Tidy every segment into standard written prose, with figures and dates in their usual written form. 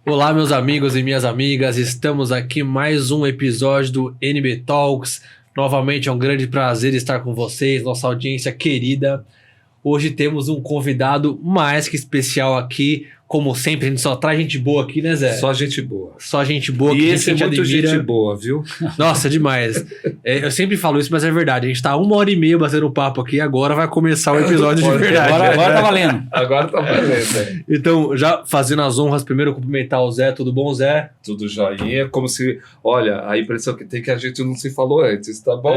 Olá, meus amigos e minhas amigas, estamos aqui mais um episódio do NB Talks. Novamente é um grande prazer estar com vocês, nossa audiência querida. Hoje temos um convidado mais que especial aqui. Como sempre, a gente só traz gente boa aqui, né, Zé? Só gente boa. Só gente boa. E que esse a é gente muito admira. gente boa, viu? Nossa, demais. Eu sempre falo isso, mas é verdade. A gente tá 1h30 batendo papo aqui, agora vai começar o episódio de verdade. Agora tá valendo. Agora tá valendo. Então, já fazendo as honras, primeiro cumprimentar o Zé. Tudo bom, Zé? Tudo joinha, como se... Olha, a impressão que tem é que a gente não se falou antes, tá bom?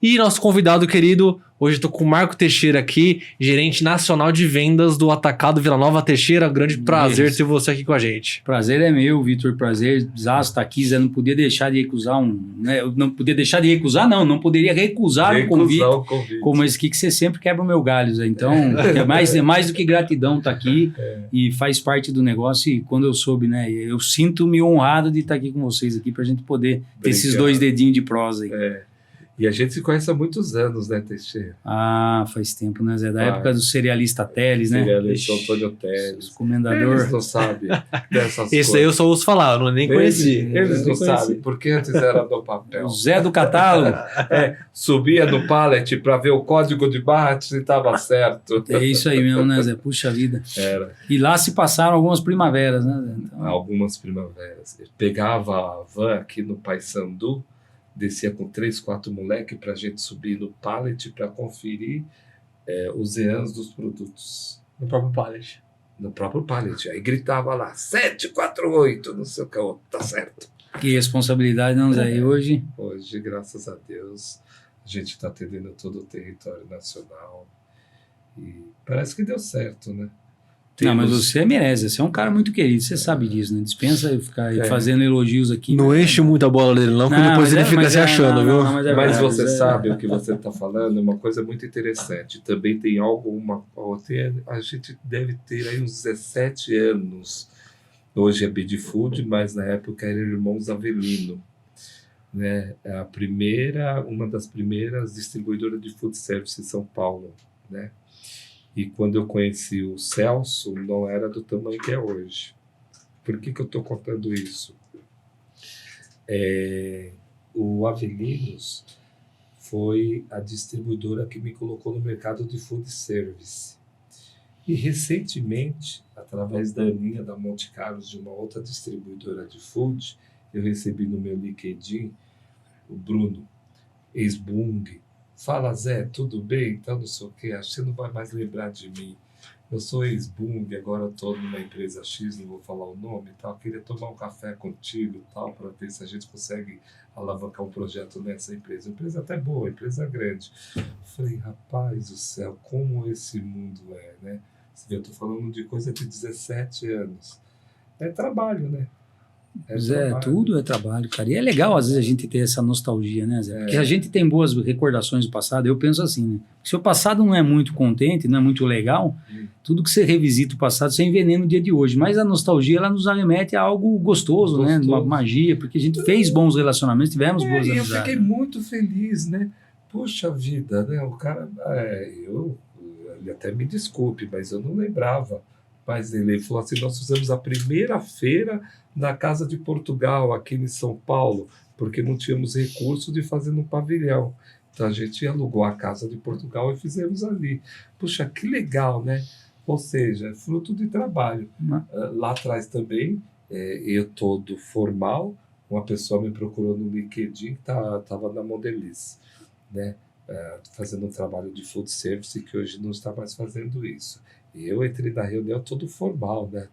E nosso convidado querido, hoje eu tô com o Marco Teixeira aqui, gerente nacional de vendas do Atacado Vila Nova Teixeira. Grande prazer ter você aqui com a gente. Prazer é meu, Vitor. Prazer. Zaço tá aqui. Zé não podia deixar de recusar eu não podia deixar de recusar, não poderia recusar o convite. Como esse aqui que você sempre quebra o meu galho, Zé. Então, é mais do que gratidão tá aqui e faz parte do negócio. E quando eu soube, né, eu sinto-me honrado de estar aqui com vocês aqui pra gente poder ter esses 2 dedinhos de prosa aí. E a gente se conhece há muitos anos, né, Teixeira? Ah, faz tempo, né, Zé? Da época do serialista Teles, né? Serialista Antônio Teles. Comendador. Eles não sabem dessas coisas. Esse aí eu só ouço falar, eu nem conheci. Eles não sabem, porque antes era no papel. O Zé do catálogo. Subia no pallet para ver o código de barra se estava certo. É isso aí mesmo, né, Zé? Puxa vida. Era. E lá se passaram algumas primaveras, né, Zé? Então... Algumas primaveras. Eu pegava a van aqui no Paissandu, descia com 3, 4 moleques para a gente subir no pallet para conferir os EANs dos produtos. No próprio pallet. No próprio pallet. Aí gritava lá, 748, não sei o que, tá certo. Que responsabilidade, não, Zé? E hoje? Hoje, graças a Deus, a gente está atendendo todo o território nacional e parece que deu certo, né? Não, mas você merece, você é um cara muito querido, você sabe disso, né? Dispensa eu ficar fazendo elogios aqui. Não enche muito a bola dele, não, porque depois ele fica se achando, viu? Mas você sabe o que você está falando, é uma coisa muito interessante. Também tem algo, a gente deve ter aí uns 17 anos. Hoje é Bid Food, mas na época era Irmãos Avelino. Né? Uma das primeiras distribuidoras de food service em São Paulo, né? E quando eu conheci o Celso, não era do tamanho que é hoje. Por que eu estou contando isso? O Avelinos foi a distribuidora que me colocou no mercado de food service. E recentemente, através da Aninha da Monte Carlos, de uma outra distribuidora de food, eu recebi no meu LinkedIn o Bruno, ex-Bung. Fala, Zé, tudo bem? Então, não sei o quê, acho que você não vai mais lembrar de mim. Eu sou ex-Bung, agora estou numa empresa X, não vou falar o nome e tal. Queria tomar um café contigo e tal, para ver se a gente consegue alavancar um projeto nessa empresa. Empresa até boa, empresa grande. Falei, rapaz do céu, como esse mundo é, né? Eu estou falando de coisa de 17 anos. É trabalho, né? Zé, tudo é trabalho, cara. E é legal, às vezes, a gente ter essa nostalgia, né, Zé? Porque a gente tem boas recordações do passado. Eu penso assim, né? Se o passado não é muito contente, não é muito legal, tudo que você revisita o passado, você envenena o dia de hoje. Mas a nostalgia, ela nos remete a algo gostoso, né? Uma magia, porque a gente fez bons relacionamentos, tivemos boas amizades. Eu fiquei muito feliz, né? Poxa vida, né? O cara... ele até me desculpe, mas eu não lembrava. Mas ele falou assim, nós fizemos a primeira feira na Casa de Portugal, aqui em São Paulo, porque não tínhamos recurso de fazer num pavilhão. Então a gente alugou a Casa de Portugal e fizemos ali. Puxa, que legal, né? Ou seja, fruto de trabalho. Lá atrás também, eu todo formal, uma pessoa me procurou no LinkedIn que estava na Modelice, né? Fazendo um trabalho de food service que hoje não está mais fazendo isso. E eu entrei na reunião todo formal, né?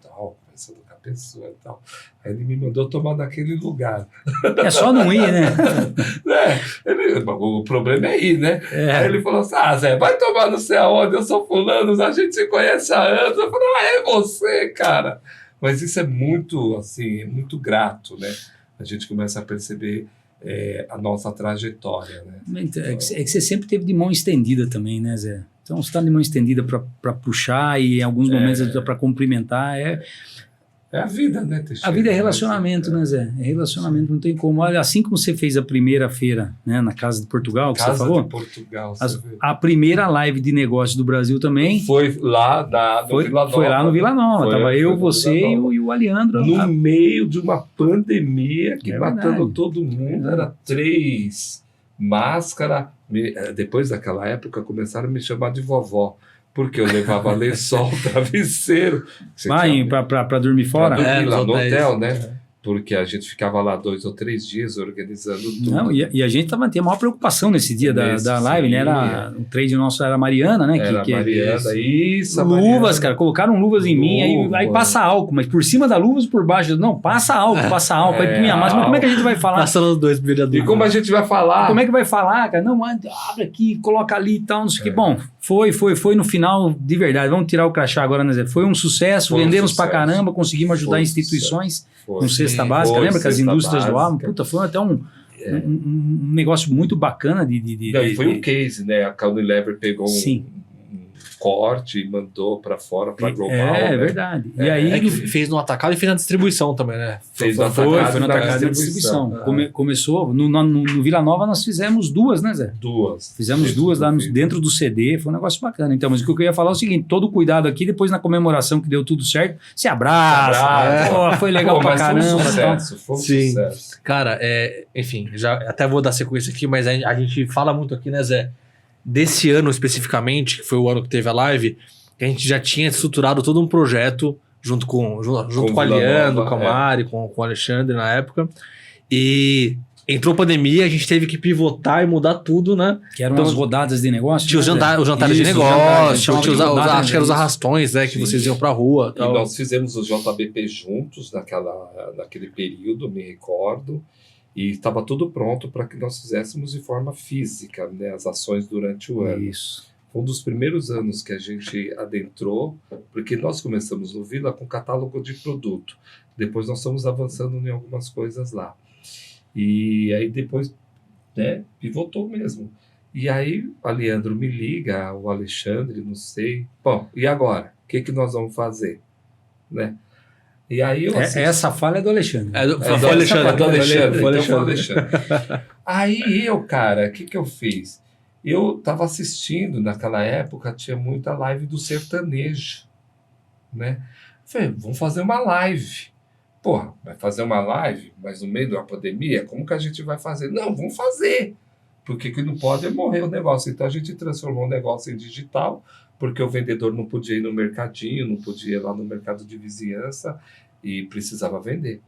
Conversando com a pessoa e tal. Aí ele me mandou tomar naquele lugar. É só não ir, né? O problema é ir, né? Aí ele falou assim, Zé, vai tomar não sei aonde, eu sou fulano, a gente se conhece há anos. Eu falei, é você, cara. Mas isso é muito, assim, muito grato, né? A gente começa a perceber a nossa trajetória, né? É que você sempre teve de mão estendida também, né, Zé? Então, você está de mão estendida para puxar e em alguns momentos para cumprimentar. É a vida, né, Teixeira? A vida é relacionamento, né, Zé? É relacionamento, não tem como. Olha, assim como você fez a primeira feira, né, na Casa de Portugal, que você falou. Casa de Portugal, a primeira live de negócio do Brasil também. Foi lá no Vila Nova. Foi lá no Vila Nova. Tava eu, você e o Aleandro. No meio de uma pandemia que matando todo mundo. Era 3 máscaras. Depois daquela época, começaram a me chamar de vovó. Porque eu levava lençol, travesseiro. Para dormir fora? Pra dormir lá no hotel, né? Porque a gente ficava lá 2 ou 3 dias organizando tudo. Não, e a gente tinha a maior preocupação nesse dia da live, né? O trade nosso era a Mariana, né? Era Mariana, isso. Luvas, Mariana. cara, colocaram luvas em mim, aí passa álcool, mas por cima da luvas, por baixo, não, passa álcool. Aí punha massa, mas como é que a gente vai falar? Passando os dois vereadores. E como a gente vai falar? Como é que vai falar, cara? Não, abre aqui, coloca ali e tal, não sei o que. Bom, foi no final, de verdade, vamos tirar o crachá agora, né, Zé? Foi um sucesso, vendemos pra caramba, conseguimos ajudar instituições com cesta básica, lembra que as indústrias doavam? Puta, foi até um negócio muito bacana foi um case, né? A Unilever pegou um corte e mandou para fora, para global. É verdade. E aí que fez no atacado e fez na distribuição também, né? Foi no atacado e na distribuição. Começou, no Vila Nova nós fizemos 2, né, Zé? 2. Fizemos 2 lá dentro do CD, foi um negócio bacana. Então, mas o que eu ia falar é o seguinte, todo cuidado aqui, depois na comemoração que deu tudo certo, se abraça. Foi legal pra caramba. Foi um sucesso. Cara, enfim, já até vou dar sequência aqui, mas a gente fala muito aqui, né, Zé? Desse ano especificamente, que foi o ano que teve a live, que a gente já tinha estruturado todo um projeto junto com o Aleandro, com a Mari, com o Alexandre na época. E entrou a pandemia, a gente teve que pivotar e mudar tudo, né? Que eram as rodadas de negócio. Tinha os jantares de negócio, acho que eram os arrastões, né? Que vocês iam pra rua. E nós fizemos os JBP juntos naquele período, me recordo. E estava tudo pronto para que nós fizéssemos de forma física, né, as ações durante o ano. Isso. Foi um dos primeiros anos que a gente adentrou, porque nós começamos no Vila com catálogo de produto. Depois nós fomos avançando em algumas coisas lá. E aí depois, né, pivotou mesmo. E aí o Aleandro me liga, o Alexandre, não sei. Bom, e agora? O que nós vamos fazer? Né? E aí essa fala é do Alexandre. Do Alexandre. Aí cara, o que eu fiz? Eu estava assistindo, naquela época, tinha muita live do sertanejo, né? Falei, vamos fazer uma live. Porra, vai fazer uma live, mas no meio de uma pandemia, como que a gente vai fazer? Não, vamos fazer. Porque o que não pode é morrer o negócio. Então a gente transformou o negócio em digital, porque o vendedor não podia ir no mercadinho, não podia ir lá no mercado de vizinhança e precisava vender.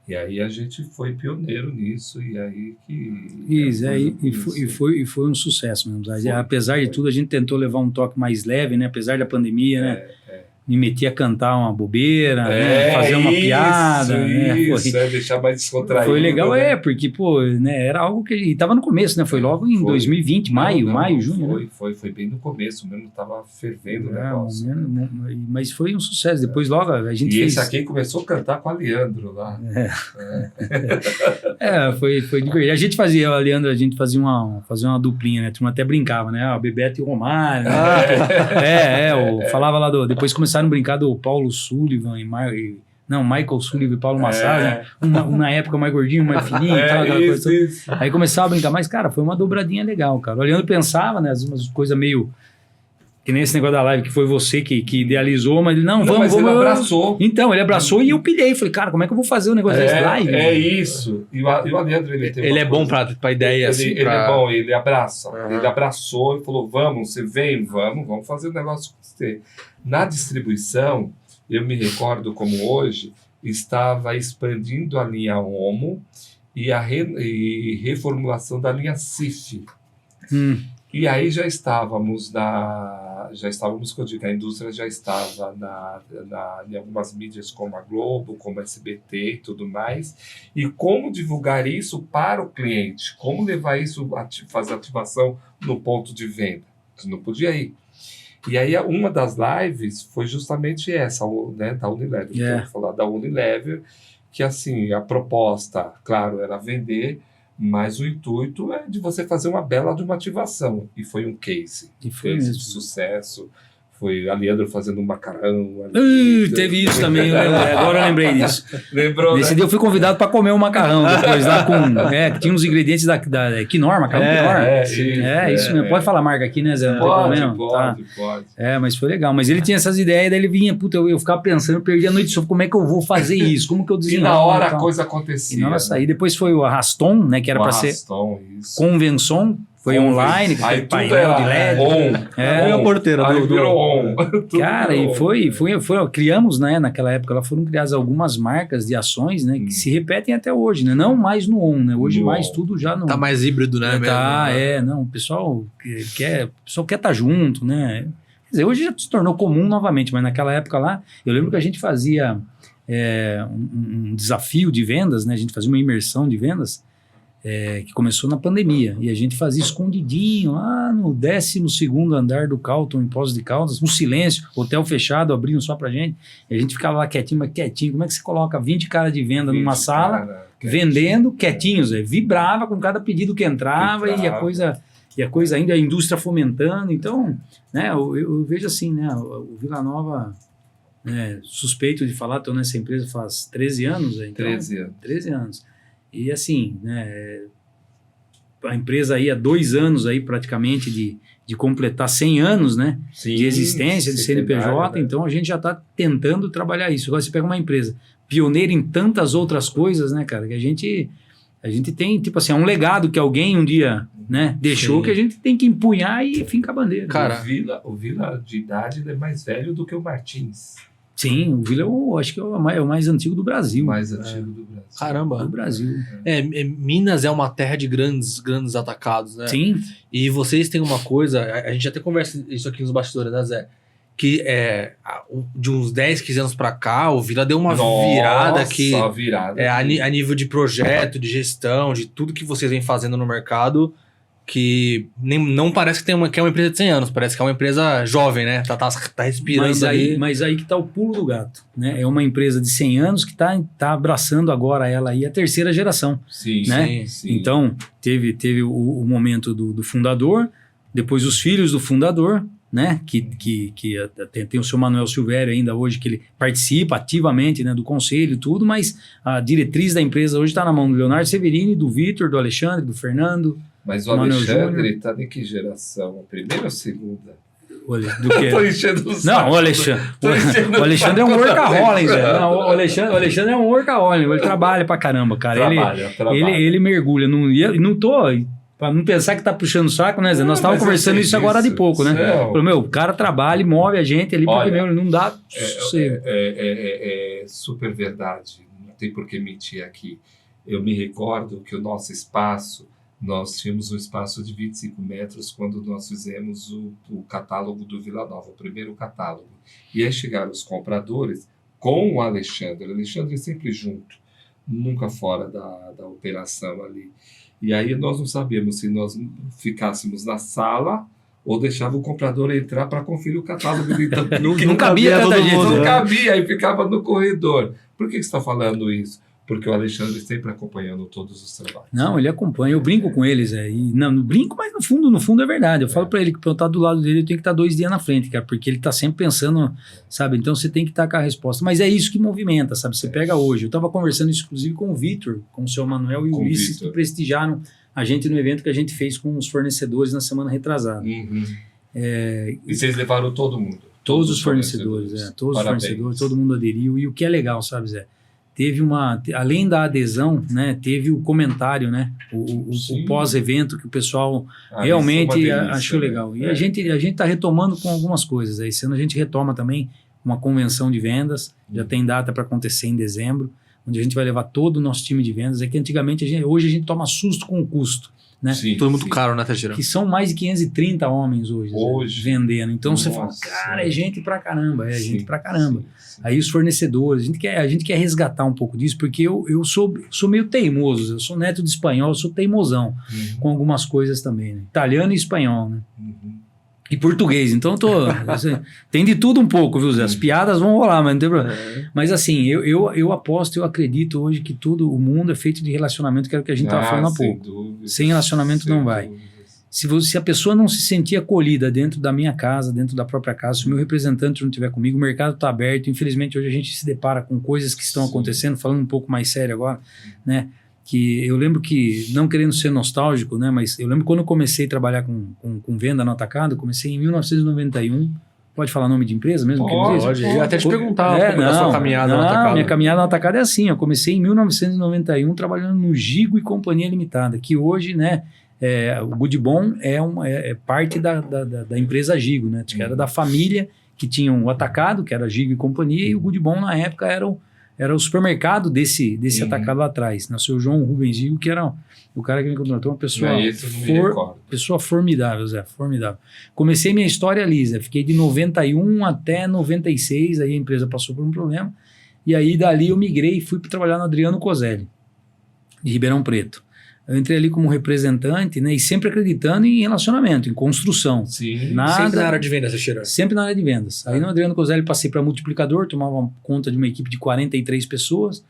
E aí a gente foi pioneiro nisso, e aí que... foi um sucesso mesmo. Apesar de tudo, a gente tentou levar um toque mais leve, né? Apesar da pandemia, né? Me meti a cantar uma bobeira, né? Fazer uma piada. Deixar mais descontraído. Foi legal, porque, né, era algo que... E tava no começo, né? Foi logo em 2020, maio, junho. Foi bem no começo mesmo, tava fervendo o negócio. Mas foi um sucesso. Depois logo a gente fez... esse aqui começou a cantar com o Aleandro lá. Foi divertido. A gente fazia, o Aleandro, fazia uma duplinha, né? A turma até brincava, né? O Bebeto e o Romário. Falava lá depois começaram a brincar do Paulo Sullivan Michael Sullivan e Paulo Massaro, né? Na época mais gordinho, mais fininho e tal, aquela coisa. Aí começava a brincar, mas, cara, foi uma dobradinha legal, cara. O Leandro pensava, né, umas coisas meio... Que nem esse negócio da live, que foi você que idealizou, mas ele, vamos... Ele abraçou. Então, ele abraçou e eu pilhei. Falei, cara, como é que eu vou fazer o negócio dessa live? Isso. E o Aleandro, ele é bom pra ideia, assim. Ele é bom, ele abraça. Ele abraçou e falou, vamos, você vem, vamos fazer o negócio com você. Na distribuição, eu me recordo como hoje, estava expandindo a linha Omo e a reformulação da linha CIF. E aí já estávamos, que eu digo, a indústria já estava em algumas mídias como a Globo, como a SBT e tudo mais. E como divulgar isso para o cliente? Como levar isso, fazer ativação no ponto de venda? Não podia ir. E aí uma das lives foi justamente essa, né, da Unilever. Eu vou falar da Unilever, que assim, a proposta, claro, era vender, mas o intuito é de você fazer uma bela de uma ativação. E foi um case. E foi mesmo. De sucesso. Foi a Leandro fazendo um macarrão. Teve isso também, agora eu lembrei disso. Lembrou? Nesse dia eu fui convidado para comer um macarrão depois lá que tinha uns ingredientes da Knorr, macarrão Knorr. Isso mesmo. Pode falar marca aqui, né, Zé? Não Pode. Mas foi legal. Mas ele tinha essas ideias, daí ele vinha, eu ficava pensando, eu perdi a noite sobre como é que eu vou fazer isso, como que eu desenvolvo. E na hora a coisa acontecia. E nossa, aí depois foi o Arraston, né, que era para ser Convenção. Foi online, aí painel de LED. A porteira aí virou on. Cara, e foi, criamos, né, naquela época, foram criadas algumas marcas de ações, né, que se repetem até hoje, né, não mais no on, né, hoje mais tudo já no... Tá mais híbrido, né? O pessoal quer estar junto, né, quer dizer, hoje já se tornou comum novamente, mas naquela época lá, eu lembro que a gente fazia um desafio de vendas, né, a gente fazia uma imersão de vendas, que começou na pandemia, e a gente fazia escondidinho lá no 12º andar do Carlton, em Poços de Caldas, um silêncio, hotel fechado, abrindo só pra gente, e a gente ficava lá quietinho, como é que você coloca 20 caras de venda numa sala, vendendo quietinhos, vibrava com cada pedido que entrava. E a coisa ainda, a indústria fomentando, então, né, eu vejo assim, né, o Vila Nova, suspeito de falar, estou nessa empresa faz 13 anos, então, 13 anos. E assim, né, a empresa aí há 2 anos aí praticamente de completar 100 anos, né, de existência de CNPJ, então a gente já está tentando trabalhar isso. Agora você pega uma empresa pioneira em tantas outras coisas, né, cara, que a gente tem, tipo assim, um legado que alguém um dia, né, deixou, que a gente tem que empunhar e fincar a bandeira. Cara, o Vila de idade é mais velho do que o Martins. Sim, o Vila eu acho que é o mais antigo do Brasil. Mais antigo do Brasil. Caramba. Do Brasil. Minas é uma terra de grandes atacados, né? Sim. E vocês têm uma coisa, a gente até conversa isso aqui nos bastidores, né, Zé? Que de uns 10, 15 anos pra cá, o Vila deu uma virada que... a nível de projeto, de gestão, de tudo que vocês vêm fazendo no mercado, que não parece que é uma empresa de 100 anos, parece que é uma empresa jovem, né? Tá respirando mas aí que tá o pulo do gato, né? É uma empresa de 100 anos que tá abraçando agora ela aí a terceira geração. Sim, né? sim. Então, teve o momento do fundador, depois os filhos do fundador, né? Que tem o seu Manuel Silvério ainda hoje, que ele participa ativamente, né, do conselho e tudo, mas a diretriz da empresa hoje está na mão do Leonardo Severini, do Vitor, do Alexandre, do Fernando. Mas o Alexandre está de que geração? A primeira ou a segunda? Do que? Tô enchendo o saco. Não, o Alexandre é um workaholic, velho. Não, o Alexandre é um workaholic. Ele trabalha pra caramba, cara. Ele mergulha. Não tô... Pra não pensar que tá puxando o saco, né, Zé? Nós estávamos conversando isso agora de pouco, né? Falei, o cara trabalha e move a gente ali, porque não dá sossego. É super verdade. Não tem por que mentir aqui. Eu me recordo que o nosso espaço, nós tínhamos um espaço de 25 metros quando nós fizemos o catálogo do Vila Nova, o primeiro catálogo. E aí chegaram os compradores com o Alexandre sempre junto, nunca fora da operação ali. E aí nós não sabíamos se nós ficássemos na sala ou deixava o comprador entrar para conferir o catálogo. Então, não cabia tanta gente. Não cabia, aí ficava no corredor. Por que você está falando isso? Porque o Alexandre sempre acompanhando todos os trabalhos. Não, ele acompanha, eu brinco com eles. Não brinco, mas no fundo é verdade. Eu falo para ele que para eu estar do lado dele eu tenho que estar 2 dias na frente, cara, porque ele está sempre pensando, sabe? Então você tem que estar com a resposta. Mas é isso que movimenta, sabe? Você pega hoje. Eu estava conversando isso, inclusive, com o Vitor, com o seu Manuel e o Ulisses, que prestigiaram a gente no evento que a gente fez com os fornecedores na semana retrrazada. Uhum. E vocês levaram todo mundo? Todos os fornecedores, todos os fornecedores, todo mundo aderiu. E o que é legal, sabe, Zé? Além da adesão, né, teve o comentário, né, o pós-evento que o pessoal realmente achou legal. E a gente está retomando com algumas coisas. Esse ano a gente retoma também uma convenção de vendas, já tem data para acontecer em dezembro, onde a gente vai levar todo o nosso time de vendas. É que antigamente, hoje a gente toma susto com o custo. Né? Sim, tudo muito caro, né, Teixeira? Que são mais de 530 homens hoje. Vendendo. Então você fala, cara, é gente pra caramba, gente pra caramba. Sim. Aí os fornecedores, a gente quer resgatar um pouco disso, porque eu sou meio teimoso, eu sou neto de espanhol, eu sou teimosão, com algumas coisas também, né? Italiano e espanhol, né? E português, então tem de tudo um pouco, viu, Zé? As piadas vão rolar, mas não tem problema. Mas assim, eu aposto, eu acredito hoje que o mundo é feito de relacionamento, que era o que a gente estava falando há pouco. Sem relacionamento não vai. se a pessoa não se sentir acolhida dentro da minha casa, dentro da própria casa, se o meu representante não estiver comigo, o mercado está aberto. Infelizmente, hoje a gente se depara com coisas que estão acontecendo, falando um pouco mais sério agora, né? Que eu lembro que, não querendo ser nostálgico, né? Mas eu lembro quando eu comecei a trabalhar com venda no atacado, comecei em 1991. Pode falar nome de empresa mesmo? Pode. Eu ia até te perguntar da sua caminhada no atacado. Minha caminhada no atacado é assim. Eu comecei em 1991 trabalhando no Gigo e Companhia Limitada, que hoje, né? O Goodbom é parte da empresa Gigo, né? Que era da família que tinha o atacado, que era Gigo e Companhia, e o Goodbom na época era o supermercado desse atacado lá atrás. Nasceu o João Rubens Gigo, que era o cara que me contratou, uma pessoa formidável, Zé, formidável. Comecei minha história ali, Zé, fiquei de 91 até 96, aí a empresa passou por um problema, e aí dali eu migrei e fui trabalhar no Adriano Coselli, de Ribeirão Preto. Eu entrei ali como representante, né, e sempre acreditando em relacionamento, em construção. Sim. Sempre na área de vendas, você cheirou? Sempre na área de vendas. Aí no Adriano Coselli passei para multiplicador, tomava conta de uma equipe de 43 pessoas.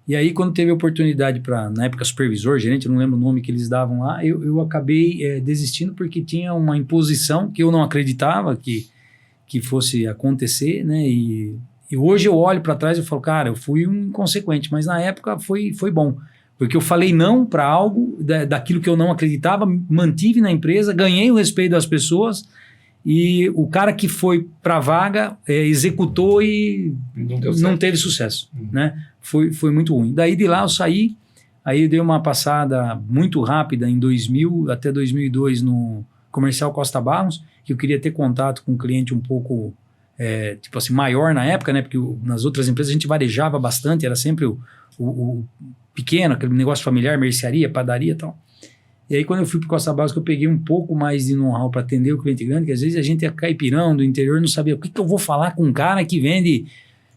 E aí quando teve a oportunidade para, na época, supervisor, gerente, eu não lembro o nome que eles davam lá, eu acabei desistindo porque tinha uma imposição que eu não acreditava que fosse acontecer, né? E hoje eu olho para trás e falo, cara, eu fui um inconsequente, mas na época foi bom. Porque eu falei não para algo daquilo que eu não acreditava, mantive na empresa, ganhei o respeito das pessoas e o cara que foi para a vaga executou e não teve sucesso. Né? Foi muito ruim. Daí de lá eu saí, aí eu dei uma passada muito rápida em 2000 até 2002 no Comercial Costa Barros, que eu queria ter contato com um cliente um pouco tipo assim, maior na época, né? Porque nas outras empresas a gente varejava bastante, era sempre o pequeno, aquele negócio familiar, mercearia, padaria e tal. E aí quando eu fui para o Costa Barros, que eu peguei um pouco mais de know-how para atender o cliente grande, que às vezes a gente é caipirão do interior, não sabia o que eu vou falar com um cara que vende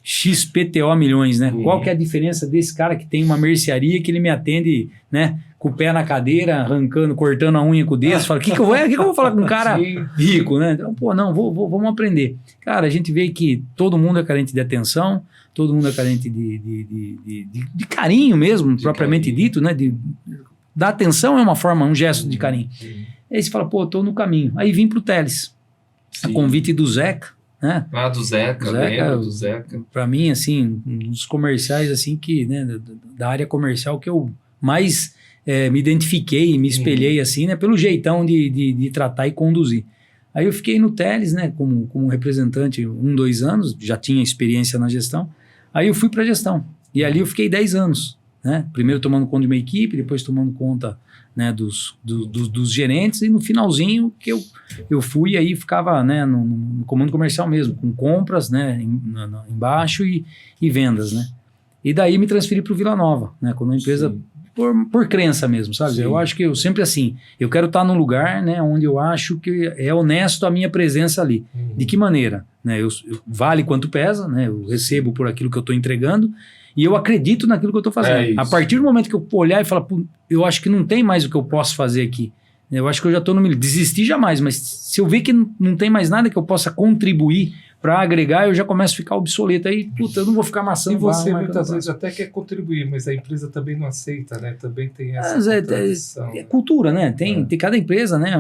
XPTO milhões, né? Qual que é a diferença desse cara que tem uma mercearia que ele me atende, né? Com o pé na cadeira, arrancando, cortando a unha com o dedo, fala, o que eu vou falar com um cara rico, né? Então, vamos aprender. Cara, a gente vê que todo mundo é carente de atenção, todo mundo é carente de carinho mesmo, propriamente dito, né? Dar atenção é uma forma, um gesto de carinho. Aí você fala, tô no caminho. Aí vim pro Teles, a convite do Zeca, né? Do Zeca, lembro do Zeca. Para mim, assim, um dos comerciais, assim, que, né, da área comercial que eu mais me identifiquei, me espelhei, assim, né, pelo jeitão de tratar e conduzir. Aí eu fiquei no Teles, né, como representante 2 anos, já tinha experiência na gestão. Aí eu fui para a gestão. E ali eu fiquei 10 anos, né? Primeiro tomando conta de uma equipe, depois tomando conta, né, dos gerentes, e no finalzinho que eu fui, aí ficava, né, no comando comercial mesmo, com compras, né, embaixo e vendas, né? E daí me transferi para o Vila Nova, né, quando a empresa, por crença mesmo, sabe? Sim. Eu acho que eu sempre assim, eu quero estar num lugar, né, onde eu acho que é honesto a minha presença ali. De que maneira? Né, eu vale quanto pesa, né, eu recebo por aquilo que eu estou entregando, e eu acredito naquilo que eu estou fazendo. A partir do momento que eu olhar e falar, eu acho que não tem mais o que eu posso fazer aqui. Eu acho que eu já estou no meio. Desistir jamais, mas se eu ver que não tem mais nada que eu possa contribuir para agregar, eu já começo a ficar obsoleto. Aí, eu não vou ficar maçã. E você muitas vezes até quer contribuir, mas a empresa também não aceita, né? Também tem essa contradição. É cultura, né? Tem cada empresa, né?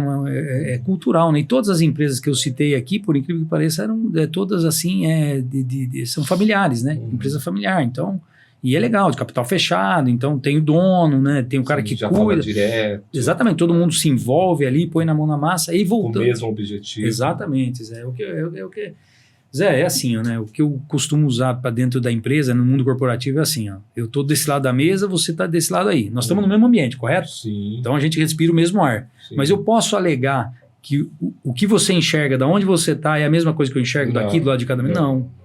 É cultural, né? E todas as empresas que eu citei aqui, por incrível que pareça, eram todas assim, são familiares, né? Empresa familiar, então... E é legal, de capital fechado, então tem o dono, né? Tem o cara que já cuida. Fala direto. Exatamente, todo mundo se envolve ali, põe na mão na massa e voltando. Com o mesmo objetivo. Exatamente, Zé. Zé, é assim, né? O que eu costumo usar para dentro da empresa, no mundo corporativo, é assim, ó. Eu estou desse lado da mesa, você está desse lado aí. Nós estamos no mesmo ambiente, correto? Sim. Então a gente respira o mesmo ar. Sim. Mas eu posso alegar que o que você enxerga, da onde você está, é a mesma coisa que eu enxergo daqui, do lado de cada mesa? Não.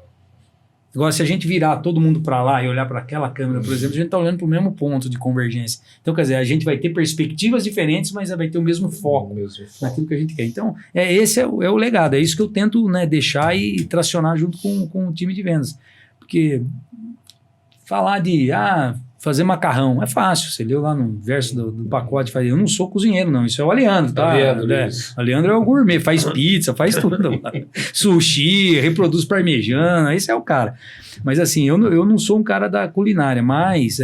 Agora, se a gente virar todo mundo para lá e olhar para aquela câmera, por exemplo, a gente está olhando para o mesmo ponto de convergência. Então, quer dizer, a gente vai ter perspectivas diferentes, mas vai ter o mesmo foco naquilo que a gente quer. Então, esse é o legado. É isso que eu tento, né, deixar e tracionar junto com o time de vendas. Porque falar de fazer macarrão. É fácil. Você leu lá no verso do pacote. Eu não sou cozinheiro, não. Isso é o Aleandro, tá? O Aleandro é o gourmet. Faz pizza, faz tudo. Sushi, reproduz parmegiana. Esse é o cara. Mas assim, eu não sou um cara da culinária. Mas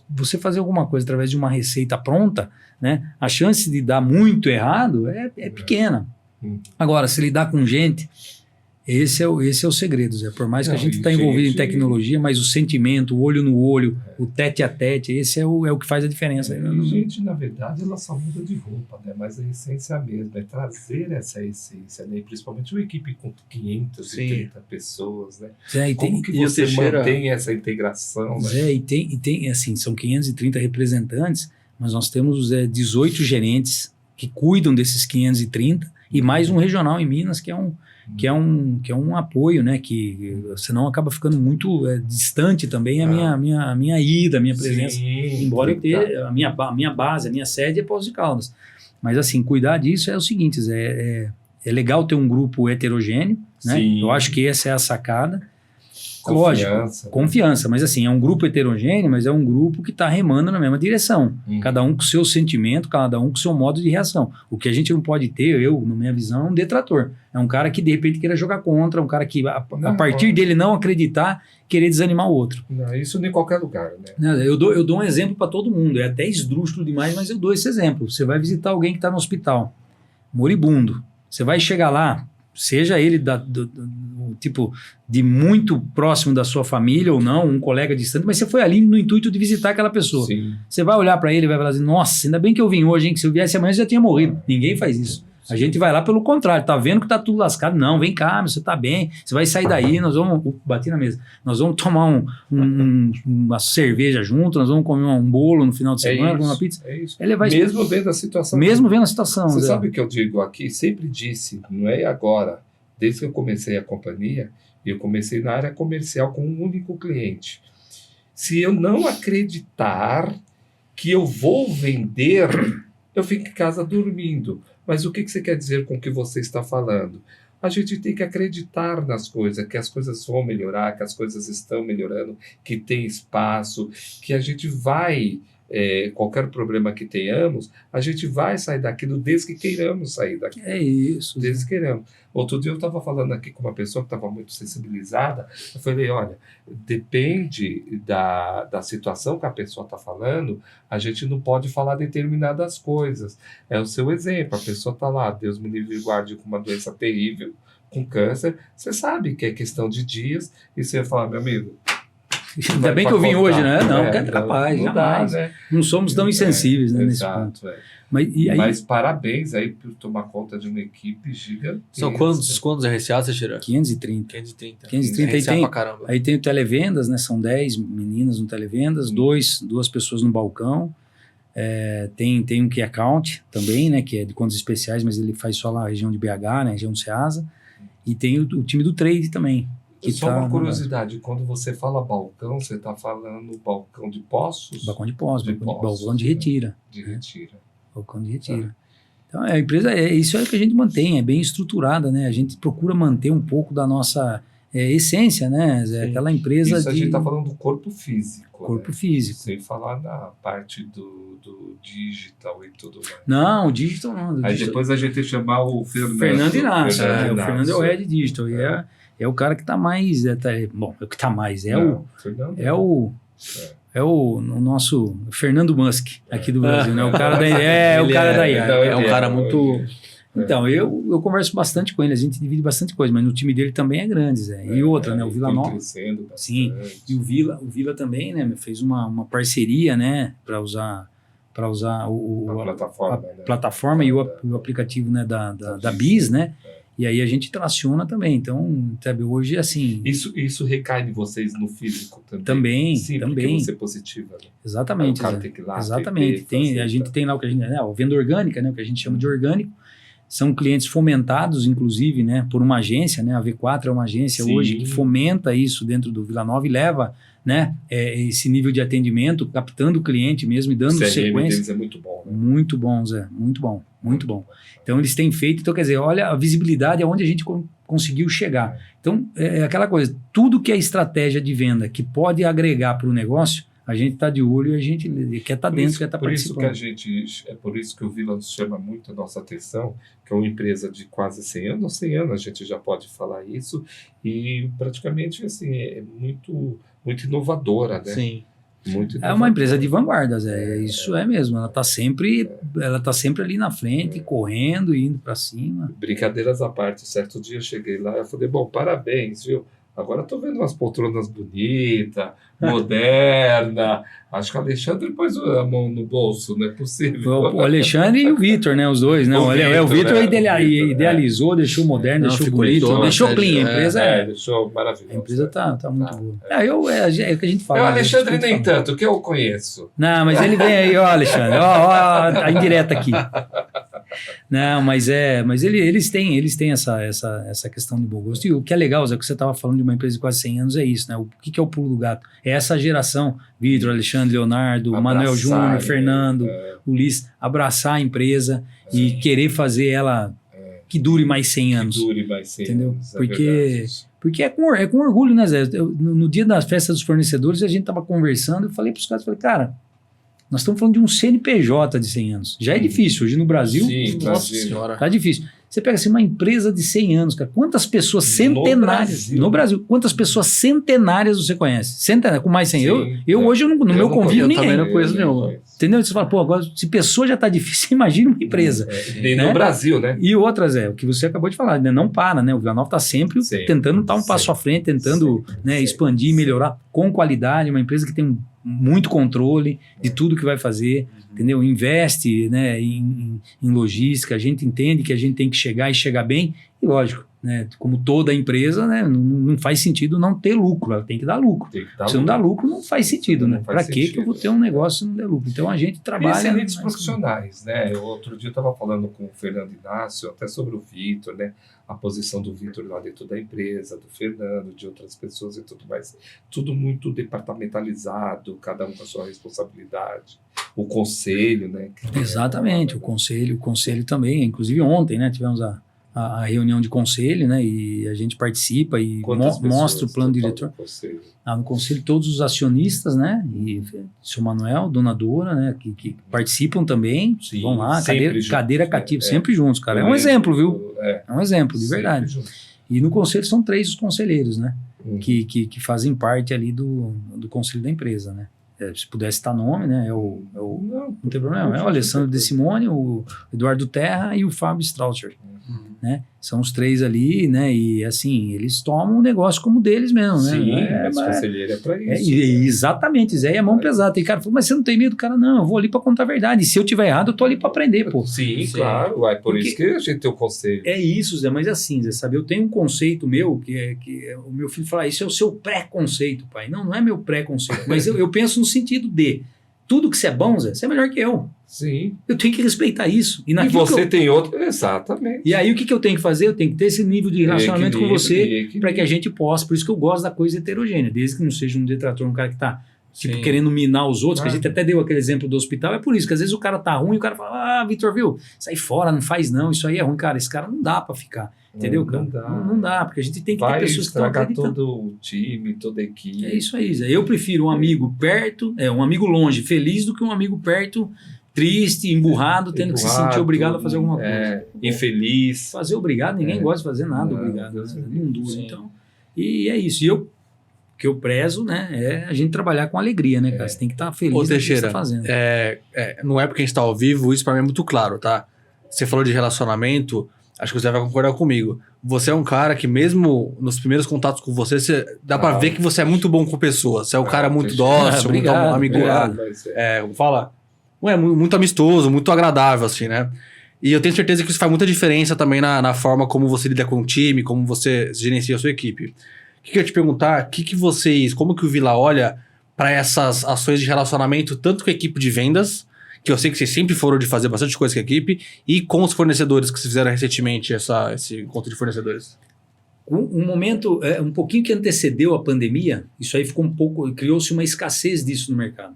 você fazer alguma coisa através de uma receita pronta, né? A chance de dar muito errado é pequena. Agora, se lidar com gente... Esse é o segredo, Zé. Por mais que a gente está envolvido em tecnologia, mas o sentimento, o olho no olho, o tete a tete, esse é o que faz a diferença. Gente, na verdade, ela só muda de roupa, né? Mas a essência mesmo é trazer essa essência, né? E principalmente uma equipe com 530 pessoas, né? Zé, como que você mantém essa integração? Zé, né? e tem, assim, são 530 representantes, mas nós temos 18 gerentes que cuidam desses 530 e mais um regional em Minas, que é um apoio, né? Que senão acaba ficando muito distante também a minha ida, a minha presença. Sim, embora eu tenha a minha base, a minha sede é Poços de Caldas. Mas assim, cuidar disso é o seguinte, é legal ter um grupo heterogêneo, né? Eu acho que essa é a sacada. Confiança, mas assim, é um grupo heterogêneo, mas é um grupo que está remando na mesma direção. Cada um com o seu sentimento, cada um com o seu modo de reação. O que a gente não pode ter, na minha visão, é um detrator. É um cara que de repente queira jogar contra, um cara que a partir dele não acreditar, querer desanimar o outro. Não, isso em qualquer lugar, né? Eu dou um exemplo para todo mundo, é até esdrúxulo demais, mas eu dou esse exemplo. Você vai visitar alguém que está no hospital, moribundo, você vai chegar lá, seja ele tipo de muito próximo da sua família ou não, um colega distante, mas você foi ali no intuito de visitar aquela pessoa. Sim. Você vai olhar para ele e vai falar assim, nossa, ainda bem que eu vim hoje, hein, que se eu viesse amanhã eu já tinha morrido. Ninguém faz isso. A gente vai lá pelo contrário, tá vendo que tá tudo lascado? Não, vem cá, você tá bem, você vai sair daí, nós vamos, bati na mesa, nós vamos tomar uma cerveja junto, nós vamos comer um bolo no final de semana, uma pizza. É isso. Mesmo vendo a situação. Mesmo vendo a situação. Você sabe o que eu digo aqui? Sempre disse, não é agora, desde que eu comecei a companhia, eu comecei na área comercial com um único cliente. Se eu não acreditar que eu vou vender, eu fico em casa dormindo. Mas o que você quer dizer com o que você está falando? A gente tem que acreditar nas coisas, que as coisas vão melhorar, que as coisas estão melhorando, que tem espaço, que a gente vai, qualquer problema que tenhamos, a gente vai sair daquilo desde que queiramos sair daquilo. É isso. Desde que queiramos. Outro dia eu estava falando aqui com uma pessoa que estava muito sensibilizada, eu falei, olha, depende da situação que a pessoa está falando, a gente não pode falar determinadas coisas. É o seu exemplo, a pessoa está lá, Deus me livre e guarde, com uma doença terrível, com câncer, você sabe que é questão de dias, e você vai falar, meu amigo... Ainda bem que eu vim hoje, né? Não, que é capaz, jamais. Dá, né? Não somos tão insensíveis, né, nesse ponto. Mas parabéns aí por tomar conta de uma equipe gigante. São quantos RCA você tira? 530. 530. Aí tem o televendas, né? São 10 meninas no televendas, duas pessoas no balcão. Tem um key account também, né? Que é de contas especiais, mas ele faz só lá a região de BH, né? Região do Ceasa. E tem o time do trade também. Só uma curiosidade, quando você fala balcão, você está falando balcão de Poços? Balcão de Poços, balcão de Retira. De Retira. Balcão de Retira. Então, a empresa, isso é o que a gente mantém, é bem estruturada, né? A gente procura manter um pouco da nossa essência, né? Aquela empresa isso a gente está falando do corpo físico. Corpo físico. Sem falar na parte do digital e tudo mais. Não, o digital não. Aí depois a gente chamar o Fernando Inácio. O Fernando é o head digital. É o cara que está mais... o que está mais. É o nosso Fernando Musk aqui do Brasil, né? O cara da IA. É um cara muito... Então, eu converso bastante com ele, a gente divide bastante coisa, mas o time dele também é grande, Zé. E outra, né? O Vila Nova. Sim, e o Vila também, né? Fez uma parceria, né? Para usar a plataforma e o aplicativo, né? Da BIS, né? E aí a gente traciona também. Então, sabe, hoje, assim... Isso recai de vocês no físico também? Também, sim, também. Porque você é positiva, né? Exatamente. O cara tem que ir lá, exatamente. A gente tem lá o que a gente... a venda orgânica, né? O que a gente chama de orgânico. São clientes fomentados, inclusive, né? Por uma agência, né? A V4 é uma agência hoje que fomenta isso dentro do Vila Nova e leva, né? Esse nível de atendimento, captando o cliente mesmo e dando sequência. Deles é muito bom, né? Muito bom, Zé. Muito bom. Muito bom. Então, eles têm feito... Então, quer dizer, olha a visibilidade aonde a gente conseguiu chegar. Então, é aquela coisa. Tudo que é estratégia de venda que pode agregar para o negócio, a gente está de olho e a gente quer estar dentro, quer estar participando. É por isso que o Vila chama muito a nossa atenção, que é uma empresa de quase 100 anos, 100 anos a gente já pode falar isso, e praticamente assim, é muito, muito inovadora, né? Sim. Muito É uma empresa de vanguardas, isso é mesmo. Ela está sempre ali na frente, correndo, indo para cima. Brincadeiras à parte, certo dia eu cheguei lá e falei, bom, parabéns, viu? Agora estou vendo umas poltronas bonitas, moderna. Acho que o Alexandre pôs a mão no bolso, não é possível. O Alexandre e o Vitor, né? Os dois, né? O Vitor idealizou, deixou moderno, deixou bonito, deixou clean. A empresa deixou maravilhoso. A empresa tá muito boa. É o que a gente fala. O Alexandre nem tanto, que eu conheço. Não, mas ele vem aí, ó, Alexandre. Ó, a indireta aqui. Não, mas eles têm essa questão de bom gosto. E o que é legal, Zé, que você estava falando de uma empresa de quase 100 anos, é isso, né? O que é o pulo do gato? É essa geração, Vitor, Alexandre, Leonardo, Manuel Júnior, Fernando, Ulisses, abraçar a empresa e querer fazer ela que dure mais 100 anos. Que dure mais 100 entendeu? anos. Porque é com orgulho, né, Zé? No dia das festas dos fornecedores, a gente estava conversando, eu falei para os caras, cara, nós estamos falando de um CNPJ de 100 anos. Já é difícil. Hoje no Brasil, nossa senhora, tá difícil. Você pega assim uma empresa de 100 anos, cara. Quantas pessoas centenárias no Brasil? Quantas pessoas centenárias você conhece? Centenárias, com mais 100. Hoje, no meu convívio, ninguém. Eu também não conheço nenhuma. Entendeu? Você fala, agora, se pessoa já tá difícil, imagina uma empresa. Nem no Brasil, né? E outras, o que você acabou de falar, né? Não para, né? O Vila Nova tá sempre tentando dar um passo à frente, tentando expandir, melhorar com qualidade. Uma empresa que tem muito controle de tudo que vai fazer, entendeu? Investe, né, em logística, a gente entende que a gente tem que chegar e chegar bem, e lógico, né, como toda empresa, né, não faz sentido não ter lucro, ela tem que dar lucro. Se não dá lucro, não faz sentido, né? Para que eu vou ter um negócio se não der lucro? Então a gente trabalha... E excelentes profissionais, né? Outro dia eu estava falando com o Fernando Inácio, até sobre o Vitor, né? A posição do Vitor lá dentro da empresa, do Fernando, de outras pessoas e tudo mais. Tudo muito departamentalizado, cada um com a sua responsabilidade. O conselho, né? Exatamente, o conselho também. Inclusive ontem, né, tivemos a reunião de conselho, né, e a gente participa e mostra o plano diretor. No conselho todos os acionistas, né, e o seu Manuel, Dona Dora, né, que participam também, vão lá, cadeira cativa, sempre juntos, cara. É um exemplo, viu? É um exemplo, de verdade. E no conselho são 3 os conselheiros, né, que fazem parte ali do conselho da empresa, né. Se pudesse citar nome, né? Não tem problema. É o Alessandro De Simone, o Eduardo Terra e o Fábio Strausser. Né? São os 3 ali, né? E assim, eles tomam o negócio como deles mesmo, né? Sim, mas conselheiro é pra isso. Exatamente, Zé, é mão pesada. Tem cara que fala, mas você não tem medo? Cara, não, eu vou ali pra contar a verdade. E se eu tiver errado, eu tô ali pra aprender, pô. Sim, claro. É por isso que a gente tem o conselho. É isso, Zé, mas assim, Zé, sabe? Eu tenho um conceito meu, que o meu filho fala, isso é o seu pré-conceito, pai. Não é meu pré-conceito, mas eu penso no sentido de tudo que você é bom, Zé, você é melhor que eu. Sim. Eu tenho que respeitar isso. E você tem outro, exatamente. E aí o que eu tenho que fazer? Eu tenho que ter esse nível de relacionamento com você para que a gente possa. Por isso que eu gosto da coisa heterogênea, desde que não seja um detrator, um cara que está querendo minar os outros, que a gente até deu aquele exemplo do hospital. É por isso que às vezes o cara tá ruim e o cara fala, Vitor, viu? Sai fora, não faz não, isso aí é ruim. Cara, esse cara não dá para ficar. Entendeu, cara? Não dá, porque a gente tem que ter pessoas que estão acreditando. Todo o time, toda a equipe. É isso aí, Zé. Eu prefiro um amigo perto, um amigo longe, feliz, do que um amigo perto, triste, emburrado, tendo que se sentir obrigado a fazer alguma coisa. Infeliz. Fazer obrigado, ninguém gosta de fazer nada obrigado. Não dura, então. E é isso. E que eu prezo, né, é a gente trabalhar com alegria, né, cara? Você tem que estar feliz no que você está fazendo. Não é porque a gente está ao vivo, isso para mim é muito claro, tá? Você falou de relacionamento, acho que você vai concordar comigo. Você é um cara que mesmo nos primeiros contatos com você dá pra ver que você é muito bom com pessoas. Você é um cara muito dócil, muito amigo. Muito amistoso, muito agradável, assim, né? E eu tenho certeza que isso faz muita diferença também na forma como você lida com o time, como você gerencia a sua equipe. O que eu ia te perguntar, como que o Vila olha para essas ações de relacionamento, tanto com a equipe de vendas, que eu sei que vocês sempre foram de fazer bastante coisa com a equipe, e com os fornecedores que vocês fizeram recentemente, esse encontro de fornecedores? Um momento, um pouquinho que antecedeu a pandemia, isso aí ficou criou-se uma escassez disso no mercado.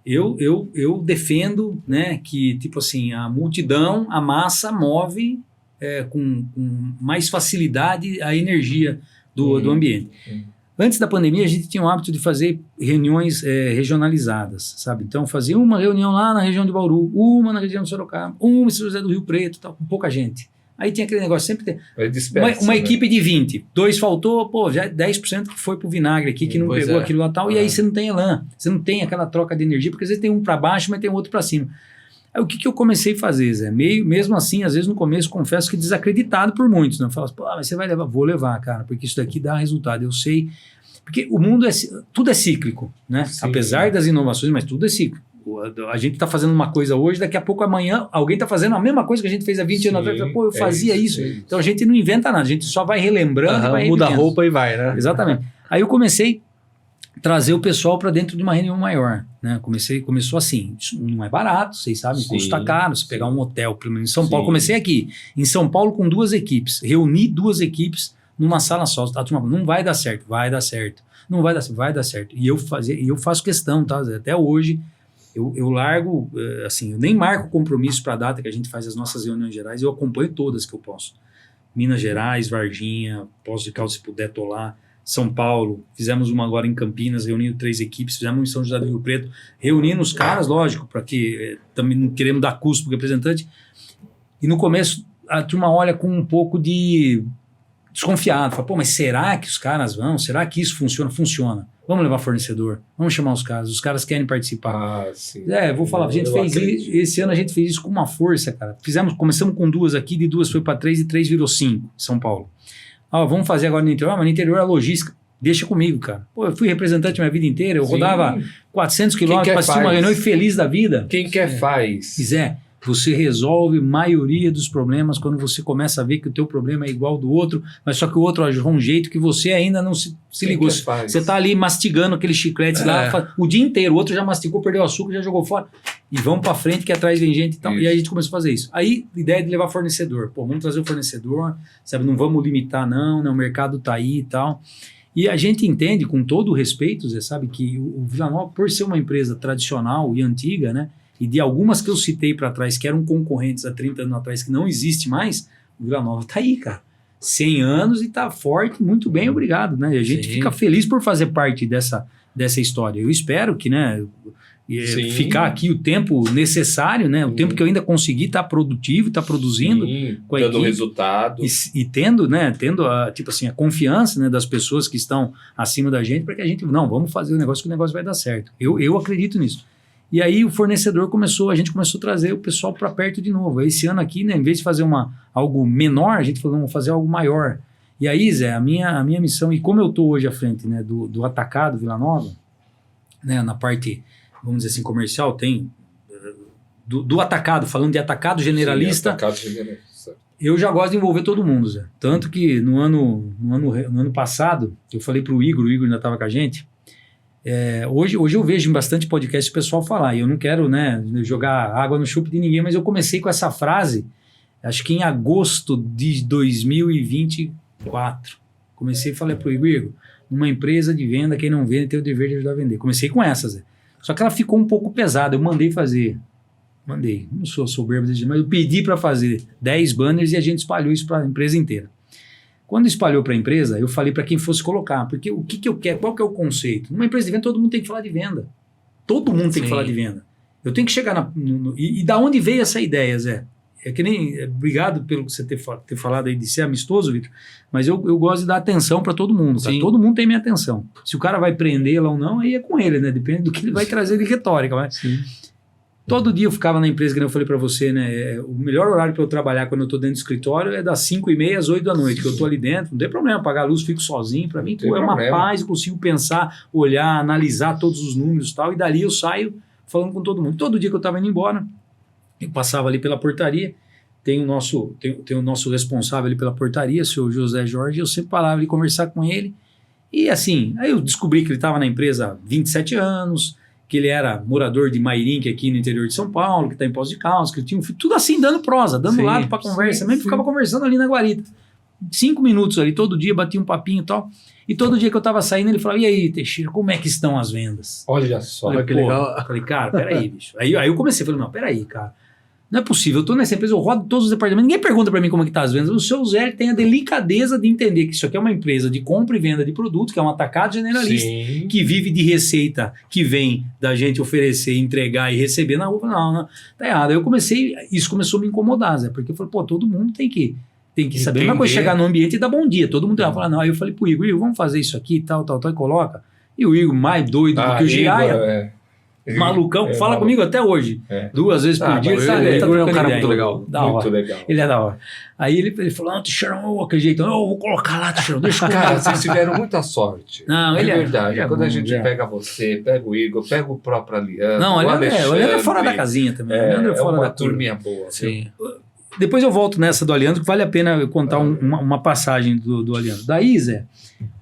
Eu defendo, né, que, tipo assim, a multidão, a massa move com mais facilidade a energia do ambiente. Antes da pandemia, a gente tinha o hábito de fazer reuniões regionalizadas, sabe? Então, fazia uma reunião lá na região de Bauru, uma na região de Sorocaba, uma em São José do Rio Preto, tal, com pouca gente. Aí tinha aquele negócio, sempre tem uma equipe de 20, 2 faltou, já 10% que foi pro vinagre aqui, que não pegou aquilo lá tal, e aí você não tem elan, você não tem aquela troca de energia, porque às vezes tem um para baixo, mas tem outro para cima. Aí o que eu comecei a fazer, Zé? Mesmo assim, às vezes no começo, confesso que desacreditado por muitos, né? Fala assim, mas você vai levar? Vou levar, cara, porque isso daqui dá resultado, eu sei, porque o mundo tudo é cíclico, né? Sim, apesar das inovações, mas tudo é cíclico. A gente está fazendo uma coisa hoje, daqui a pouco amanhã alguém está fazendo a mesma coisa que a gente fez há 20 anos atrás. Pô, eu fazia isso. Então a gente não inventa nada, a gente só vai relembrando. Vai muda a roupa e vai, né? Exatamente. Aí eu comecei a trazer o pessoal para dentro de uma reunião maior, né? Começou assim, isso não é barato, vocês sabem, custa caro, se pegar um hotel, pelo menos em São Paulo. Comecei aqui, em São Paulo com 2 equipes, reuni 2 equipes numa sala só. A turma, não vai dar certo, vai dar certo. Não vai dar certo, vai dar certo. E eu faço questão, tá? Até hoje, eu largo, assim, eu nem marco compromisso para a data que a gente faz as nossas reuniões gerais, eu acompanho todas que eu posso. Minas Gerais, Varginha, Poços de Caldas, se puder, tô lá. São Paulo, fizemos uma agora em Campinas, reunindo 3 equipes, fizemos em São José do Rio Preto, reunindo os caras, lógico, para que também não queremos dar custo para o representante. E no começo, a turma olha com um pouco de desconfiado, fala, mas será que os caras vão? Será que isso funciona? Funciona. Vamos levar fornecedor, vamos chamar os caras querem participar. Sim. Vou falar, esse ano a gente fez isso com uma força, cara. Começamos com 2 aqui, de 2 foi para 3 e 3 virou 5 em São Paulo. Vamos fazer agora no interior, mas no interior a logística, deixa comigo, cara. Pô, eu fui representante minha vida inteira, eu rodava 400 quilômetros para assistir uma reunião e feliz da vida. Quem quer faz. Zé, você resolve a maioria dos problemas quando você começa a ver que o teu problema é igual ao do outro, mas só que o outro agiu um jeito que você ainda não se ligou. Você está ali mastigando aqueles chicletes lá o dia inteiro, o outro já mastigou, perdeu o açúcar, já jogou fora. E vamos para frente que atrás vem gente e tal. E aí a gente começou a fazer isso. Aí, ideia de levar fornecedor. Pô, vamos trazer o fornecedor, sabe? Não vamos limitar não, o mercado tá aí e tal. E a gente entende, com todo o respeito, Zé, sabe, que o Vila Nova, por ser uma empresa tradicional e antiga, né? E de algumas que eu citei para trás, que eram concorrentes há 30 anos atrás, que não existe mais, o Vila Nova tá aí, cara. 100 anos e tá forte, muito bem, obrigado, né? E a gente fica feliz por fazer parte dessa história. Eu espero que, né, ficar aqui o tempo necessário, né? O tempo que eu ainda consegui estar produtivo, estar produzindo, com a dando equipe, resultado. E tendo, né, a confiança, né, das pessoas que estão acima da gente, para que a gente, vamos fazer o negócio, que o negócio vai dar certo. Eu acredito nisso. E aí o fornecedor a gente começou a trazer o pessoal para perto de novo. Esse ano aqui, né, em vez de fazer algo menor, a gente falou, vamos fazer algo maior. E aí, Zé, a minha missão, e como eu estou hoje à frente, né, do atacado Vila Nova, né, na parte, vamos dizer assim, comercial, tem do atacado, falando de atacado generalista. Sim, atacado generalista. Eu já gosto de envolver todo mundo, Zé. Tanto que no ano passado, eu falei para o Igor ainda estava com a gente. Hoje eu vejo em bastante podcast o pessoal falar, e eu não quero, né, jogar água no chupe de ninguém, mas eu comecei com essa frase, acho que em agosto de 2024. Comecei e falei pro Igor, uma empresa de venda, quem não vende tem o dever de ajudar a vender. Comecei com essa, Zé. Só que ela ficou um pouco pesada, eu mandei fazer. Não sou soberbo, mas eu pedi para fazer 10 banners e a gente espalhou isso para a empresa inteira. Quando espalhou para a empresa, eu falei para quem fosse colocar, porque o que eu quero, qual que é o conceito? Numa empresa de venda, todo mundo tem que falar de venda. Todo mundo tem que falar de venda. Eu tenho que chegar e da onde veio essa ideia, Zé? Obrigado pelo que você ter falado aí de ser amistoso, Vitor, mas eu gosto de dar atenção para todo mundo. Tá? Todo mundo tem minha atenção. Se o cara vai prendê-la ou não, aí é com ele, né? Depende do que ele vai trazer de retórica. Mas todo dia eu ficava na empresa, que eu falei para você, né? O melhor horário para eu trabalhar quando eu estou dentro do escritório é das 5h30 às 8 da noite, que eu estou ali dentro, não tem problema, apagar a luz, fico sozinho, para mim é uma paz, eu consigo pensar, olhar, analisar todos os números e tal, e dali eu saio falando com todo mundo. Todo dia que eu estava indo embora, eu passava ali pela portaria, tem o nosso responsável ali pela portaria, o senhor José Jorge, eu sempre parava ali conversar com ele, e assim, aí eu descobri que ele estava na empresa há 27 anos, que ele era morador de Mairim, aqui no interior de São Paulo, que está em Poços de Caldas, que ele tinha um filho, tudo assim, dando prosa, dando lado para conversa, mesmo ficava conversando ali na guarita. 5 minutos ali, todo dia, batia um papinho e tal, e todo dia que eu estava saindo, ele falava, e aí, Teixeira, como é que estão as vendas? Olha só. Falei, que legal. Falei, cara, peraí, bicho. Aí eu comecei, falei, não, peraí, cara, Não é possível, eu tô nessa empresa, eu rodo todos os departamentos, ninguém pergunta para mim como é que tá as vendas. O seu Zé tem a delicadeza de entender que isso aqui é uma empresa de compra e venda de produtos, que é um atacado generalista, Sim. que vive de receita, que vem da gente oferecer, entregar e receber na rua. Não, tá errado. Aí isso começou a me incomodar, Zé, porque eu falei, pô, todo mundo tem que saber. Não é uma coisa chegar no ambiente e dar bom dia, todo mundo tem que falar, não. Aí eu falei pro Igor, vamos fazer isso aqui, tal, e coloca. E o Igor, mais doido do que o Giraia, malucão, fala comigo até hoje. 2 vezes por dia. Ele é um cara muito legal. Muito legal. Ele é da hora. Aí ele falou, Teixeira, aquele jeito, eu vou colocar lá, Teixeira, deixa eu Cara, vocês tiveram muita sorte. Não, ele é verdade. é Quando bom, a gente pega você, pega o Igor, pega o próprio Aliandro, não, o Leandro é fora da casinha também. É uma turminha boa. Sim. Depois eu volto nessa do Aliandro, que vale a pena eu contar uma passagem do Aliandro. Daí, Zé,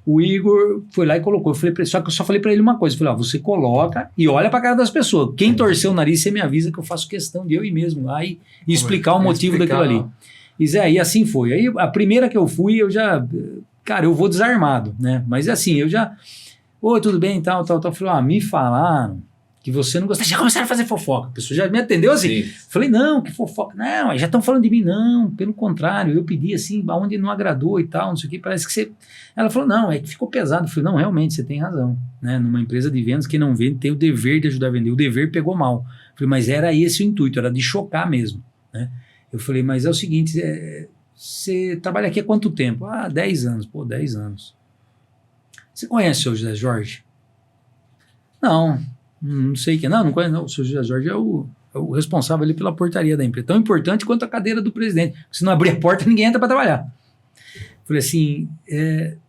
o Igor foi lá e colocou. Só que eu só falei pra ele uma coisa. Eu falei, você coloca e olha pra cara das pessoas. Quem torceu o nariz, você me avisa que eu faço questão de eu ir mesmo lá e explicar o motivo daquilo ali. E Zé, e assim foi. Aí a primeira que eu fui, cara, eu vou desarmado, né? Mas assim, eu já... Oi, tudo bem, tal. Falei, me falaram que você não gosta. Já começaram a fazer fofoca. A pessoa já me atendeu assim. Sim. Falei, não, que fofoca. Não, já estão falando de mim. Não, pelo contrário, eu pedi assim, aonde não agradou e tal, não sei o que, parece que você... Ela falou, não, é que ficou pesado. Eu falei, não, realmente, você tem razão. Né? Numa empresa de vendas, quem não vende tem o dever de ajudar a vender. O dever pegou mal. Eu falei, mas era esse o intuito, era de chocar mesmo. Né? Eu falei, mas é o seguinte, você trabalha aqui há quanto tempo? 10 anos. Pô, 10 anos. Você conhece o seu José Jorge? Não sei quem. Não conheço. Não. O seu José Jorge é o responsável ali pela portaria da empresa. Tão importante quanto a cadeira do presidente. Se não abrir a porta, ninguém entra para trabalhar. Falei assim,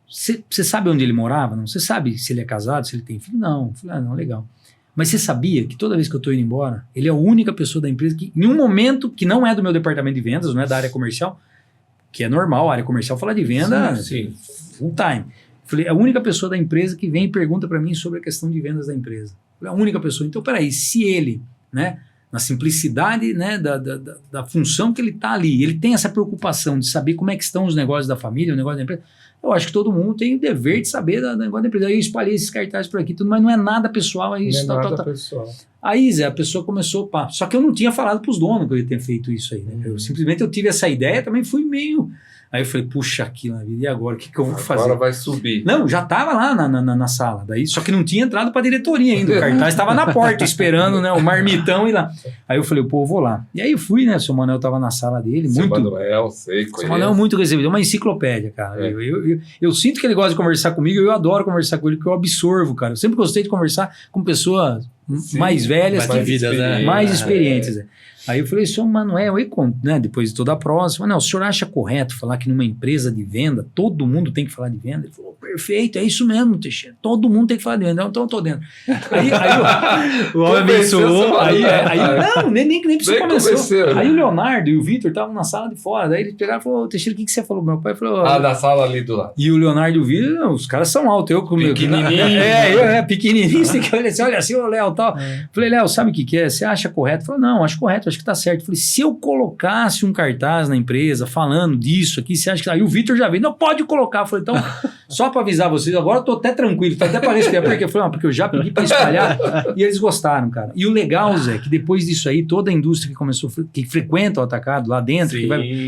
você sabe onde ele morava? Não? Você sabe se ele é casado, se ele tem filho? Não. Falei, não, legal. Mas você sabia que toda vez que eu estou indo embora, ele é a única pessoa da empresa que, em um momento que não é do meu departamento de vendas, não é da área comercial, que é normal, a área comercial fala de venda sim. Full time. Falei, é a única pessoa da empresa que vem e pergunta para mim sobre a questão de vendas da empresa. Falei, a única pessoa. Então, peraí, se ele, né, na simplicidade, né, da função que ele está ali, ele tem essa preocupação de saber como é que estão os negócios da família, o negócio da empresa, eu acho que todo mundo tem o dever de saber do negócio da empresa. Aí eu espalhei esses cartazes por aqui, tudo, mas não é nada pessoal. É isso, não é nada pessoal. Aí, Zé, a pessoa começou, pá. Só que eu não tinha falado para os donos que eu ia ter feito isso aí, né? Eu tive essa ideia, também fui meio... Aí eu falei, puxa, aquilo na vida, e agora? O que eu vou fazer? Agora vai subir. Não, já estava lá na sala, daí, só que não tinha entrado para a diretoria ainda, o cartaz estava na porta esperando, né, o marmitão ir lá. Aí eu falei, pô, eu vou lá. E aí eu fui, né, o seu Manuel estava na sala dele. Seu Manuel, sei, conheço. O Manuel é muito recebido, é uma enciclopédia, cara. Eu sinto que ele gosta de conversar comigo, eu adoro conversar com ele, porque eu absorvo, cara. Eu sempre gostei de conversar com pessoas mais velhas, mais experientes. Aí eu falei, senhor Manuel, né, depois de toda a próxima, não, o senhor acha correto falar que numa empresa de venda, todo mundo tem que falar de venda? Ele falou, perfeito, é isso mesmo, Teixeira, todo mundo tem que falar de venda, então eu tô dentro. Aí o homem abençoou, não, nem precisa começar. Aí o Leonardo e o Vitor estavam na sala de fora, daí eles pegaram e falaram, Teixeira, o que você falou? Meu pai falou... da sala ali do lado. E o Leonardo e o Vitor, os caras são altos, eu como... Pequenininho. Pequenininho, você tem que olhar assim, o Léo e tal. Falei, Léo, sabe o que é? Você acha correto? Ele falou, não, acho correto, acho que tá certo. Eu falei, se eu colocasse um cartaz na empresa falando disso aqui, você acha que... Aí o Vitor já veio, não, pode colocar. Eu falei, então, só para avisar vocês, agora eu tô até tranquilo, até parece que é porque eu falei, porque eu já pedi para espalhar e eles gostaram, cara. E o legal, Zé, que depois disso aí, toda a indústria que começou, que frequenta o atacado lá dentro,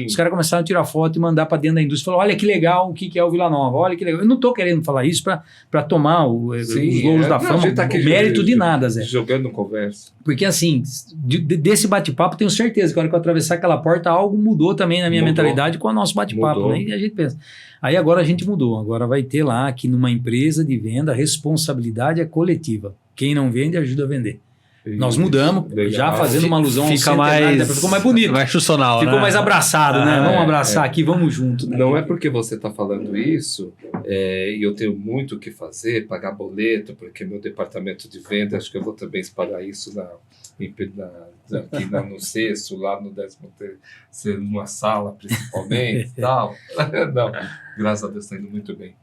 os caras começaram a tirar foto e mandar para dentro da indústria, falaram, olha que legal o que é o Vila Nova, olha que legal. Eu não tô querendo falar isso para tomar os louros da fama, tá o mérito de nada, Zé. Jogando conversa. Porque assim, desse bate-papo, tenho certeza que a hora que eu atravessar aquela porta, algo mudou também na minha mentalidade com o nosso bate-papo, né? E a gente pensa. Aí agora a gente mudou, agora vai ter lá que numa empresa de venda a responsabilidade é coletiva. Quem não vende ajuda a vender. Isso, nós mudamos, legal. Já fazendo uma alusão ficou mais bonito, mais funcional, ficou mais abraçado, né? Vamos abraçar aqui, vamos junto. Né? Não é porque você está falando isso e eu tenho muito o que fazer, pagar boleto, porque meu departamento de venda, acho que eu vou também espalhar isso aqui no sexto, lá no 13º, numa sala principalmente e tal. Não, graças a Deus está indo muito bem.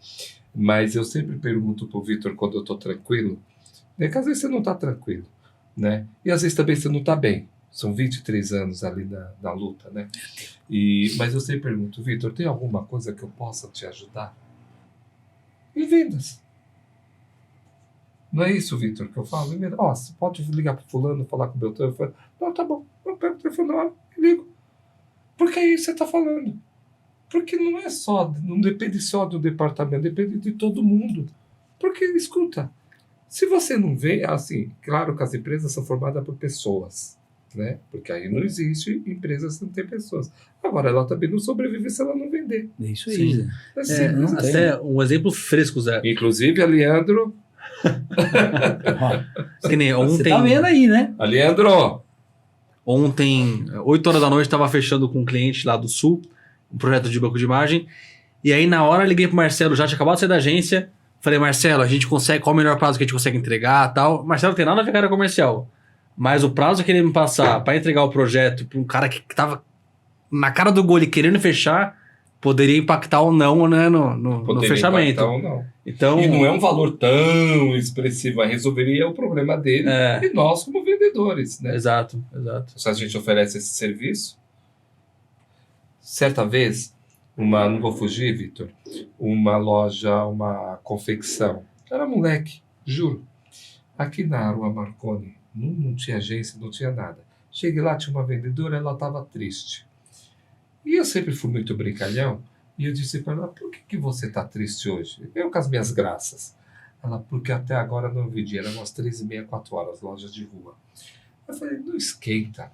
Mas eu sempre pergunto para o Vitor quando eu estou tranquilo, né, que às vezes você não está tranquilo, né? E às vezes também você não está bem. São 23 anos ali na luta, né? Mas eu sempre pergunto, Vitor, tem alguma coisa que eu possa te ajudar? Em vendas. Não é isso, Vitor, que eu falo? Ó, você pode ligar para fulano, falar com o Beltrano? Não, tá bom. Eu pego o telefone na hora e ligo. Porque é isso que você está falando. Porque não depende só do departamento, depende de todo mundo. Porque, escuta, se você não vê, assim, claro que as empresas são formadas por pessoas, né? Porque aí não existe empresas que não tem pessoas. Agora, ela também não sobrevive se ela não vender. É isso aí, Zé. É simples assim. Até um exemplo fresco, Zé. Inclusive, a Leandro... Que nem ontem... Você tá vendo aí, né? A Leandro! Ontem, 8 horas da noite, estava fechando com um cliente lá do Sul, um projeto de banco de imagem. E aí, na hora, eu liguei pro Marcelo, já tinha acabado de sair da agência. Falei, Marcelo, a gente consegue, qual o melhor prazo que a gente consegue entregar e tal. Marcelo não tem nada a ver com a área comercial. Mas o prazo que ele me passar para entregar o projeto para um cara que tava na cara do gol e querendo fechar, poderia impactar ou não, né, no fechamento. Ou não. Então, e não é um valor tão expressivo, resolveria o problema dele e nós como vendedores, né? Exato. Se a gente oferece esse serviço. Certa vez, não vou fugir, Vitor, uma loja, uma confecção, era moleque, juro, aqui na Rua Marconi, não tinha agência, não tinha nada. Cheguei lá, tinha uma vendedora, ela estava triste. E eu sempre fui muito brincalhão, e eu disse para ela, por que você está triste hoje? Eu com as minhas graças. Ela, porque até agora não vendi, eram umas 3h30, 4 horas, lojas de rua. Eu falei, não esquenta.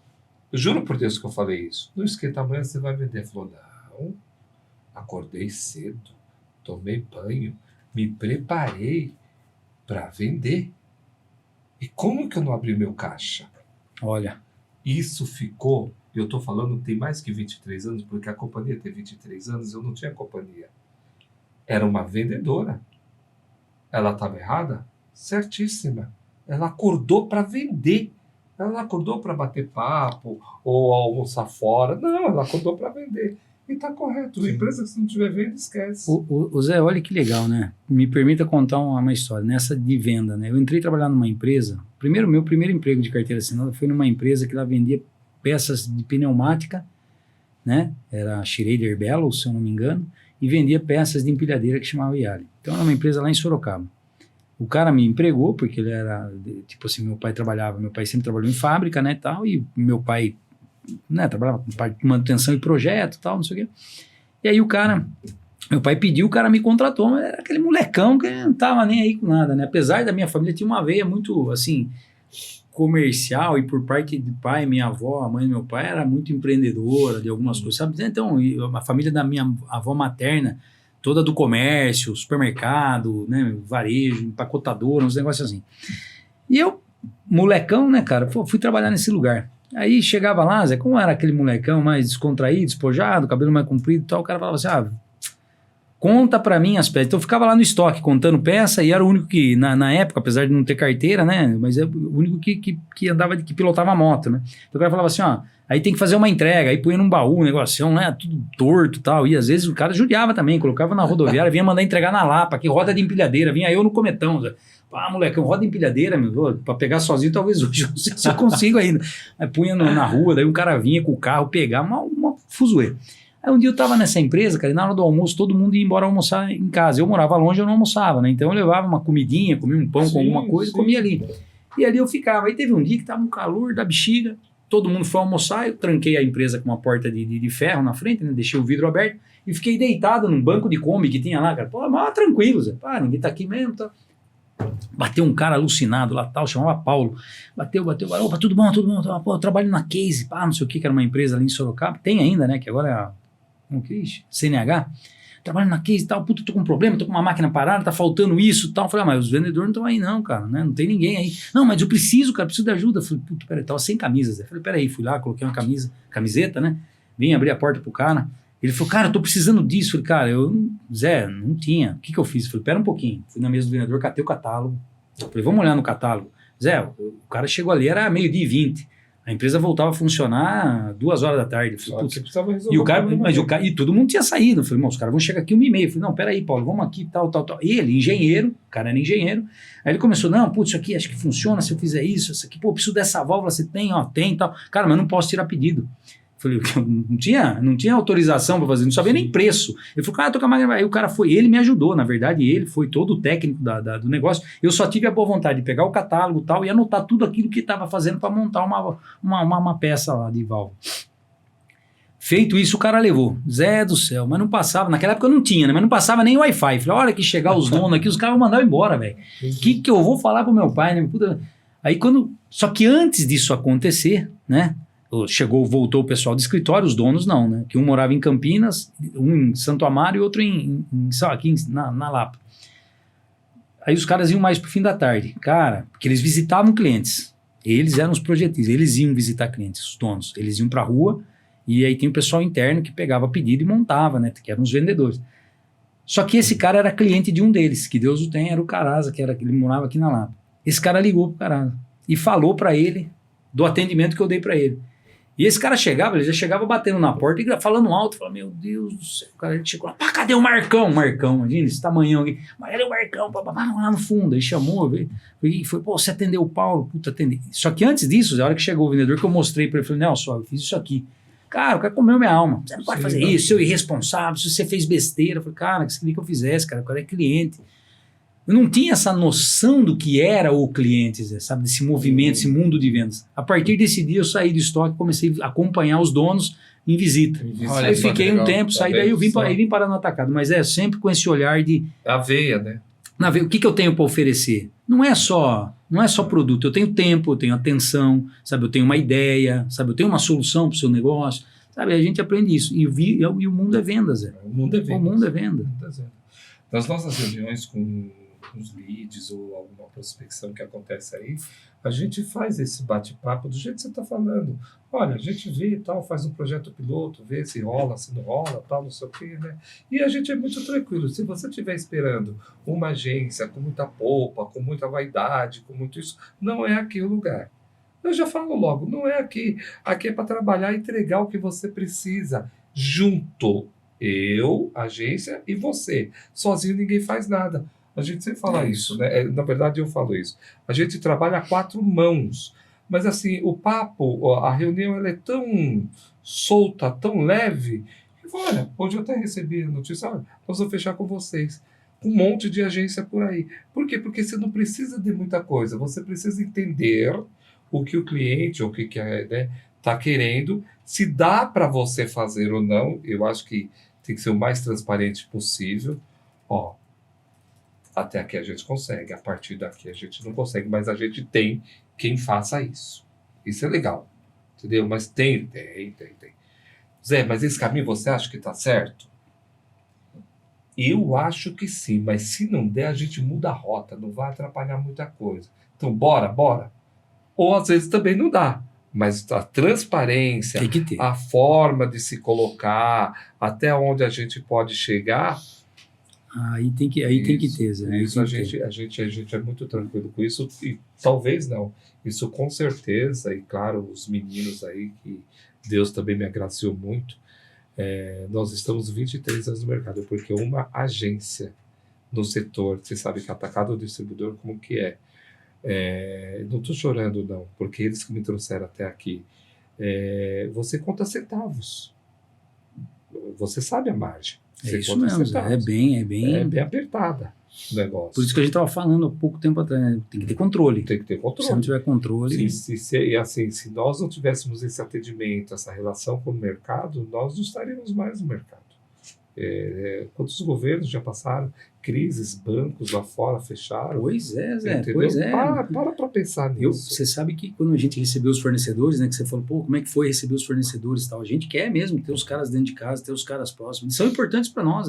Eu juro por Deus que eu falei isso. Não esquenta, amanhã você vai vender. Ela falou, não, acordei cedo, tomei banho, me preparei para vender. E como que eu não abri meu caixa? Olha. Isso ficou, eu estou falando, tem mais que 23 anos, porque a companhia tem 23 anos, eu não tinha companhia. Era uma vendedora. Ela estava errada? Certíssima. Ela acordou para vender. Ela não acordou para bater papo ou almoçar fora. Não, ela acordou para vender. E está correto. A empresa que se não tiver venda, esquece. O Zé, olha que legal, né? Me permita contar uma história. Nessa de venda, né? Eu entrei trabalhar numa empresa. Meu primeiro emprego de carteira assinada foi numa empresa que ela vendia peças de pneumática, né? Era a Schrader Bellows, se eu não me engano, e vendia peças de empilhadeira que chamava Yali. Então era uma empresa lá em Sorocaba. O cara me empregou, porque ele era, tipo assim, meu pai sempre trabalhou em fábrica, né, tal, e meu pai, né, trabalhava com parte de manutenção e projeto, tal, não sei o quê. E aí meu pai pediu, o cara me contratou, mas era aquele molecão que não tava nem aí com nada, né, apesar da minha família tinha uma veia muito, assim, comercial, e por parte de pai, minha avó, a mãe do meu pai era muito empreendedora de algumas coisas, sabe, então, a família da minha avó materna, toda do comércio, supermercado, né, varejo, empacotadora, uns negócios assim. E eu, molecão, né, cara, fui trabalhar nesse lugar. Aí chegava lá, Zé, como era aquele molecão mais descontraído, despojado, cabelo mais comprido e tal, o cara falava assim, conta pra mim as peças. Então eu ficava lá no estoque contando peça e era o único que, na época, apesar de não ter carteira, né, mas é o único que andava, que pilotava a moto, né. Então o cara falava assim, aí tem que fazer uma entrega, aí punha num baú, um negocinho, né, tudo torto e tal, e às vezes o cara judiava também, colocava na rodoviária, vinha mandar entregar na Lapa, que roda de empilhadeira, vinha eu no cometão, molecão, roda de empilhadeira, meu, pra pegar sozinho talvez hoje, não sei se eu consigo ainda. Aí punha na rua, daí um cara vinha com o carro pegar, uma fuzuê. Aí um dia eu tava nessa empresa, cara, e na hora do almoço todo mundo ia embora almoçar em casa, eu morava longe, eu não almoçava, né, então eu levava uma comidinha, comia um pão com alguma coisa, comia ali. E ali eu ficava, aí teve um dia que tava um calor da bexiga, todo mundo foi almoçar, eu tranquei a empresa com uma porta de ferro na frente, né, deixei o vidro aberto e fiquei deitado num banco de Kombi que tinha lá, cara, mas tranquilo, Zé, ninguém tá aqui mesmo, tá. Bateu um cara alucinado lá, tal, chamava Paulo, bateu, opa, tudo bom, pô, eu trabalho na Case, não sei o que era uma empresa ali em Sorocaba, tem ainda, né, que agora é a, como que é isso? CNH, trabalho na Case e tal, puta, tô com um problema, tô com uma máquina parada, tá faltando isso e tal. Eu falei, mas os vendedores não estão aí não, cara, né? Não tem ninguém aí. Não, mas eu preciso, cara, preciso de ajuda. Eu falei, puta, peraí, tava sem camisas. Eu falei, peraí, fui lá, coloquei uma camiseta, né? Vim abrir a porta pro cara. Ele falou, cara, eu tô precisando disso. Eu falei, cara, Zé, não tinha. O que eu fiz? Eu falei, pera um pouquinho. Fui na mesa do vendedor, catei o catálogo. Eu falei, vamos olhar no catálogo. Zé, o cara chegou ali, era 12h20. A empresa voltava a funcionar 2 horas da tarde. Eu falei, e o cara, e todo mundo tinha saído. Eu falei, os caras vão chegar aqui 1h30. Eu falei, não, peraí, Paulo, vamos aqui, tal. E ele, engenheiro, o cara era engenheiro. Aí ele começou, não, putz, isso aqui acho que funciona se eu fizer isso, aqui, pô, preciso dessa válvula, você tem, tem, tal. Cara, mas não posso tirar pedido. Falei, não tinha autorização para fazer, não sabia nem preço. Ele falou, cara, toca mais. Aí o cara foi, ele me ajudou, na verdade, ele foi todo o técnico do negócio. Eu só tive a boa vontade de pegar o catálogo e tal e anotar tudo aquilo que estava fazendo para montar uma peça lá de válvula. Feito isso, o cara levou. Zé do céu, mas não passava. Naquela época não tinha, né? Mas não passava nem Wi-Fi. Falei, olha que chegar os donos aqui, os caras vão mandar eu embora, velho. O que eu vou falar pro meu pai, né? Puta. Aí só que antes disso acontecer, né? Voltou o pessoal do escritório, os donos não, né? Que um morava em Campinas, um em Santo Amaro e outro aqui na Lapa. Aí os caras iam mais pro fim da tarde. Cara, porque eles visitavam clientes. Eles eram os projetistas, eles iam visitar clientes, os donos. Eles iam pra rua e aí tem o pessoal interno que pegava pedido e montava, né? Que eram os vendedores. Só que esse cara era cliente de um deles, que Deus o tenha, era o Caraza, ele morava aqui na Lapa. Esse cara ligou pro Caraza e falou pra ele do atendimento que eu dei pra ele. E esse cara ele já chegava batendo na porta e falando alto, falando, meu Deus do céu, o cara, ele chegou lá, pá, cadê o Marcão? Marcão, imagina, esse tamanhão aqui, mas cadê o Marcão? Lá no fundo, aí chamou, e foi, pô, você atendeu o Paulo? Puta, atendi. Só que antes disso, na hora que chegou o vendedor, que eu mostrei pra ele, falei, Nelson, eu fiz isso aqui. Cara, o cara comeu minha alma, você não pode fazer isso, seu irresponsável, se você fez besteira. Eu falei, cara, o que você queria que eu fizesse, cara, o cara é cliente. Eu não tinha essa noção do que era o cliente, sabe? Desse movimento, esse mundo de vendas. A partir desse dia eu saí do estoque e comecei a acompanhar os donos em visita. Aí fiquei um tempo, saí daí eu vim parar no atacado. Mas sempre com esse olhar de... A veia, né? O que eu tenho para oferecer? Não é só produto. Eu tenho tempo, eu tenho atenção, sabe? Eu tenho uma ideia, sabe? Eu tenho uma solução para o seu negócio. Sabe? A gente aprende isso. E o mundo é vendas, Zé. O mundo é venda. O mundo é venda. Nas nossas reuniões com os leads ou alguma prospecção que acontece aí, a gente faz esse bate-papo do jeito que você está falando. Olha, a gente vê e tal, faz um projeto piloto, vê se rola, se não rola, tal, não sei o quê, né? E a gente é muito tranquilo. Se você estiver esperando uma agência com muita polpa, com muita vaidade, com muito isso, não é aqui o lugar. Eu já falo logo, não é aqui. Aqui é para trabalhar e entregar o que você precisa, junto. Eu, agência e você. Sozinho ninguém faz nada. A gente sempre fala isso, né? Na verdade, eu falo isso. A gente trabalha a 4 mãos. Mas, assim, o papo, a reunião, ela é tão solta, tão leve, que, olha, hoje eu até recebi a notícia, olha, nós vamos fechar com vocês. Um monte de agência por aí. Por quê? Porque você não precisa de muita coisa. Você precisa entender o que o cliente, ou o que tá querendo, se dá para você fazer ou não. Eu acho que tem que ser o mais transparente possível. Ó, até aqui a gente consegue, a partir daqui a gente não consegue, mas a gente tem quem faça isso. Isso é legal, entendeu? Mas tem. Zé, mas esse caminho você acha que está certo? Eu acho que sim, mas se não der, a gente muda a rota, não vai atrapalhar muita coisa. Então, bora. Ou às vezes também não dá, mas a transparência, tem que ter. A forma de se colocar, até onde a gente pode chegar... Aí tem que ter, Zé. Isso a gente é muito tranquilo com isso, e talvez não. Isso com certeza, e claro, os meninos aí, que Deus também me agraciou muito, nós estamos 23 anos no mercado, porque uma agência no setor, você sabe que atacado ou distribuidor, como que é? Não estou chorando não, porque eles que me trouxeram até aqui. Você conta centavos. Você sabe a margem. É isso mesmo, é bem apertada o negócio. Por isso que a gente estava falando há pouco tempo atrás, né? Tem que ter controle. Se não tiver controle... Se nós não tivéssemos esse atendimento, essa relação com o mercado, nós não estaríamos mais no mercado. Quantos governos já passaram? Crises, bancos lá fora fecharam. Pois é, Zé. Entendeu? Pois é. Para pensar nisso. Você sabe que quando a gente recebeu os fornecedores, né? Que você falou, pô, como é que foi receber os fornecedores e tal? A gente quer mesmo ter os caras dentro de casa, ter os caras próximos. São importantes para nós,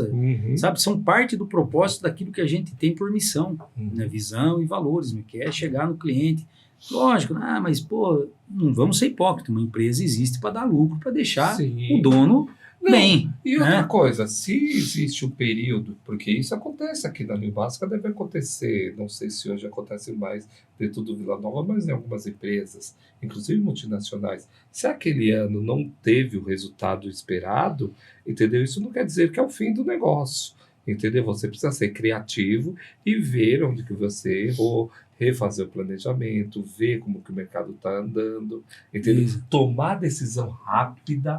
sabe? São parte do propósito daquilo que a gente tem por missão, né? Visão e valores, né? Que é chegar no cliente. Lógico, mas pô, não vamos ser hipócritas. Uma empresa existe para dar lucro, para deixar o dono... bem. E outra coisa, se existe um período, porque isso acontece aqui na New Básica, deve acontecer, não sei se hoje acontece mais dentro do Vila Nova, mas em algumas empresas, inclusive multinacionais, se aquele ano não teve o resultado esperado, entendeu? Isso não quer dizer que é o fim do negócio. entendeu? Você precisa ser criativo e ver onde que você errou, refazer o planejamento, ver como que o mercado está andando, entendeu? Isso. Tomar decisão rápida.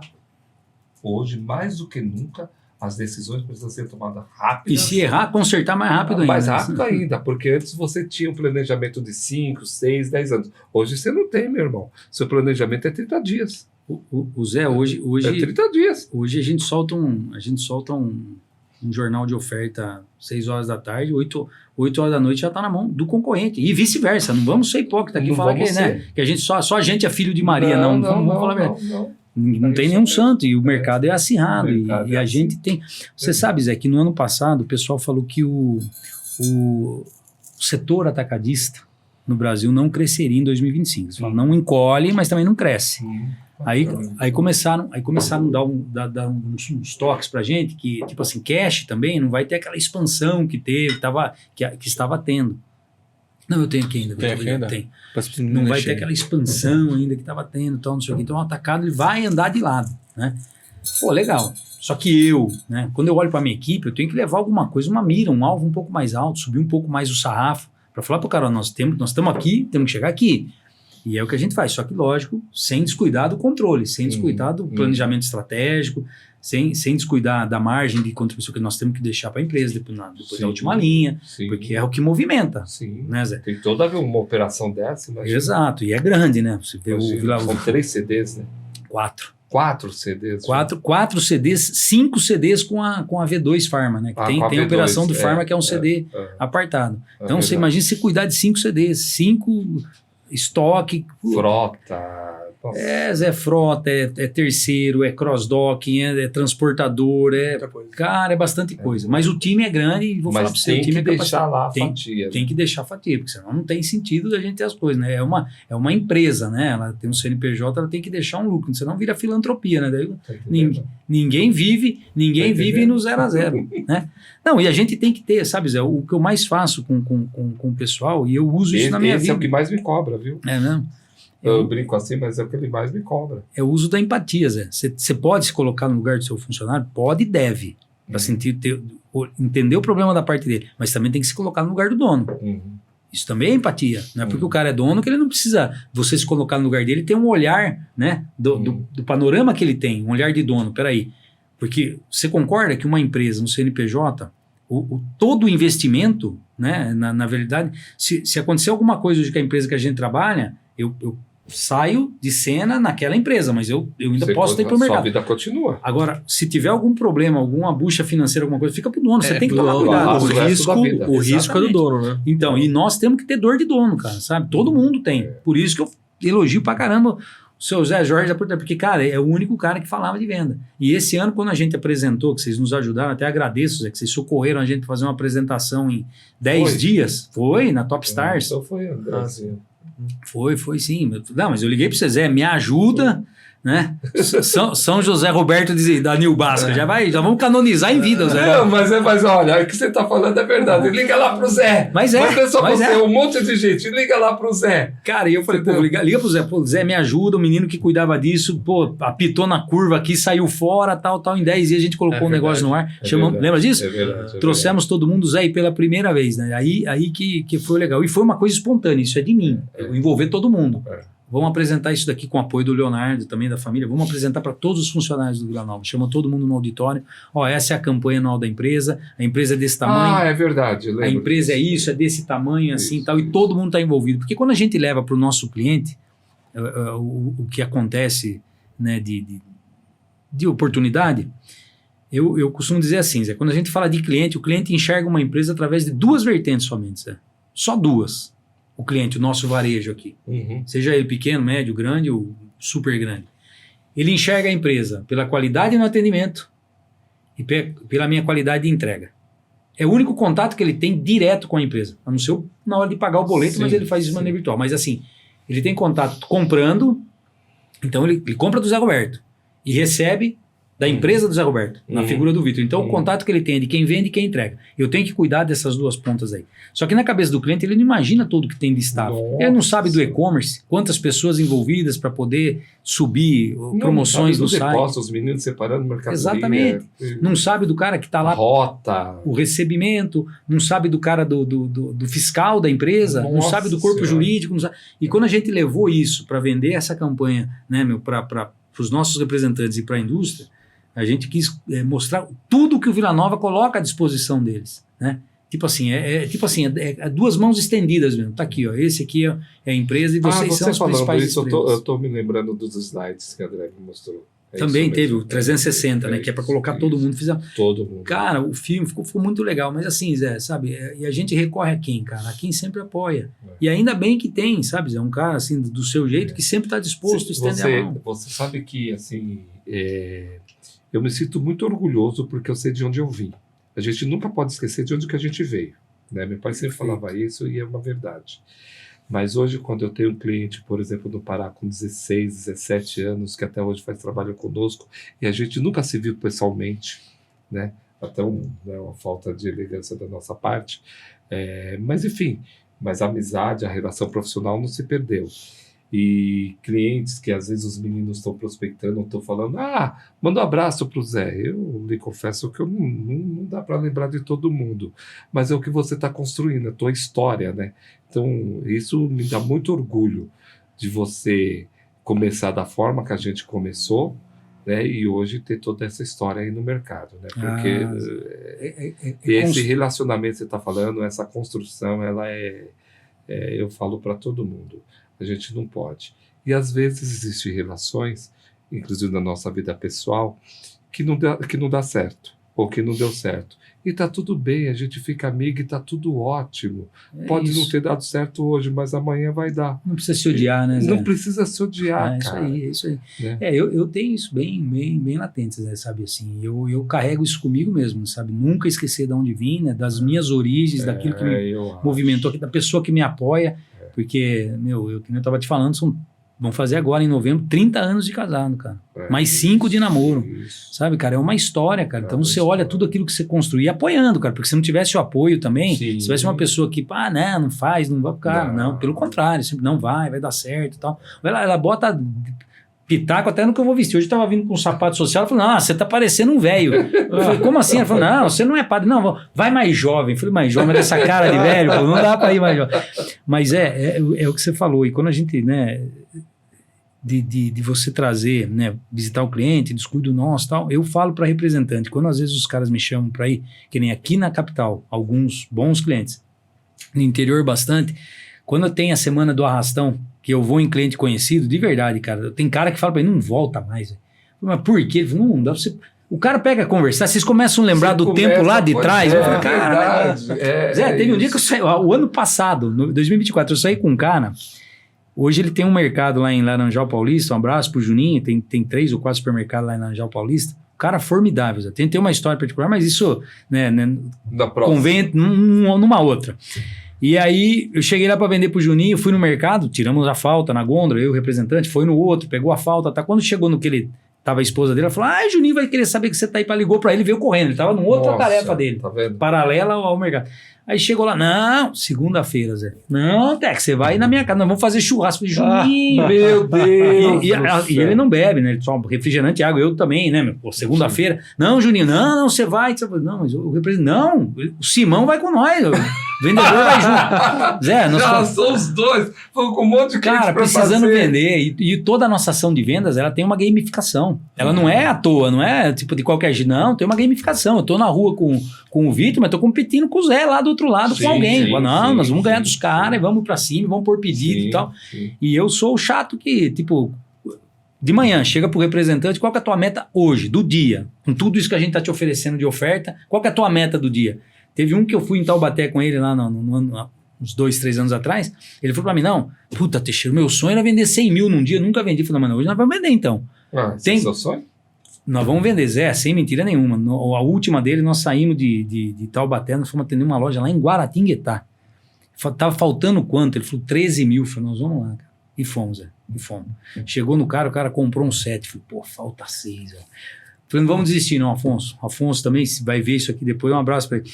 Hoje, mais do que nunca, as decisões precisam ser tomadas rápidas. E se errar, consertar mais rápido ainda. Mais rápido ainda, porque antes você tinha um planejamento de 5, 6, 10 anos. Hoje você não tem, meu irmão. Seu planejamento é 30 dias. O Zé, hoje É 30 dias. Hoje a gente solta um jornal de oferta 6 horas da tarde, 8 horas da noite já está na mão do concorrente. E vice-versa. Não vamos ser hipócrita aqui e falar que a gente só a gente é filho de Maria. Não, vamos falar a verdade. Não tem nenhum santo, e o mercado é acirrado, e a gente tem... Você sabe, Zé, que no ano passado o pessoal falou que o setor atacadista no Brasil não cresceria em 2025. Eles falam, não encolhe, mas também não cresce. Aí começaram a dar uns toques pra gente, que tipo assim, cash também não vai ter aquela expansão que estava tendo. Não, eu tenho aqui ainda. Tem. Não vai ter aquela expansão ainda que estava tendo, tal, não sei o quê. Então o atacado ele vai andar de lado, né? Pô, legal. Só que né, quando eu olho para minha equipe, eu tenho que levar alguma coisa, uma mira, um alvo um pouco mais alto, subir um pouco mais o sarrafo, para falar pro cara, nós estamos aqui, temos que chegar aqui. E é o que a gente faz, só que lógico, sem descuidar do controle, sem descuidar do planejamento estratégico, sem descuidar da margem de contribuição que nós temos que deixar para a empresa depois da última linha, porque é o que movimenta. Né, Zé? Tem toda uma operação dessa. Imagina. Exato, e é grande, né? Você vê são 3 CDs, né? 4 CDs. 4 CDs, 5 CDs com a V2 Pharma, né? Que tem a operação do Pharma, que é um CD apartado. Então, você imagina se cuidar de 5 CDs, 5 estoque. Frota. Zé, frota, é terceiro, é cross-docking, é transportador, cara, é bastante coisa. Mas o time é grande e vou falar para você, o time tem que deixar lá a fatia. Tem que deixar a fatia, porque senão não tem sentido da gente ter as coisas, né? É uma empresa, né? Ela tem um CNPJ, ela tem que deixar um lucro, senão vira filantropia, né? Daí, ninguém vive no 0 a 0, né? Não, e a gente tem que ter, sabe, Zé, o que eu mais faço com o pessoal, e eu uso isso na minha vida. Esse é o que mais me cobra, viu? É mesmo? Eu brinco assim, mas é o que ele mais me cobra. É o uso da empatia, Zé. Você pode se colocar no lugar do seu funcionário? Pode e deve. Para entender o problema da parte dele. Mas também tem que se colocar no lugar do dono. Isso também é empatia. Não é porque o cara é dono que ele não precisa você se colocar no lugar dele e ter um olhar, né, do panorama que ele tem. Um olhar de dono. Peraí. Porque você concorda que uma empresa, um CNPJ, todo o investimento, né, na verdade, se acontecer alguma coisa hoje com a empresa que a gente trabalha, eu saio de cena naquela empresa, mas eu ainda posso ter para o mercado. Sua vida continua. Agora, se tiver algum problema, alguma bucha financeira, alguma coisa, fica pro dono. Você tem que tomar cuidado. O risco é do dono, né? Então, e nós temos que ter dor de dono, cara, sabe? Todo mundo tem. Por isso que eu elogio pra caramba o seu Zé Jorge, porque, cara, é o único cara que falava de venda. E esse ano, quando a gente apresentou, que vocês nos ajudaram, até agradeço, Zé, que vocês socorreram a gente fazer uma apresentação em 10 dias. Foi, na Top Stars. Então foi, Andrézinho. Foi sim. Não, mas eu liguei para você, Zé, me ajuda, né? São José Roberto da Nil Basca, já vamos canonizar em vida, Zé. Não, mas olha, o que você está falando é verdade. Liga lá pro Zé. Mas não é só você, um monte de gente. Liga lá pro Zé. Cara, e eu falei, liga pro Zé. Pô, Zé, me ajuda, o menino que cuidava disso, pô, apitou na curva aqui, saiu fora, tal. Em 10 dias a gente colocou um negócio no ar. Lembra disso? É verdade. Trouxemos todo mundo, Zé, e pela primeira vez, né? Aí que foi legal. E foi uma coisa espontânea, isso é de mim. Envolver todo mundo. Vamos apresentar isso daqui com o apoio do Leonardo, também da família. Vamos apresentar para todos os funcionários do Vila Nova. Chama todo mundo no auditório. Essa é a campanha anual da empresa. A empresa é desse tamanho. É verdade. A empresa é isso, é desse tamanho, assim e tal. E todo mundo está envolvido. Porque quando a gente leva para o nosso cliente o que acontece, né, de oportunidade, eu costumo dizer assim, Zé, quando a gente fala de cliente, o cliente enxerga uma empresa através de 2 vertentes somente, Zé. Só 2. O cliente, o nosso varejo aqui. Seja ele pequeno, médio, grande ou super grande. Ele enxerga a empresa pela qualidade no atendimento e pela minha qualidade de entrega. É o único contato que ele tem direto com a empresa. A não ser na hora de pagar o boleto, mas ele faz isso de maneira virtual. Mas assim, ele tem contato comprando, então ele compra do Zé Roberto e recebe da empresa do Zé Roberto, na figura do Vitor. Então, o contato que ele tem é de quem vende e quem entrega. Eu tenho que cuidar dessas duas pontas aí. Só que na cabeça do cliente, ele não imagina tudo que tem de staff. Ele não sabe do e-commerce, quantas pessoas envolvidas para poder subir promoções no site. Os meninos separando o mercado. Exatamente. Não sabe do cara que está lá. Rota. O recebimento, não sabe do cara do fiscal da empresa, não sabe do corpo jurídico. Não sabe. E quando a gente levou isso para vender essa campanha, né, para os nossos representantes e para a indústria, a gente quis mostrar tudo que o Vila Nova coloca à disposição deles, né? Tipo assim, é duas mãos estendidas mesmo. Tá aqui, ó. Esse aqui é a empresa e vocês são os principais isso, eu tô me lembrando dos slides que a André me mostrou. Também teve o 360, né? Que é para colocar todo mundo. Todo mundo. Cara, o filme ficou muito legal. Mas assim, Zé, sabe? E a gente recorre a quem, cara? A quem sempre apoia. E ainda bem que tem, sabe, Zé? Um cara assim, do seu jeito, que sempre está disposto a estender a mão. Você sabe que, assim, eu me sinto muito orgulhoso porque eu sei de onde eu vim. A gente nunca pode esquecer de onde que a gente veio, né? Meu pai sempre falava isso e é uma verdade. Mas hoje, quando eu tenho um cliente, por exemplo, no Pará, com 16, 17 anos, que até hoje faz trabalho conosco, e a gente nunca se viu pessoalmente, né? Até uma falta de elegância da nossa parte. Mas, enfim, a amizade, a relação profissional não se perdeu. E clientes que às vezes os meninos estão prospectando, estão falando, manda um abraço para o Zé. Eu lhe confesso que não dá para lembrar de todo mundo, mas é o que você está construindo, a tua história, né? Então isso me dá muito orgulho de você começar da forma que a gente começou, né? E hoje ter toda essa história aí no mercado, né? Porque esse relacionamento que você está falando, essa construção, ela eu falo para todo mundo. A gente não pode. E às vezes existem relações, inclusive na nossa vida pessoal, que não dá certo, ou que não deu certo. E tá tudo bem, a gente fica amigo e tá tudo ótimo. Pode não ter dado certo hoje, mas amanhã vai dar. Não precisa se odiar, né, Zé? Não precisa se odiar, cara. É isso aí. Né? Eu tenho isso bem latente, né, sabe, assim. Eu carrego isso comigo mesmo, sabe? Nunca esquecer de onde vim, né, das minhas origens, daquilo que me movimentou, da pessoa que me apoia. Porque, eu que eu estava te falando, vão fazer agora em novembro 30 anos de casado, cara. Mais 5 de namoro. Isso. Sabe, cara? É uma história, cara. Então você olha tudo aquilo que você construiu apoiando, cara. Porque se não tivesse o apoio também, se tivesse uma pessoa que, não faz, não vai pro cara. Não, pelo contrário, sempre não vai dar certo e tal. Ela bota pitaco até no que eu vou vestir. Hoje eu tava vindo com um sapato social, ela falou, você tá parecendo um velho. Eu falei, como assim? Ela falou, não, você não é padre. Não, vai mais jovem. Eu falei, mais jovem, mas essa cara de velho, não dá pra ir mais jovem. Mas é o que você falou. E quando a gente, né, de você trazer, né, visitar o cliente, descuido nosso e tal, eu falo para representante, quando às vezes os caras me chamam para ir, que nem aqui na capital, alguns bons clientes, no interior bastante, quando eu tenho a semana do arrastão, que eu vou em cliente conhecido, de verdade, cara, tem cara que fala para mim, não volta mais. Mas por quê? Não dá pra você... O cara pega a conversar, vocês começam a lembrar do tempo lá de trás. Eu falo, cara, Zé, teve um dia que eu saí, o ano passado, no 2024, eu saí com um cara. Hoje ele tem um mercado lá em Laranjal Paulista, um abraço pro Juninho, tem 3 ou 4 supermercados lá em Laranjal Paulista. Cara formidável, Zé. Tem uma história particular, mas isso, né convém numa outra. E aí eu cheguei lá para vender pro Juninho, fui no mercado, tiramos a falta na gôndola, eu, o representante, foi no outro, pegou a falta, tá? Quando chegou no que ele tava a esposa dele, ela falou, Juninho vai querer saber que você tá aí, ligou para ele, veio correndo, ele tava numa outra tarefa dele, tá paralela ao mercado. Aí chegou lá, não, segunda-feira, Zé. Não, Tex, você vai na minha casa, nós vamos fazer churrasco de Juninho. Meu Deus! E ele não bebe, né? Ele só refrigerante e água, eu também, né? Segunda-feira. Não, Juninho, não, você vai. Não, mas o representante, não, o Simão vai com nós. O vendedor vai junto. Zé, nós já são os dois. Foi com um monte de cliente, cara, precisando vender. E toda a nossa ação de vendas, ela tem uma gamificação. Ela não é à toa, não é tipo de qualquer jeito. Não, tem uma gamificação. Eu tô na rua com o Vitor, mas tô competindo com o Zé lá do outro lado, com alguém. Nós vamos ganhar dos caras e vamos pra cima, vamos pôr pedido e tal. Sim. E eu sou o chato que, tipo, de manhã, chega pro representante, qual que é a tua meta hoje, do dia? Com tudo isso que a gente tá te oferecendo de oferta, qual que é a tua meta do dia? Teve um que eu fui em Taubaté com ele lá uns 2, 3 anos atrás, ele falou pra mim, não, puta, Teixeira, meu sonho era vender 100 mil num dia, nunca vendi. Eu falei, mano, hoje nós vamos vender então. Esse é o seu sonho? Nós vamos vender, Zé, sem mentira nenhuma. A última dele, nós saímos de Taubaté, nós fomos atender uma loja lá em Guaratinguetá. Tava faltando quanto? Ele falou 13 mil. Eu falei, nós vamos lá, cara. E fomos, Zé. E fomos. Chegou no cara, o cara comprou um 7. Falei, pô, falta 6, Zé. Falei, não vamos desistir não, Afonso. Afonso também vai ver isso aqui depois, um abraço para ele.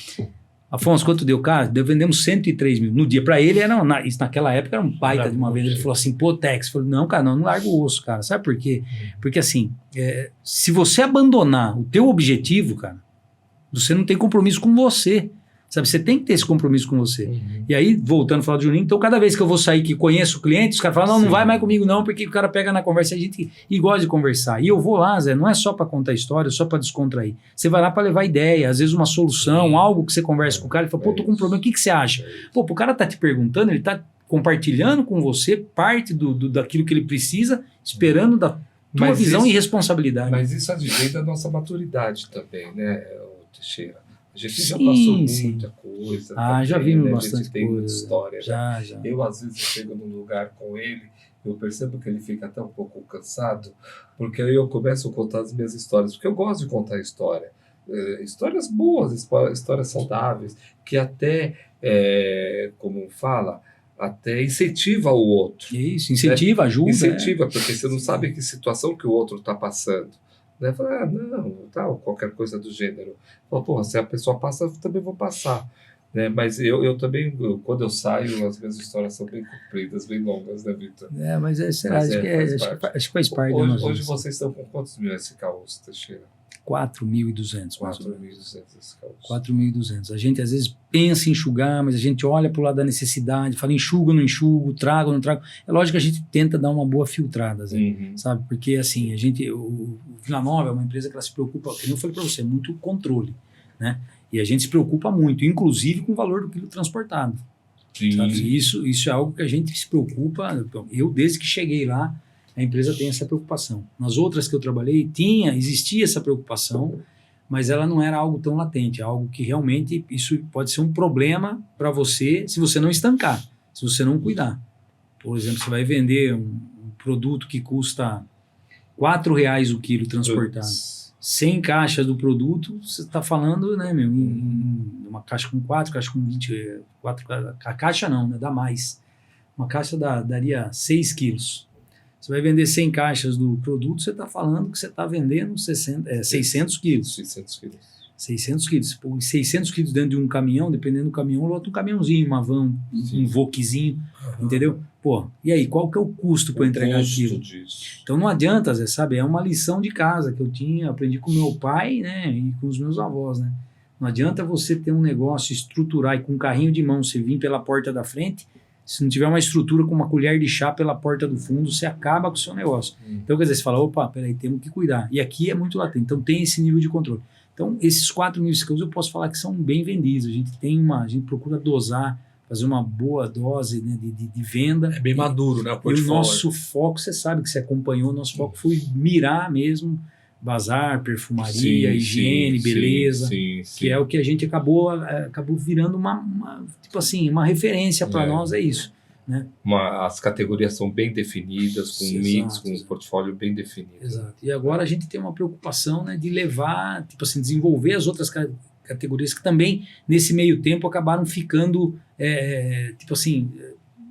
Afonso, quanto deu? Cara, vendemos 103 mil. No dia, para ele, isso naquela época era um baita de uma venda. Ele falou assim, pô, Tex. Eu falei, não, cara, não larga o osso, cara. Sabe por quê? Porque assim, se você abandonar o teu objetivo, cara, você não tem compromisso com você. Sabe, você tem que ter esse compromisso com você. Uhum. E aí, voltando a falar do Juninho, então cada vez que eu vou sair que conheço o cliente, os caras falam, não vai mais comigo não, porque o cara pega na conversa e gosta de conversar. E eu vou lá, Zé, não é só para contar história, só para descontrair. Você vai lá para levar ideia, às vezes uma solução, algo que você conversa com o cara e fala, pô, tô com um problema, o que você acha? Pô, o cara tá te perguntando, ele tá compartilhando com você parte daquilo que ele precisa, esperando da tua visão e responsabilidade. Mas isso advém da nossa maturidade também, né, Teixeira? A gente já passou muita coisa. Também, já vimos bastante a gente tem muita história. Já. Eu, às vezes, chego num lugar com ele, eu percebo que ele fica até um pouco cansado, porque aí eu começo a contar as minhas histórias, porque eu gosto de contar história. Histórias boas, histórias saudáveis, que até, como fala, até incentiva o outro. Isso, incentiva, ajuda. Incentiva, porque você não sabe que situação que o outro está passando. Né? Fala, não, tal, qualquer coisa do gênero. Fala, porra, se a pessoa passa, eu também vou passar. Né? Mas eu também, quando eu saio, as minhas histórias são bem compridas, bem longas, né, Vitor? Mas acho que faz parte. Hoje vocês estão com quantos mil esse caos, Teixeira? 4.200. 4.200 esse caos. 4.200. A gente às vezes pensa em enxugar, mas a gente olha para o lado da necessidade, fala enxugo, não enxugo, trago, não trago. É lógico que a gente tenta dar uma boa filtrada, sabe? Porque assim, o Vila Nova é uma empresa que ela se preocupa, como eu falei para você, muito controle, né? E a gente se preocupa muito, inclusive com o valor do quilo transportado. Sabe? Isso é algo que a gente se preocupa. Eu, desde que cheguei lá, a empresa tem essa preocupação. Nas outras que eu trabalhei, existia essa preocupação, mas ela não era algo tão latente, algo que realmente isso pode ser um problema para você se você não estancar, se você não cuidar. Por exemplo, você vai vender um produto que custa R$4 o quilo transportado. 100 caixas do produto, você está falando, né, uma caixa com 4, caixa com 20, a caixa não, né, dá mais. Uma caixa daria 6 quilos. Você vai vender 100 caixas do produto, você está falando que você está vendendo 600 quilos. 600 quilos. 600 quilos. Pô, 600 quilos dentro de um caminhão, dependendo do caminhão, lota um caminhãozinho, uma van, um Voquezinho, entendeu? Pô, e aí, qual que é o custo para entregar aquilo? Então não adianta, Zé, sabe? É uma lição de casa que eu aprendi com meu pai, né, e com os meus avós, né? Não adianta você ter um negócio, estruturar e com um carrinho de mão, você vir pela porta da frente. Se não tiver uma estrutura com uma colher de chá pela porta do fundo, você acaba com o seu negócio. Então, quer dizer, você fala, opa, peraí, temos que cuidar. E aqui é muito latente, então tem esse nível de controle. Então, esses 4.000 skills eu posso falar que são bem vendidos. A gente procura dosar, fazer uma boa dose, né, de venda. É bem maduro, né? E o nosso foco, você sabe que você acompanhou, o nosso foco foi mirar mesmo bazar, perfumaria, higiene, beleza, que é o que a gente acabou virando uma referência para nós, é isso. Né? As categorias são bem definidas, com um mix, com um portfólio bem definido. Exato. E agora a gente tem uma preocupação, né, de levar, desenvolver as outras categorias que também, nesse meio tempo, acabaram ficando,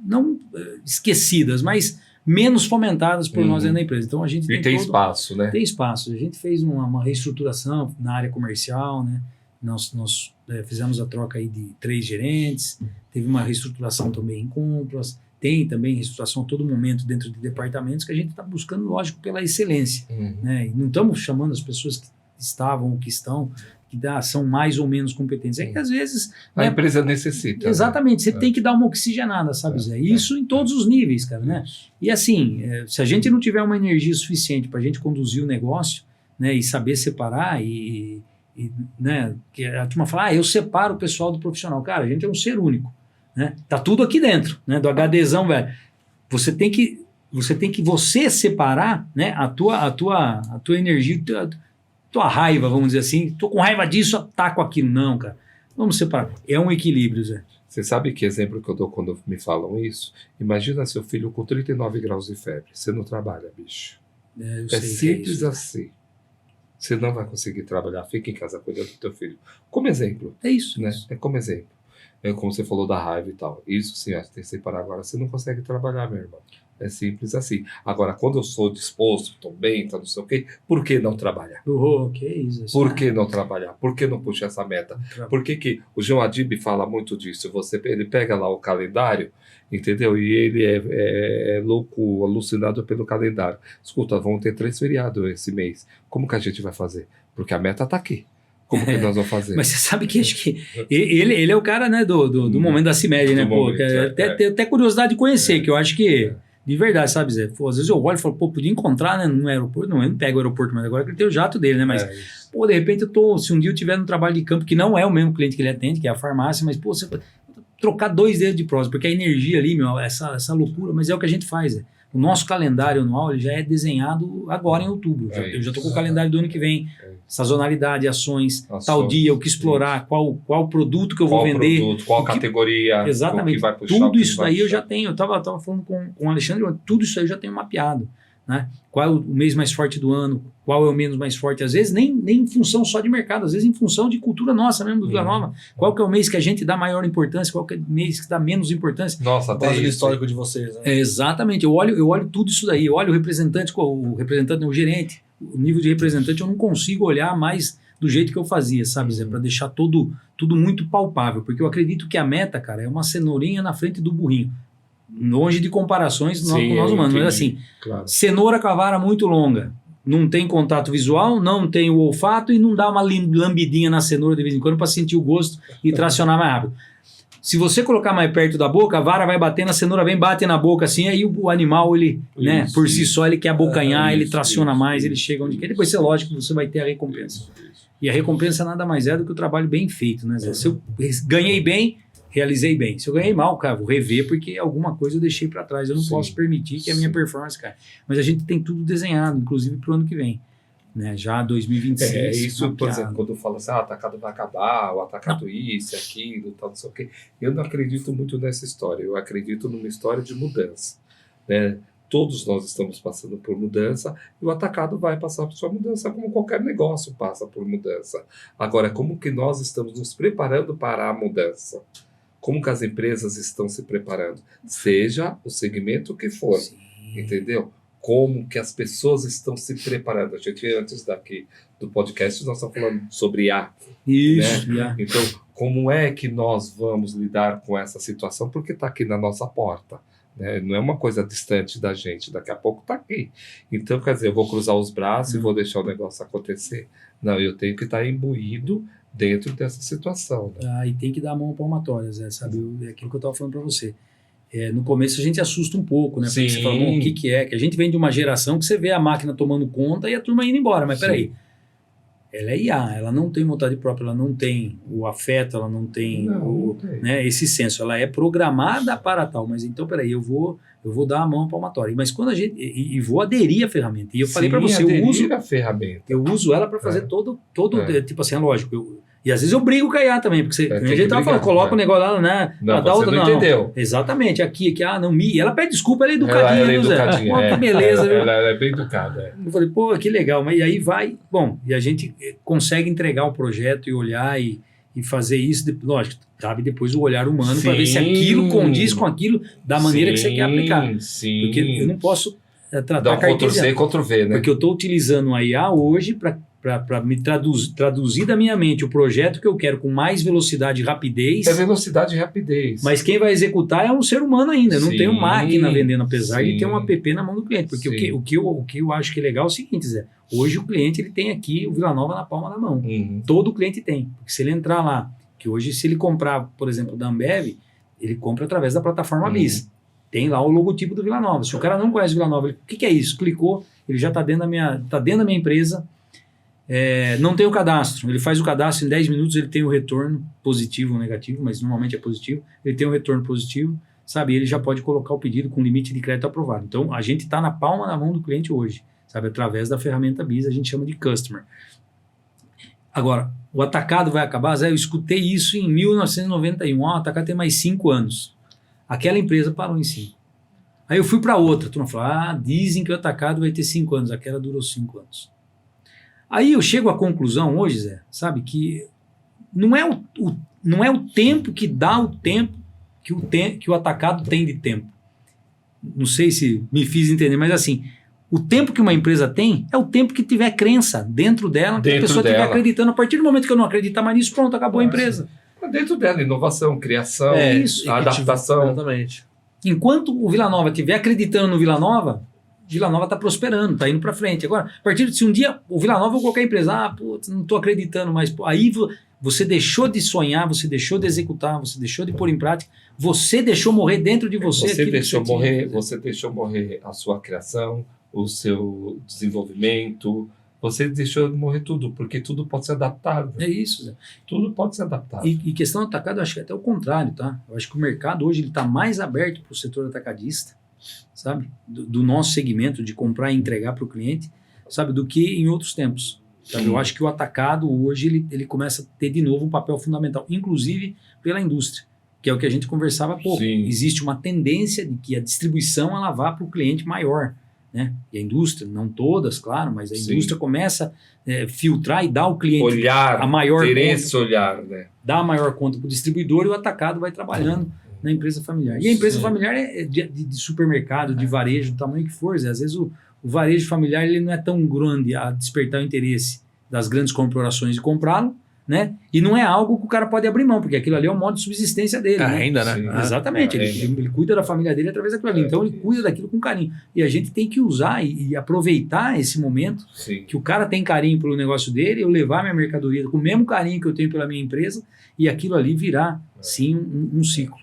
não esquecidas, mas menos fomentadas por nós dentro da empresa. Então a gente tem espaço, né? Tem espaço. A gente fez uma reestruturação na área comercial, né? Nós fizemos a troca aí de 3 gerentes, teve uma reestruturação também em compras, tem também reestruturação a todo momento dentro de departamentos que a gente está buscando, lógico, pela excelência. Né? E não estamos chamando as pessoas que estavam ou que estão, que são mais ou menos competentes. É que às vezes... A empresa necessita. Exatamente, você tem que dar uma oxigenada, sabe, Zé? Isso em todos os níveis, cara, né? E assim, se a gente não tiver uma energia suficiente para a gente conduzir o negócio, né, e saber separar né, que a turma fala, eu separo o pessoal do profissional. Cara, a gente é um ser único, né? Tá tudo aqui dentro, né, do HDzão, velho. Você tem que separar, né, a tua energia, tua raiva, vamos dizer assim. Tô com raiva disso, ataco aquilo. Não, cara. Vamos separar. É um equilíbrio, Zé. Você sabe que exemplo que eu dou quando me falam isso? Imagina seu filho com 39 graus de febre. Você não trabalha, bicho. É simples assim. Você não vai conseguir trabalhar. Fica em casa cuidando do teu filho. Como exemplo. É isso. Né? É como exemplo. como você falou da raiva e tal. Isso sim, acho que tem que separar. Agora você não consegue trabalhar, meu irmão. É simples assim. Agora, quando eu sou disposto, estou bem, tá não sei o quê, por que não trabalhar? Que isso. Por que não trabalhar? Por que não puxar essa meta? Por que o João Adib fala muito disso? Ele pega lá o calendário, entendeu? E ele é louco, alucinado pelo calendário. Escuta, vão ter 3 feriados esse mês. Como que a gente vai fazer? Porque a meta está aqui. Como que nós vamos fazer? Mas você sabe que acho que ele é o cara, né, do momento da CIMED, né? Pô, tenho até curiosidade de conhecer, que eu acho que, de verdade, sabe, Zé? Pô, às vezes eu olho e falo, pô, podia encontrar, né, no aeroporto. Não, eu não pego o aeroporto, mas agora que ele tem o jato dele, né? Mas, pô, de repente se um dia eu tiver no trabalho de campo, que não é o mesmo cliente que ele atende, que é a farmácia, mas, pô, você trocar 2 dedos de prosa, porque a energia ali, meu, essa loucura, mas é o que a gente faz, Zé. O nosso calendário anual ele já é desenhado agora em outubro. Eu já estou com o calendário do ano que vem. Sazonalidade, ações, tal dia, o que explorar, qual produto que eu vou vender. Qual categoria. Exatamente. Que vai puxar, tudo isso daí eu já tenho. Eu estava falando com o Alexandre, tudo isso aí eu já tenho mapeado. Né? Qual é o mês mais forte do ano, qual é o menos mais forte, às vezes nem em função só de mercado, às vezes em função de cultura nossa mesmo do Vila Nova. Qual que é o mês que a gente dá maior importância, qual que é o mês que dá menos importância. Nossa, base do histórico de vocês. Né? Exatamente, eu olho tudo isso daí, eu olho o representante, o gerente, o nível de representante eu não consigo olhar mais do jeito que eu fazia, sabe, Zé, para deixar tudo muito palpável, porque eu acredito que a meta, cara, é uma cenourinha na frente do burrinho. Longe de comparações com nós humanos, mas assim, cenoura com a vara muito longa, não tem contato visual, não tem o olfato e não dá uma lambidinha na cenoura de vez em quando para sentir o gosto e tracionar mais rápido. Se você colocar mais perto da boca, a vara vai bater na cenoura, bate na boca assim, aí o animal, ele, né, por si só, ele quer abocanhar, ele traciona mais, ele chega onde quer. Depois, é lógico que você vai ter a recompensa. E a recompensa nada mais é do que o trabalho bem feito, né, Zé? Se eu ganhei bem, realizei bem. Se eu ganhei mal, cara, vou rever porque alguma coisa eu deixei para trás. Eu não posso permitir que a minha performance caia. Mas a gente tem tudo desenhado, inclusive para o ano que vem. Né? Já 2026. Isso, por exemplo, quando eu falo assim, o atacado vai acabar, o atacado isso, aquilo, tal, não sei o quê. Eu não acredito muito nessa história. Eu acredito numa história de mudança. Né? Todos nós estamos passando por mudança e o atacado vai passar por sua mudança, como qualquer negócio passa por mudança. Agora, como que nós estamos nos preparando para a mudança? Como que as empresas estão se preparando? Seja o segmento que for, entendeu? Como que as pessoas estão se preparando. A gente, antes daqui do podcast, nós estamos falando sobre IA. Isso, né? Então, como é que nós vamos lidar com essa situação? Porque está aqui na nossa porta. Né? Não é uma coisa distante da gente, daqui a pouco está aqui. Então, quer dizer, eu vou cruzar os braços e vou deixar o negócio acontecer. Não, eu tenho que estar imbuído dentro dessa situação. Né? E tem que dar a mão palmatória, Zé, sabe? É aquilo que eu estava falando para você. No começo a gente assusta um pouco, né? Porque você fala, bom, o que é? Que a gente vem de uma geração que você vê a máquina tomando conta e a turma indo embora. Mas peraí, ela é IA, ela não tem vontade própria, ela não tem o afeto, ela não tem, né, esse senso. Ela é programada para tal. Mas então, peraí, eu vou dar a mão palmatória. Mas quando a gente... E vou aderir à ferramenta. E eu falei para você, eu uso ela para fazer todo tipo assim, é lógico, e às vezes eu brigo com a IA também, porque a gente tava falando, coloca o negócio lá, né? Não, você não entendeu. Exatamente, aqui, não, e ela pede desculpa, ela é educadinha, ela é educadinha, Zé. Que beleza. Ela é bem educada. Eu falei, pô, que legal, mas e aí vai, bom, e a gente consegue entregar o projeto e olhar e fazer isso, lógico, cabe depois o olhar humano para ver se aquilo condiz com aquilo da maneira que você quer aplicar. Porque eu não posso tratar Ctrl-C, Ctrl-V, né? Porque eu estou utilizando a IA hoje para me traduzir da minha mente o projeto que eu quero com mais velocidade e rapidez. É velocidade e rapidez. Mas quem vai executar é um ser humano ainda. Eu não tenho máquina vendendo, apesar de ter um app na mão do cliente. Porque o que eu acho que é legal é o seguinte, Zé. Hoje o cliente ele tem aqui o Vila Nova na palma da mão. Todo cliente tem. Porque se ele entrar lá, que hoje se ele comprar, por exemplo, da Ambev, ele compra através da plataforma BIS. Tem lá o logotipo do Vila Nova. Se o cara não conhece o Vila Nova, o que é isso? Clicou, ele já está dentro da minha empresa. Não tem o cadastro, ele faz o cadastro em 10 minutos, ele tem o retorno positivo ou negativo, mas normalmente é positivo, ele tem o retorno positivo, sabe, ele já pode colocar o pedido com limite de crédito aprovado. Então a gente está na palma da mão do cliente hoje, sabe, através da ferramenta BIS, a gente chama de Customer. Agora, o atacado vai acabar, Zé, eu escutei isso em 1991, o atacado tem mais 5 anos, aquela empresa parou em 5. Aí eu fui para outra, tu não falou, dizem que o atacado vai ter 5 anos, aquela durou 5 anos. Aí eu chego à conclusão hoje, Zé, sabe, que não é não é o tempo que dá o tempo que o atacado tem de tempo. Não sei se me fiz entender, mas assim, o tempo que uma empresa tem é o tempo que tiver crença dentro dela, que a pessoa estiver acreditando. A partir do momento que eu não acreditar mais nisso, pronto, acabou a empresa. Dentro dela, inovação, criação, adaptação. Exatamente. Enquanto o Vila Nova estiver acreditando no Vila Nova está prosperando, está indo para frente. Agora, a partir de se um dia o Vila Nova ou qualquer empresa, não estou acreditando mais, aí você deixou de sonhar, você deixou de executar, você deixou de pôr em prática, você deixou morrer dentro de você. Você deixou morrer a sua criação, o seu desenvolvimento, você deixou de morrer tudo, porque tudo pode ser adaptado. É isso, Zé. Tudo pode ser adaptado. E questão do atacado, eu acho que é até o contrário, tá? Eu acho que o mercado hoje está mais aberto para o setor atacadista, sabe? Do nosso segmento de comprar e entregar para o cliente, sabe? Do que em outros tempos. Sabe? Eu acho que o atacado hoje ele começa a ter de novo um papel fundamental, inclusive pela indústria, que é o que a gente conversava há pouco. Sim. Existe uma tendência de que a distribuição ela vá para o cliente maior, né? E a indústria, não todas, claro, mas a indústria começa a filtrar e dar ao cliente olhar, a maior ter conta, esse olhar, né? dá a maior conta para o distribuidor e o atacado vai trabalhando na empresa familiar. E a empresa familiar é de supermercado, de varejo, do tamanho que for. Às vezes o varejo familiar ele não é tão grande a despertar o interesse das grandes corporações de comprá-lo, né? E não é algo que o cara pode abrir mão, porque aquilo ali é o modo de subsistência dele. Ainda, né? Sim. Exatamente. Ele cuida da família dele através daquilo ali. Então ele cuida daquilo com carinho. E a gente tem que usar e aproveitar esse momento que o cara tem carinho pelo negócio dele, eu levar minha mercadoria com o mesmo carinho que eu tenho pela minha empresa e aquilo ali virar, sim, um ciclo.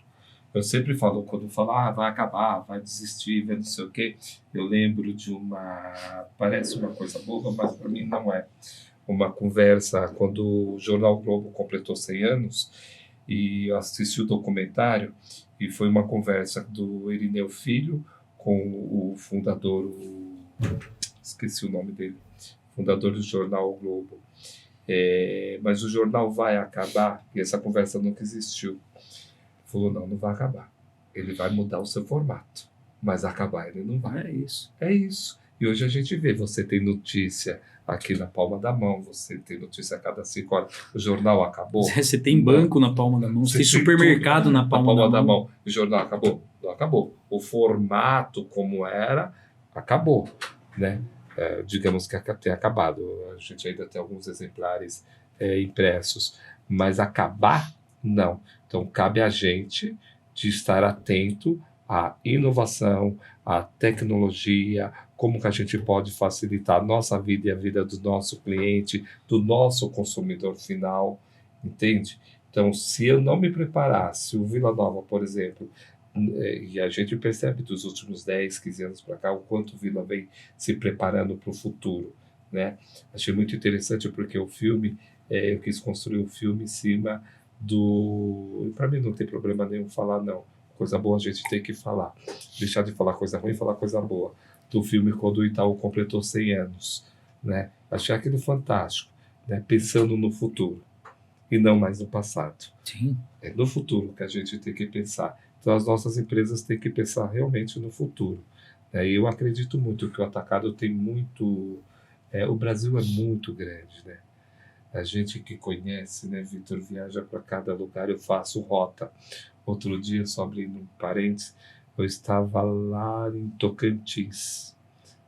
Eu sempre falo, quando falo, vai acabar, vai desistir, vai não sei o quê, eu lembro de parece uma coisa boba, mas para mim não é. Uma conversa quando o Jornal Globo completou 100 anos e eu assisti o documentário e foi uma conversa do Irineu Filho com o fundador, esqueci o nome dele, fundador do Jornal Globo. Mas o jornal vai acabar, e essa conversa nunca existiu. Falou, não vai acabar. Ele vai mudar o seu formato, mas acabar ele não vai. É isso. E hoje a gente vê, você tem notícia aqui na palma da mão, você tem notícia a cada 5 horas. O jornal acabou. Você tem banco na palma da mão, você tem supermercado tudo, na palma da mão. O jornal acabou? Não acabou. O formato como era, acabou, né? Digamos que tem acabado. A gente ainda tem alguns exemplares impressos, mas acabar, não. Então, cabe a gente de estar atento à inovação, à tecnologia, como que a gente pode facilitar a nossa vida e a vida do nosso cliente, do nosso consumidor final, entende? Então, se eu não me preparar, se o Vila Nova, por exemplo, e a gente percebe dos últimos 10, 15 anos para cá, o quanto o Vila vem se preparando para o futuro, né? Achei muito interessante porque o filme, eu quis construir um filme em cima para mim não tem problema nenhum falar não, coisa boa a gente tem que falar, deixar de falar coisa ruim e falar coisa boa, do filme quando o Itaú completou 100 anos, né? Achei aquilo fantástico, né? Pensando no futuro e não mais no passado. Sim. É no futuro que a gente tem que pensar, então as nossas empresas têm que pensar realmente no futuro, né? E eu acredito muito que o atacado tem muito, o Brasil é muito grande, né? A gente que conhece, né, Vitor, viaja para cada lugar, eu faço rota. Outro dia, só abrindo um parênteses, eu estava lá em Tocantins.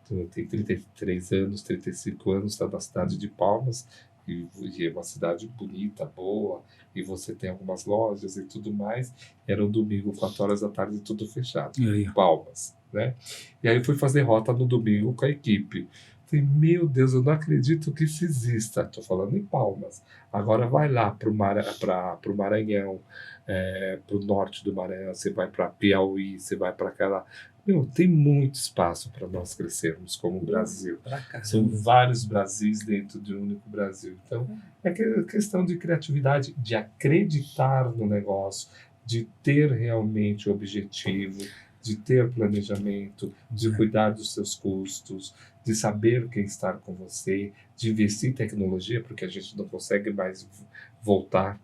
Então, eu tenho 33 anos, 35 anos, está na cidade de Palmas, e é uma cidade bonita, boa, e você tem algumas lojas e tudo mais. Era um domingo, 4 horas da tarde, tudo fechado. Palmas, né? E aí eu fui fazer rota no domingo com a equipe. Falei, meu Deus, eu não acredito que isso exista. Estou falando em Palmas. Agora vai lá para o Maranhão, para o norte do Maranhão, você vai para Piauí, você vai para aquela... tem muito espaço para nós crescermos como Brasil. São vários Brasis dentro de um único Brasil. Então, é questão de criatividade, de acreditar no negócio, de ter realmente objetivo, de ter planejamento, de cuidar dos seus custos, de saber quem está com você, de investir em tecnologia, porque a gente não consegue mais voltar.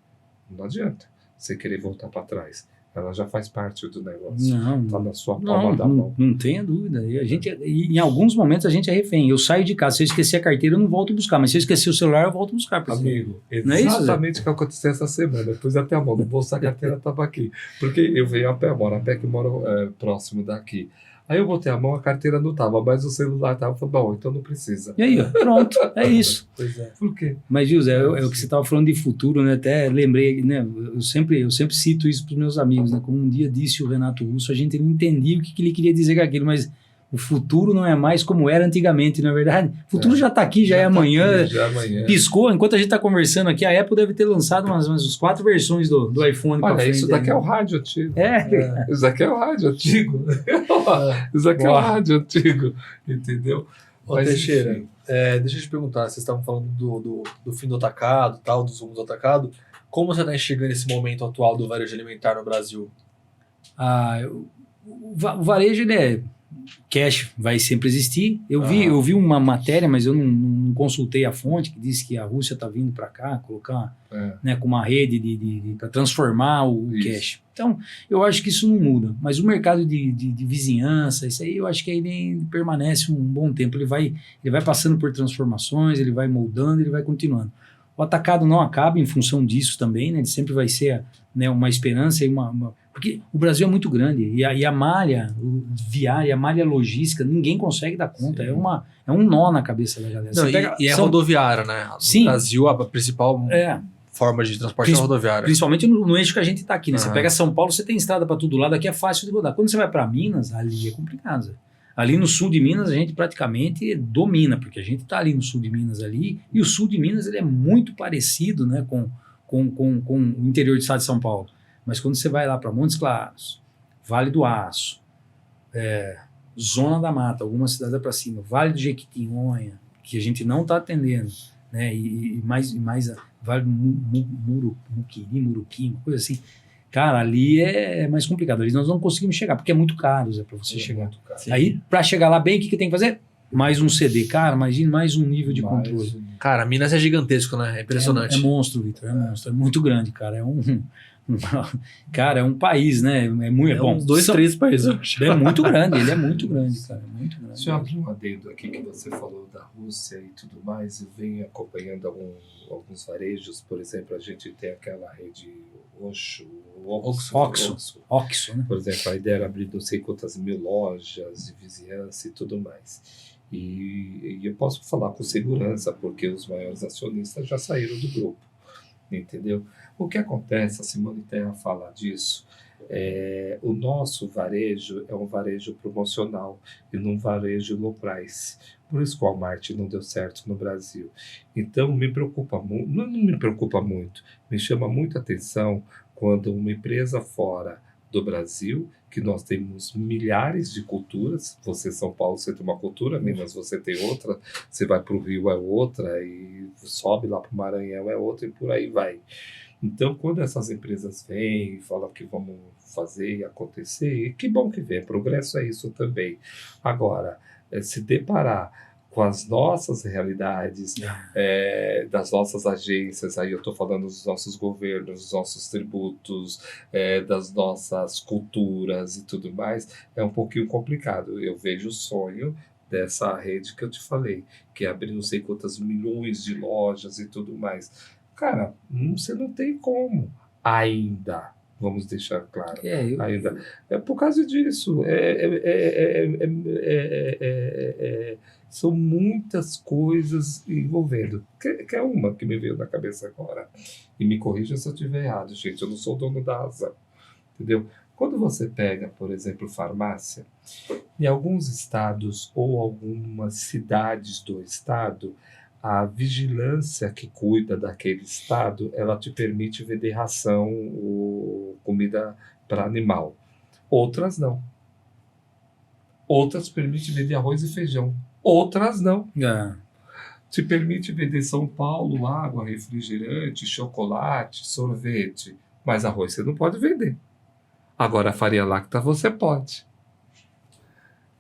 Não adianta você querer voltar para trás. Ela já faz parte do negócio. Não, tá na sua palma da não, mão. não tenha dúvida. E em alguns momentos a gente é refém. Eu saio de casa, se eu esquecer a carteira, eu não volto buscar. Mas se eu esquecer o celular, eu volto buscar. Amigo, não é isso, exatamente o que aconteceu essa semana. Eu pus até a mão no bolso, a carteira estava aqui. Porque eu venho a pé, moro a pé que moro próximo daqui. Aí eu botei a mão, a carteira não estava, mas o celular estava. Falei, bom, então não precisa. E aí, ó, pronto, é isso. Pois é. Por quê? Mas, José, é o que você estava falando de futuro, né? Até lembrei, né? Eu sempre cito isso para os meus amigos, né? Como um dia disse o Renato Russo, a gente não entendia o que ele queria dizer com aquilo, mas o futuro não é mais como era antigamente, não é verdade? O futuro já está aqui, já é amanhã. Já é amanhã. Piscou, enquanto a gente está conversando aqui, a Apple deve ter lançado umas 4 versões do iPhone. Olha, isso daqui é o rádio antigo. Isso daqui é o rádio antigo. Isso daqui é o rádio antigo, entendeu? Ô, Teixeira, deixa eu te perguntar, vocês estavam falando do fim do atacado, tal, dos rumos do atacado. Como você está enxergando esse momento atual do varejo alimentar no Brasil? O varejo, ele é... Cash vai sempre existir. Eu vi uma matéria, mas eu não consultei a fonte, que disse que a Rússia está vindo para cá colocar né, com uma rede para transformar o cash. Então, eu acho que isso não muda. Mas o mercado de vizinhança, isso aí eu acho que ele permanece um bom tempo. Ele vai passando por transformações, ele vai moldando, ele vai continuando. O atacado não acaba em função disso também, né? Ele sempre vai ser, né, uma esperança e porque o Brasil é muito grande e a malha viária, a malha logística, ninguém consegue dar conta. É um nó na cabeça da galera. Não, e é rodoviária, né? Sim. No Brasil, a principal forma de transporte é rodoviária. Principalmente no eixo que a gente está aqui, né? Você pega São Paulo, você tem estrada para todo lado, aqui é fácil de rodar. Quando você vai para Minas, ali é complicado. Ali no sul de Minas a gente praticamente domina, porque a gente está ali no sul de Minas ali, e o sul de Minas ele é muito parecido, né, com o interior do estado de São Paulo. Mas quando você vai lá para Montes Claros, Vale do Aço, Zona da Mata, algumas cidades para cima, Vale do Jequitinhonha, que a gente não está atendendo, né, e mais Vale do Muquiri, Muruquim, uma coisa assim. Cara, ali é mais complicado. Ali nós não conseguimos chegar, porque é muito caro, Zé, para você chegar. Aí, para chegar lá bem, o que tem que fazer? Mais um CD, cara, imagina mais um nível de controle. Cara, Minas é gigantesco, né? É impressionante. É monstro, Vitor, é monstro. É muito grande, cara. Cara, é um país, né? É muito bom. Uns 2, 3 países, eu acho. É muito grande, ele é muito grande, cara. Muito grande. Deixa eu abrir um adendo aqui que você falou da Rússia e tudo mais. Eu venho acompanhando alguns varejos, por exemplo, a gente tem aquela rede Oxo, né? Por exemplo, a ideia era abrir não sei quantas mil lojas de vizinhança e tudo mais. E eu posso falar com segurança, porque os maiores acionistas já saíram do grupo, entendeu? O que acontece, a Simone Terra fala disso, o nosso varejo é um varejo promocional e não um varejo low price. Por isso que o Walmart não deu certo no Brasil. Então, me preocupa muito, não me preocupa muito, me chama muita atenção quando uma empresa fora do Brasil, que nós temos milhares de culturas, você São Paulo, você tem uma cultura, Minas você tem outra, você vai para o Rio é outra, e sobe lá para o Maranhão é outra, e por aí vai. Então, quando essas empresas vêm e falam que vamos fazer e acontecer, e que bom que vem, progresso é isso também. Agora, se deparar com as nossas realidades, das nossas agências, aí eu estou falando dos nossos governos, dos nossos tributos, das nossas culturas e tudo mais, é um pouquinho complicado. Eu vejo o sonho dessa rede que eu te falei, que é abrir não sei quantas milhões de lojas e tudo mais. Cara, você não tem como ainda. Vamos deixar claro. Ainda. É por causa disso. São muitas coisas envolvendo. Que é uma que me veio na cabeça agora. E me corrija se eu estiver errado, gente. Eu não sou dono da razão. Entendeu? Quando você pega, por exemplo, farmácia, em alguns estados ou algumas cidades do estado, a vigilância que cuida daquele estado, ela te permite vender ração ou comida para animal. Outras não. Outras permitem vender arroz e feijão. Outras não. Te permite vender São Paulo, água, refrigerante, chocolate, sorvete. Mas arroz você não pode vender. Agora a farinha láctea você pode.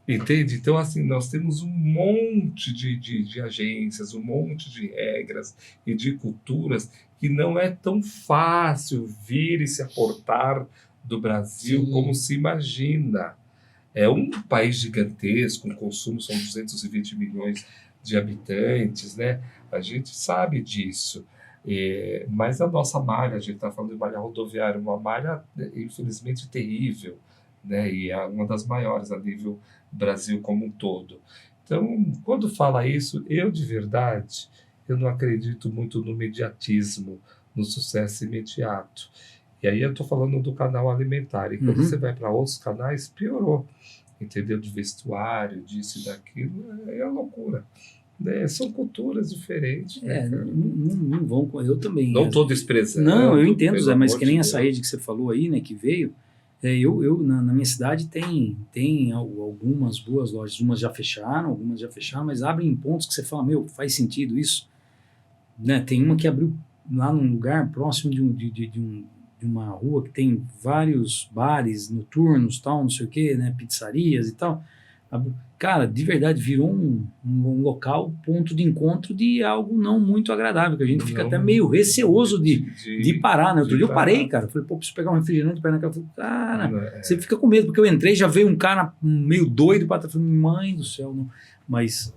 Entende? Então, assim, nós temos um monte de agências, um monte de regras e de culturas que não é tão fácil vir e se aportar do Brasil como se imagina. É um país gigantesco, o consumo são 220 milhões de habitantes, né? A gente sabe disso. Mas a nossa malha, a gente está falando de malha rodoviária, uma malha, infelizmente, terrível, né? E é uma das maiores a nível Brasil como um todo. Então, quando fala isso, de verdade, eu não acredito muito no imediatismo, no sucesso imediato. E aí eu estou falando do canal alimentar. E quando você vai para outros canais, piorou. Entendeu? De vestuário, disso e daquilo, é loucura. Né? São culturas diferentes. Não vão. Eu também. Não estou desprezando. Não, eu entendo, Zé, mas que nem essa rede que você falou aí, né, que veio. Na minha cidade tem algumas boas lojas. Algumas já fecharam, mas abrem em pontos que você fala, faz sentido isso. Né? Tem uma que abriu lá num lugar próximo de uma rua que tem vários bares noturnos, tal, não sei o que, né, pizzarias e tal. Cara, de verdade, virou um local, ponto de encontro de algo não muito agradável, que a gente fica até meio receoso de parar, né? Outro dia eu parei, cara, falei, preciso pegar um refrigerante para ir naquela. Cara, você fica com medo, porque eu entrei, já veio um cara meio doido para trás, falei, mãe do céu, não. Mas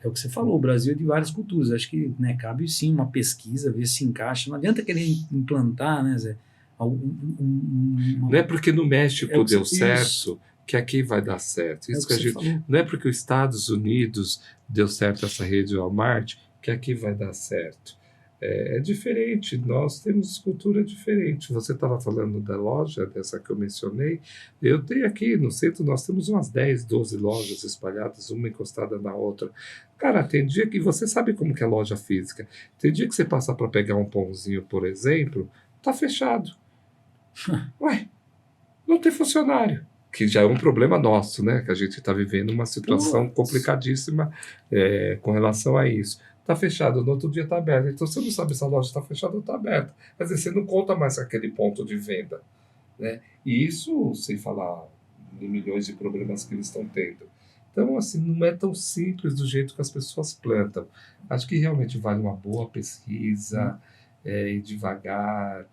é o que você falou, o Brasil é de várias culturas, acho que, né, cabe sim uma pesquisa, ver se encaixa, não adianta querer implantar, né, Zé? Não é porque no México deu certo que aqui vai dar certo. Isso que a gente, não é porque os Estados Unidos deu certo essa rede Walmart que aqui vai dar certo. É diferente, nós temos cultura diferente. Você estava falando da loja, dessa que eu mencionei. Eu tenho aqui no centro, nós temos umas 10, 12 lojas espalhadas, uma encostada na outra. Cara, tem dia que você sabe como que é loja física. Tem dia que você passa para pegar um pãozinho, por exemplo, tá fechado. Ué, não tem funcionário. Que já é um problema nosso, né? Que a gente está vivendo uma situação complicadíssima com relação a isso. Está fechado, no outro dia está aberto. Então você não sabe se a loja está fechada ou está aberta. Quer dizer, você não conta mais aquele ponto de venda. Né? E isso, sem falar em milhões de problemas que eles estão tendo. Então, assim, não é tão simples do jeito que as pessoas plantam. Acho que realmente vale uma boa pesquisa, ir devagar.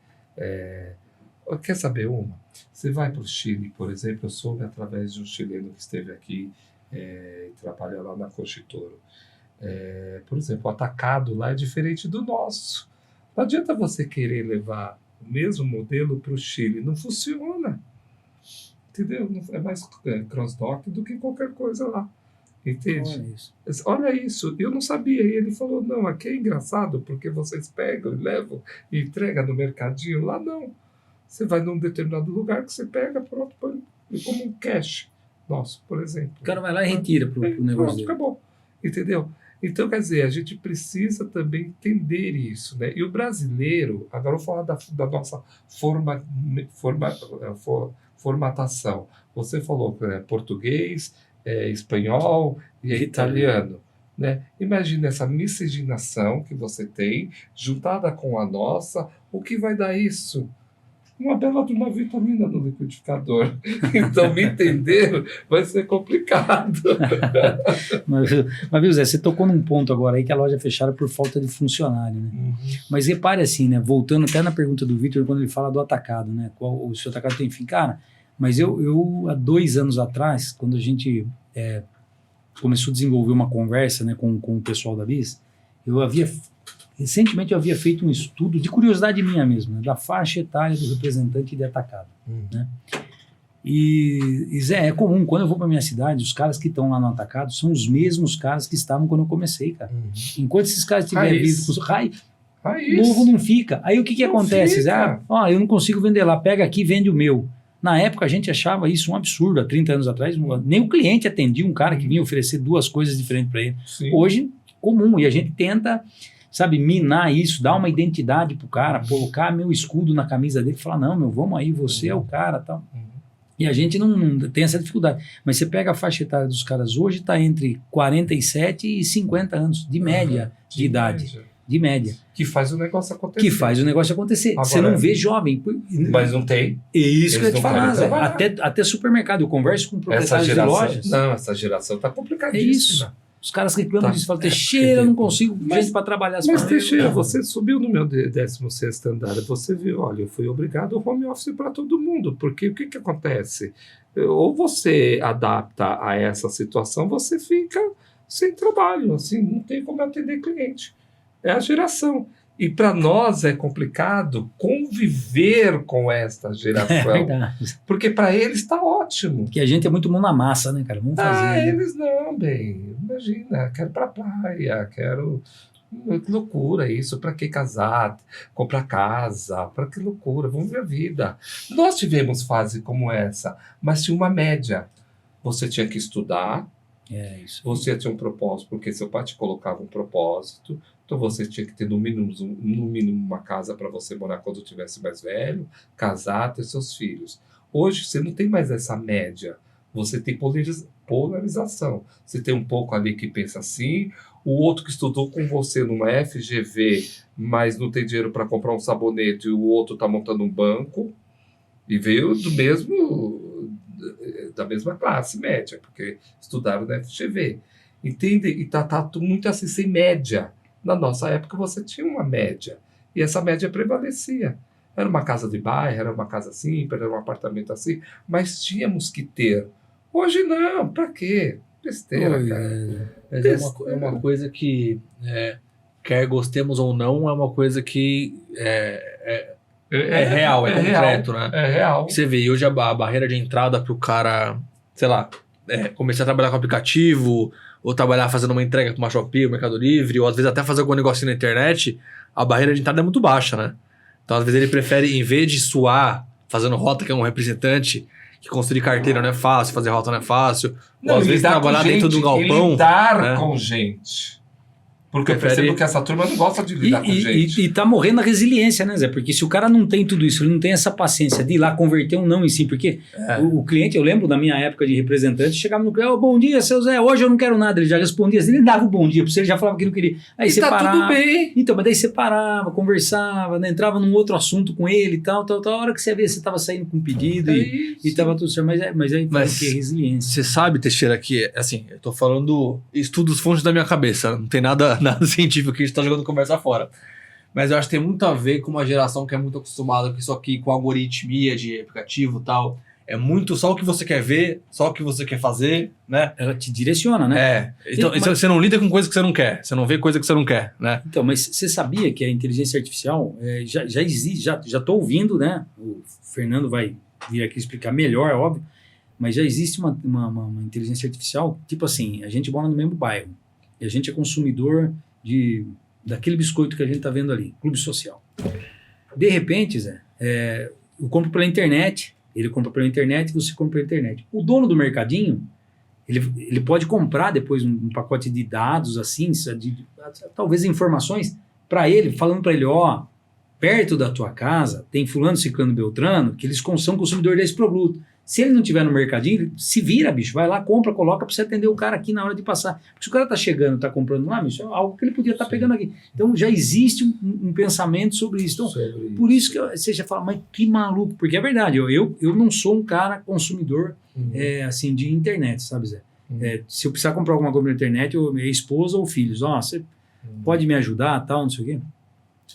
Quer saber uma? Você vai para o Chile, por exemplo, eu soube através de um chileno que esteve aqui e trabalha lá na Conchitoro. Por exemplo, o atacado lá é diferente do nosso. Não adianta você querer levar o mesmo modelo para o Chile, não funciona. Entendeu? É mais cross-dock do que qualquer coisa lá. Entende? Olha isso. Eu não sabia. E ele falou, não, aqui é engraçado porque vocês pegam e levam e entregam no mercadinho. Lá não. Você vai num determinado lugar que você pega, pronto, põe como um cash nosso, por exemplo. O cara vai lá e retira pro negócio pronto, dele. Acabou. Entendeu? Então, quer dizer, a gente precisa também entender isso, né? E o brasileiro, agora eu vou falar da nossa formatação. Você falou português, espanhol e italiano. Né? Imagina essa miscigenação que você tem, juntada com a nossa, o que vai dar isso? Uma bela de uma vitamina no liquidificador. Então, me entender vai ser complicado. Mas viu, Zé, você tocou num ponto agora aí que a loja é fechada por falta de funcionário, né? Mas repare assim, né? Voltando até na pergunta do Vitor, quando ele fala do atacado, né? O seu atacado tem fim. Cara, mas eu há 2 anos atrás, quando a gente começou a desenvolver uma conversa, né, com o pessoal da BIS, recentemente eu havia feito um estudo, de curiosidade minha mesmo, né, da faixa etária do representante de atacado. Né? E Zé, é comum, quando eu vou para minha cidade, os caras que estão lá no atacado são os mesmos caras que estavam quando eu comecei, cara. Enquanto esses caras tiverem vindo com os novo não fica. Aí o que acontece? Eu não consigo vender lá, pega aqui e vende o meu. Na época a gente achava isso um absurdo, há 30 anos atrás, nem o cliente atendia um cara que vinha oferecer 2 coisas diferentes para ele. Sim. Hoje, comum, e a gente tenta, sabe, minar isso, dar uma identidade pro cara, colocar meu escudo na camisa dele e falar, não, vamos aí, você é o cara, tal. E a gente não tem essa dificuldade. Mas você pega a faixa etária dos caras hoje, está entre 47 e 50 anos, de média de idade. De média. Que faz o negócio acontecer. Agora, você não vê jovem. Mas não tem. É isso que eu ia te falar, Zé. Até supermercado. Eu converso com proprietários de lojas. Não, essa geração está complicadíssima. Os caras reclamam disso, falam, Teixeira, eu não consigo gente para trabalhar. Mas Teixeira, você subiu no meu 16º andar, você viu, olha, eu fui obrigado ao home office para todo mundo, porque o que acontece? Ou você adapta a essa situação, você fica sem trabalho, assim, não tem como atender cliente. É a geração. E para nós é complicado conviver com esta geração. É verdade. Porque para eles está ótimo. Porque a gente é muito mão na massa, né, cara? Vamos fazer. Eles não, bem. Imagina, quero ir pra praia, quero. Que loucura isso. Para que casar? Comprar casa? Para que loucura? Vamos ver a vida. Nós tivemos fase como essa, mas tinha uma média. Você tinha que estudar. Isso. Você tinha um propósito, porque seu pai te colocava um propósito. Então você tinha que ter no mínimo uma casa para você morar quando tivesse mais velho, casar, ter seus filhos. Hoje você não tem mais essa média. Você tem polarização. Você tem um pouco ali que pensa assim, o outro que estudou com você numa FGV, mas não tem dinheiro para comprar um sabonete, e o outro está montando um banco, e veio da mesma classe média, porque estudaram na FGV. Entende? E tá muito assim, sem média. Na nossa época você tinha uma média, e essa média prevalecia. Era uma casa de bairro, era uma casa simples, era um apartamento assim, mas tínhamos que ter. Hoje não, pra quê? Besteira, cara. Mas é uma coisa que, quer gostemos ou não, é uma coisa que é real, é concreto, real, né? É real. Você vê, hoje a barreira de entrada pro cara, sei lá, começar a trabalhar com aplicativo, ou trabalhar fazendo uma entrega para uma Shopee, Mercado Livre, ou às vezes até fazer algum negocinho na internet, a barreira de entrada é muito baixa, né? Então, às vezes ele prefere, em vez de suar fazendo rota, que é um representante, que construir carteira não é fácil, fazer rota não é fácil, ou às vezes trabalhar dentro do galpão. Lidar com gente. Porque eu percebo que essa turma não gosta de lidar com gente. E tá morrendo a resiliência, né, Zé? Porque se o cara não tem tudo isso, ele não tem essa paciência de ir lá converter um não em si. Porque o cliente, eu lembro da minha época de representante, chegava no cliente, bom dia, seu Zé, hoje eu não quero nada. Ele já respondia, ele dava o bom dia pra você, ele já falava que não queria. Aí você tá tudo bem. Então, mas daí você parava, conversava, né, entrava num outro assunto com ele e tal. A hora que você via, você tava saindo com um pedido e tava tudo certo. Mas aí que é resiliência. Você sabe, Teixeira, que, assim, eu tô falando estudos fontes da minha cabeça, não tem nada científico que a gente tá jogando conversa fora. Mas eu acho que tem muito a ver com uma geração que é muito acostumada com isso aqui, com algoritmia de aplicativo e tal. É muito só o que você quer ver, só o que você quer fazer, né? Ela te direciona, né? Então, você não lida com coisa que você não quer, você não vê coisa que você não quer, né? Então, mas você sabia que a inteligência artificial já existe, já tô ouvindo, né? O Fernando vai vir aqui explicar melhor, é óbvio, mas já existe uma inteligência artificial, tipo assim, a gente mora no mesmo bairro, e a gente é consumidor daquele biscoito que a gente está vendo ali, clube social. De repente, Zé, eu compro pela internet, ele compra pela internet e você compra pela internet. O dono do mercadinho, ele pode comprar depois um pacote de dados, assim, talvez informações, para ele, falando para ele, perto da tua casa tem fulano, ciclano, beltrano, que eles são consumidor desse produto. Se ele não tiver no mercadinho, ele se vira, bicho, vai lá, compra, coloca para você atender o cara aqui na hora de passar. Porque se o cara tá chegando, tá comprando lá, bicho, é algo que ele podia estar pegando aqui. Então já existe um pensamento sobre isso. Então, por isso que você já fala, mas que maluco, porque é verdade, eu não sou um cara consumidor assim, de internet, sabe, Zé? Se eu precisar comprar alguma coisa na internet, minha esposa ou filhos, você pode me ajudar, tal, não sei o quê.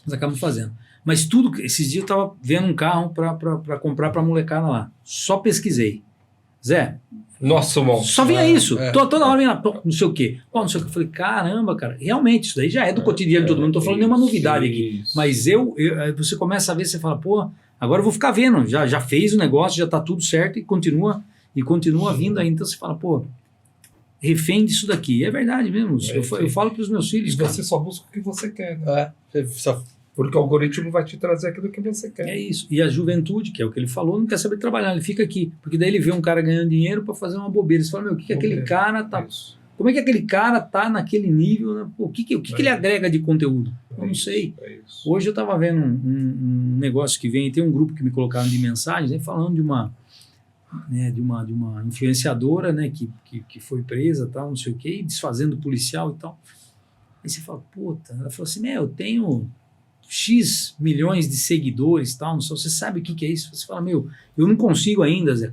Nós acabamos fazendo. Mas esses dias eu tava vendo um carro para comprar pra molecada lá. Só pesquisei. Zé. Nossa, irmão. Só vinha isso. Toda hora vinha não sei o quê. Não sei o que. Eu falei, caramba, cara. Realmente, isso daí já é do cotidiano de todo mundo. Não tô falando nenhuma novidade aqui. Mas você começa a ver, você fala, pô, agora eu vou ficar vendo. Já fez o negócio, já tá tudo certo e continua vindo aí. Então você fala, pô, refém disso daqui. É verdade mesmo. Eu falo pros meus filhos. Você só busca o que você quer, né? Porque o algoritmo vai te trazer aquilo que você quer. É isso. E a juventude, que é o que ele falou, não quer saber trabalhar, ele fica aqui. Porque daí ele vê um cara ganhando dinheiro para fazer uma bobeira. Você fala, o que aquele cara tá... Isso. Como é que aquele cara tá naquele nível? Né? Pô, o que ele agrega de conteúdo? Eu não sei. Hoje eu estava vendo um negócio que vem, tem um grupo que me colocaram de mensagens, né, falando de uma influenciadora, né, que foi presa, tal, não sei o quê, e desfazendo policial e tal. Aí você fala, puta, ela falou assim, eu tenho X milhões de seguidores e tal, não sei, você sabe o que é isso? Você fala, meu, eu não consigo ainda, Zé,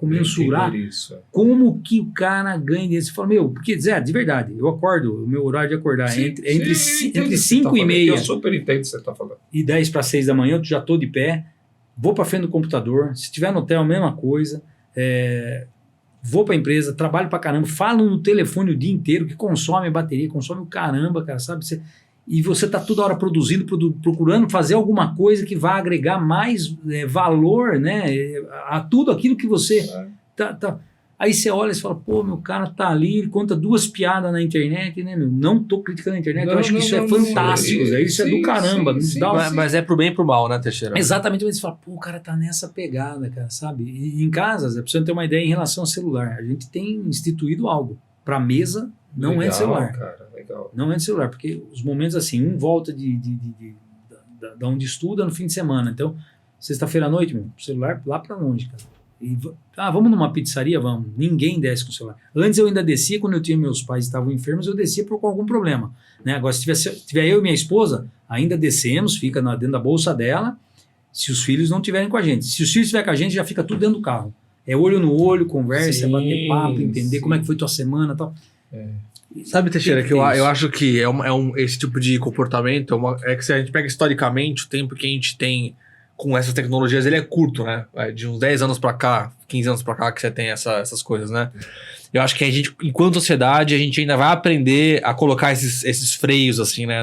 mensurar isso. Como que o cara ganha dinheiro. Você fala, meu, porque, Zé, de verdade, eu acordo, o meu horário de acordar entre 5 e meia eu super entendo o que você está falando. E 10 para 6 da manhã, eu já estou de pé, vou para frente do computador, se estiver no hotel, a mesma coisa, vou para a empresa, trabalho para caramba, falo no telefone o dia inteiro, que consome a bateria, consome o caramba, cara, sabe? E você está toda hora produzindo, procurando fazer alguma coisa que vá agregar mais valor, né, a tudo aquilo que você tá. Aí você olha e fala, pô, meu cara tá ali, ele conta 2 piadas na internet, né, meu? Não tô criticando a internet, eu acho que isso é fantástico, Zé, isso é do caramba. Mas é pro bem e pro mal, né, Teixeira? Exatamente, mas você fala, pô, o cara tá nessa pegada, cara, sabe? E em casa, Zé, pra você ter uma ideia em relação ao celular, a gente tem instituído algo pra mesa, não legal, é de celular. Cara, legal. Não é de celular, porque os momentos assim, um volta da onde estuda no fim de semana. Então, sexta-feira à noite, meu, celular lá pra longe, cara. Vamos numa pizzaria? Vamos. Ninguém desce com o celular. Antes eu ainda descia, quando eu tinha meus pais estavam enfermos, eu descia com algum problema. Né? Agora, se tiver eu e minha esposa, ainda descemos, fica dentro da bolsa dela, se os filhos não estiverem com a gente. Se os filhos estiverem com a gente, já fica tudo dentro do carro. É olho no olho, conversa, bater papo, entender como é que foi tua semana e tal. Sabe, Teixeira, que eu acho que esse tipo de comportamento é que se a gente pega historicamente o tempo que a gente tem com essas tecnologias, ele é curto, né? De uns 10 anos pra cá, 15 anos pra cá que você tem essas coisas, né? Eu acho que a gente, enquanto sociedade, a gente ainda vai aprender a colocar esses freios, assim, né?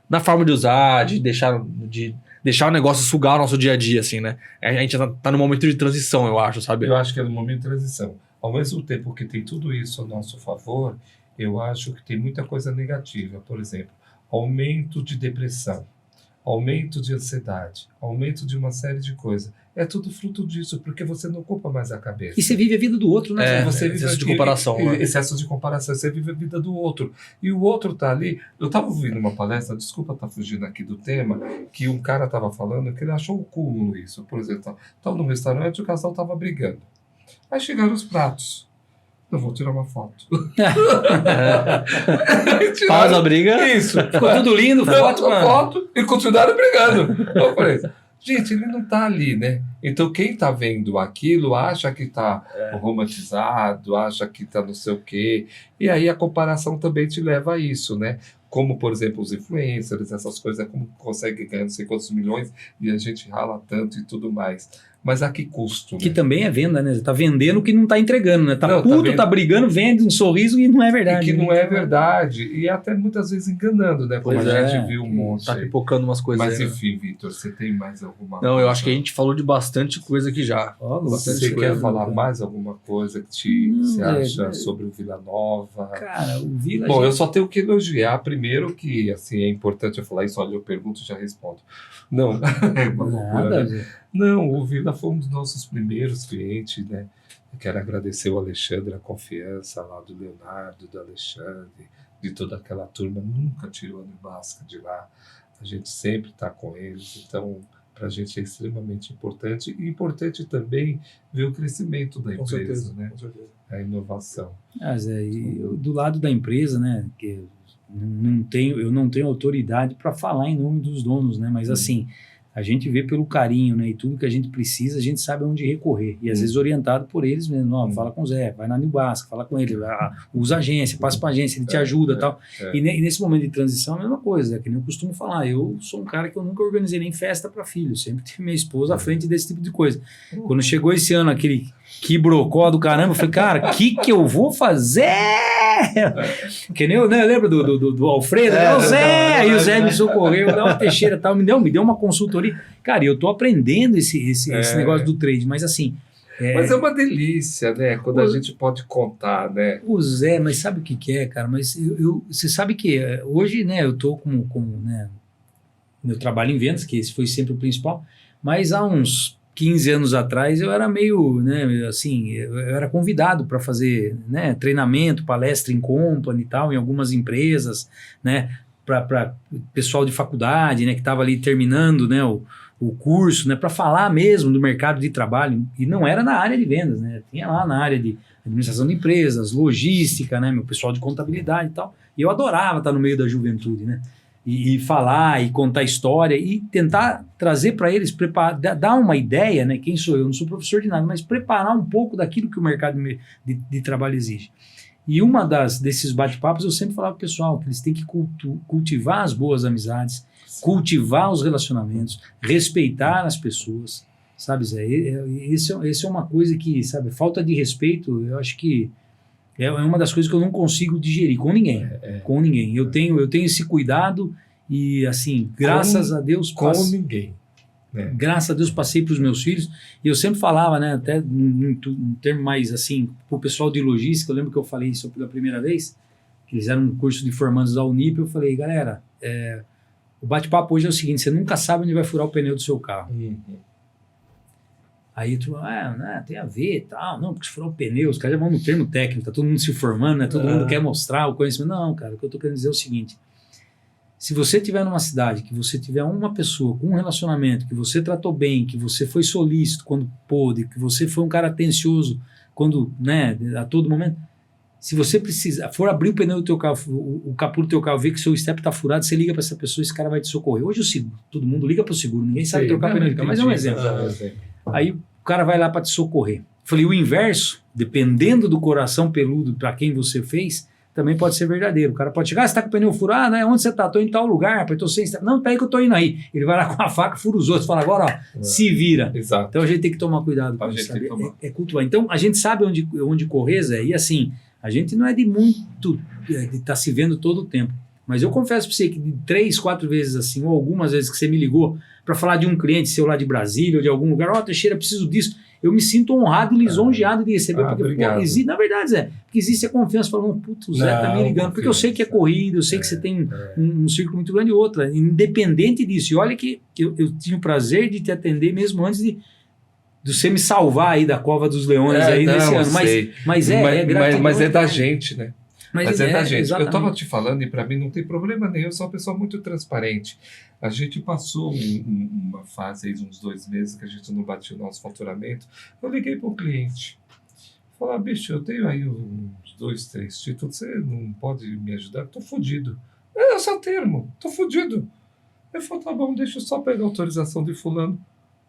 Na forma de usar, de deixar o negócio sugar o nosso dia a dia, assim, né? A gente tá num momento de transição, eu acho, sabe? Eu acho que é no momento de transição. Ao mesmo tempo que tem tudo isso a nosso favor, eu acho que tem muita coisa negativa. Por exemplo, aumento de depressão, aumento de ansiedade, aumento de uma série de coisas. É tudo fruto disso, porque você não ocupa mais a cabeça. E você vive a vida do outro, né? Você vive excesso de comparação. Né? Excesso de comparação, você vive a vida do outro. E o outro tá ali. Eu estava ouvindo uma palestra, desculpa estar fugindo aqui do tema, que um cara estava falando que ele achou o cúmulo isso. Por exemplo, estava num restaurante e o casal estava brigando. Aí chegaram os pratos. Eu vou tirar uma foto. Pausa a briga. Isso. Ficou tudo lindo, foto e continuaram brigando. Eu falei, gente, ele não tá ali, né? Então quem tá vendo aquilo acha que tá romantizado, acha que tá não sei o quê. E aí a comparação também te leva a isso, né? Como, por exemplo, os influencers, essas coisas, como consegue ganhar não sei quantos milhões e a gente rala tanto e tudo mais. Mas a que custo? Que né? também é venda, né? Tá vendendo o que não tá entregando, né? Tá não, puto, tá brigando, vende um sorriso e não é verdade. E que não é verdade. E até muitas vezes enganando, né? Como a gente viu um monte. Tá pipocando umas coisas. Mas aí, enfim, Vitor, você tem mais alguma coisa? Não, eu acho que a gente falou de bastante coisa aqui já. Você quer falar mais alguma coisa que você acha sobre o Vila Nova? Cara, o Vila... Bom, eu só tenho que elogiar primeiro que, assim, é importante eu falar isso. Olha, eu pergunto e já respondo. Não, é uma loucura, né? Não, o Vila foi um dos nossos primeiros clientes, né? Eu quero agradecer o Alexandre, a confiança lá do Leonardo, do Alexandre, de toda aquela turma. Nunca tirou a nevasca de lá. A gente sempre está com eles. Então, para a gente é extremamente importante. E importante também ver o crescimento da empresa, certeza, né? Com certeza. A inovação. Zé, do lado da empresa, né? Que eu não tenho autoridade para falar em nome dos donos, né? Mas assim, a gente vê pelo carinho, né? E tudo que a gente precisa, a gente sabe onde recorrer. E às vezes orientado por eles mesmo. Ó, fala com o Zé, vai na New Basca, fala com ele, usa a agência, passa para a agência, ele te ajuda e tal. E nesse momento de transição, a mesma coisa, que nem eu costumo falar. Eu sou um cara que eu nunca organizei nem festa para filho. Sempre tive minha esposa à frente desse tipo de coisa. Quando chegou esse ano, aquele quibrocó do caramba, eu falei, cara, o que eu vou fazer? Que nem eu, né? Lembra do Alfredo? O Zé! Aí o Zé me socorreu, dá uma Teixeira e tal, me deu uma consultoria. Cara, eu tô aprendendo esse negócio do trade, mas assim... Mas é uma delícia, né? Quando a gente pode contar, né? O Zé, mas sabe o que é, cara? Mas você sabe que hoje, né, eu tô como né, meu trabalho em vendas, que esse foi sempre o principal, mas há uns 15 anos atrás eu era meio, né, assim, eu era convidado para fazer, né, treinamento, palestra em company e tal, em algumas empresas, né, para pessoal de faculdade, né, que estava ali terminando, né, o curso, né, para falar mesmo do mercado de trabalho, e não era na área de vendas, né, tinha lá na área de administração de empresas, logística, né, meu pessoal de contabilidade e tal, e eu adorava estar no meio da juventude, né. e falar e contar história e tentar trazer para eles, dar uma ideia, né? Quem sou eu? Não sou professor de nada, mas preparar um pouco daquilo que o mercado de trabalho exige. E desses bate-papos eu sempre falava pro pessoal que eles têm que cultivar as boas amizades, cultivar os relacionamentos, respeitar as pessoas, sabe, Zé? Esse é uma coisa que, sabe, falta de respeito, eu acho que é uma das coisas que eu não consigo digerir com ninguém. Com ninguém. Eu tenho esse cuidado e, assim, graças a Deus... Com ninguém. Graças a Deus passei para os meus filhos. E eu sempre falava, né, até um termo mais, assim, para o pessoal de logística, eu lembro que eu falei isso pela primeira vez, que eles eram um curso de formandos da Unip, eu falei, galera, o bate-papo hoje é o seguinte, você nunca sabe onde vai furar o pneu do seu carro. Aí tu, tem a ver e tal, não, porque se furar o pneu, os caras já vão no termo técnico, tá todo mundo se formando, né, todo mundo quer mostrar o conhecimento. Não, cara, o que eu tô querendo dizer é o seguinte, se você estiver numa cidade, que você tiver uma pessoa com um relacionamento, que você tratou bem, que você foi solícito quando pôde, que você foi um cara atencioso quando, né, a todo momento, se você for abrir o pneu do teu carro, o capô do teu carro, ver que o seu step tá furado, você liga para essa pessoa, esse cara vai te socorrer. Hoje o seguro, todo mundo liga para o seguro, ninguém sabe trocar pneu de carro, mas é um exemplo. Aí o cara vai lá para te socorrer. Falei, o inverso, dependendo do coração peludo para quem você fez, também pode ser verdadeiro. O cara pode chegar, você está com o pneu furado, né? Onde você está? Estou em tal lugar, estou sem... Não, peraí que eu estou indo aí. Ele vai lá com a faca, fura os outros, fala agora, ó, se vira. Exato. Então a gente tem que tomar cuidado com isso, sabe? É cultuar. Então a gente sabe onde correr, Zé, e assim, a gente não é de estar se vendo todo o tempo. Mas eu confesso para você que de 3, 4 vezes assim, ou algumas vezes que você me ligou para falar de um cliente seu lá de Brasília ou de algum lugar, Teixeira, preciso disso. Eu me sinto honrado e lisonjeado de receber, porque, pô, na verdade, Zé, porque existe a confiança, falando, puto, o Zé tá me ligando, porque eu sei que é corrido, eu sei que você tem um círculo muito grande e outra, independente disso, e olha que eu tinha o prazer de te atender mesmo antes de você me salvar aí da cova dos leões aí nesse ano, mas é da gente, né? Mas é da gente. Exatamente. Eu estava te falando e para mim não tem problema nenhum, eu sou uma pessoa muito transparente. A gente passou uma fase aí, uns 2 meses, que a gente não batia o nosso faturamento. Eu liguei para um cliente. Falei, bicho, eu tenho aí uns 2, 3 títulos, você não pode me ajudar? Estou fodido. É só termo, estou fodido. Ele falou, tá bom, deixa eu só pegar a autorização de fulano.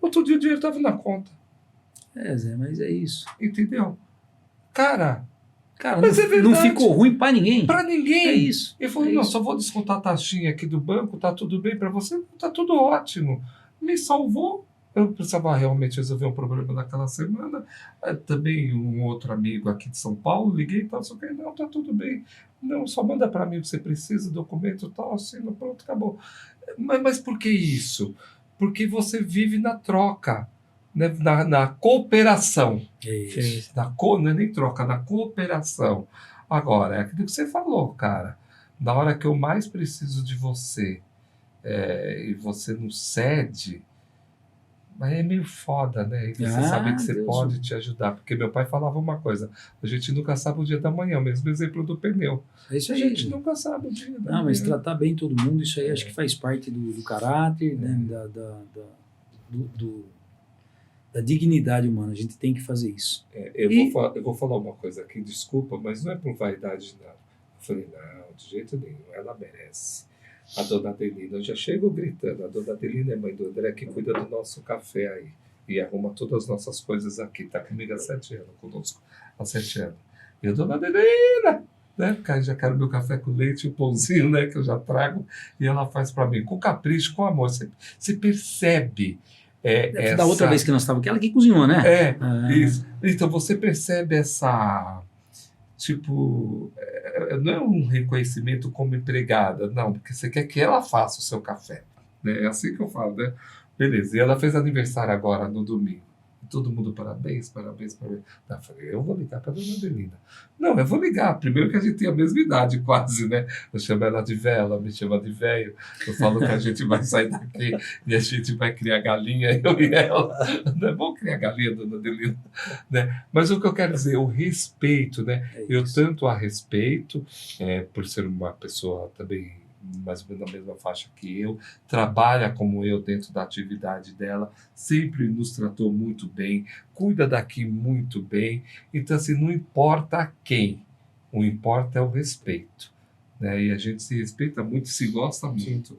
Outro dia o dinheiro estava na conta. Zé, mas é isso. Entendeu? Cara, mas não ficou ruim para ninguém. Para ninguém. É isso. Ele falou, não, só vou descontar a taxinha aqui do banco, tá tudo bem para você? Tá tudo ótimo. Me salvou. Eu precisava realmente resolver um problema naquela semana. Também um outro amigo aqui de São Paulo, liguei e tal, só que não, tá tudo bem. Não, só manda para mim o que você precisa, documento e tal, assina, pronto, acabou. Mas por que isso? Porque você vive na troca. Né, na cooperação. Não é nem troca, na cooperação. Agora, é aquilo que você falou, cara. Na hora que eu mais preciso de você e você não cede, mas é meio foda, né? E você sabe que você pode te ajudar. Porque meu pai falava uma coisa, a gente nunca sabe o dia da manhã, o mesmo exemplo do pneu. É isso aí. A gente nunca sabe o dia da manhã. Não, mas tratar bem todo mundo, isso aí acho que faz parte do caráter, né? Da dignidade humana, a gente tem que fazer isso. Eu vou falar uma coisa aqui, desculpa, mas não é por vaidade, não. Eu falei, não, de jeito nenhum, ela merece. A dona Adelina, eu já chego gritando, a dona Adelina é mãe do André que cuida do nosso café aí, e arruma todas as nossas coisas aqui, tá comigo há 7 anos, conosco há 7 anos. E a dona Adelina, né, porque já quero meu café com leite e o pãozinho, né, que eu já trago, e ela faz para mim, com capricho, com amor, você percebe. Da outra vez que nós estávamos aqui, ela que cozinhou, né? Isso. Então você percebe essa, tipo, não é um reconhecimento como empregada, não, porque você quer que ela faça o seu café, né? É assim que eu falo, né? Beleza, e ela fez aniversário agora no domingo. Todo mundo, parabéns. Eu falei, eu vou ligar para a dona Adelina. Não, eu vou ligar. Primeiro que a gente tem a mesma idade, quase, né? Eu chamo ela de véia, ela me chama de velho. Eu falo que a gente vai sair daqui e a gente vai criar galinha, eu e ela. Não é bom criar galinha, dona Adelina? Né? Mas o que eu quero dizer, o respeito, né? Eu tanto a respeito, por ser uma pessoa também mais ou menos na mesma faixa que eu, trabalha como eu dentro da atividade dela, sempre nos tratou muito bem, cuida daqui muito bem. Então, assim, não importa quem, o importa é o respeito. né? E a gente se respeita muito, se gosta muito.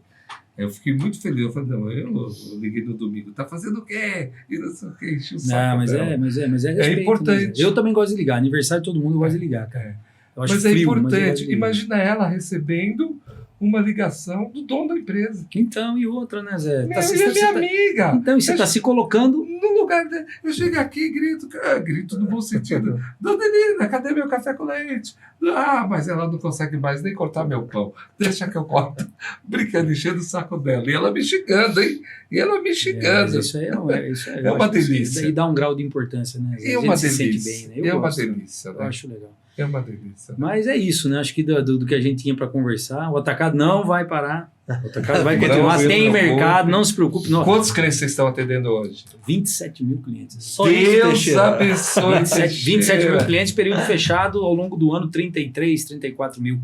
Eu fiquei muito feliz. Eu falei, não, eu liguei no domingo. Tá fazendo o quê? E não sei o quê, enchi o saco dela. Mas é respeito, importante. Eu também gosto de ligar. Aniversário todo mundo gosta de ligar, cara. Eu acho Mas frio, é importante. Mas Imagina ela recebendo uma ligação do dono da empresa. Então, e outra, né, Zé? Minha amiga. Então, e você está se colocando... No lugar dele. Eu chego aqui e grito no bom sentido. Dona Helena, cadê meu café com leite? Ah, mas ela não consegue mais nem cortar meu pão. Deixa que eu corto. Brincando, enchendo o saco dela. E ela me xingando, hein? Isso é uma delícia. E dá um grau de importância, né? É uma delícia. Se sente bem, né? Uma delícia, né? Eu acho legal. É uma delícia. Mas é isso, né? Acho que do que a gente tinha para conversar, o atacado não vai parar. O atacado vai continuar. Tem mercado, não se preocupe. Não. Quantos clientes vocês estão atendendo hoje? 27 mil clientes. Só Deus abençoe. 27 mil clientes, período fechado ao longo do ano, 33, 34 mil.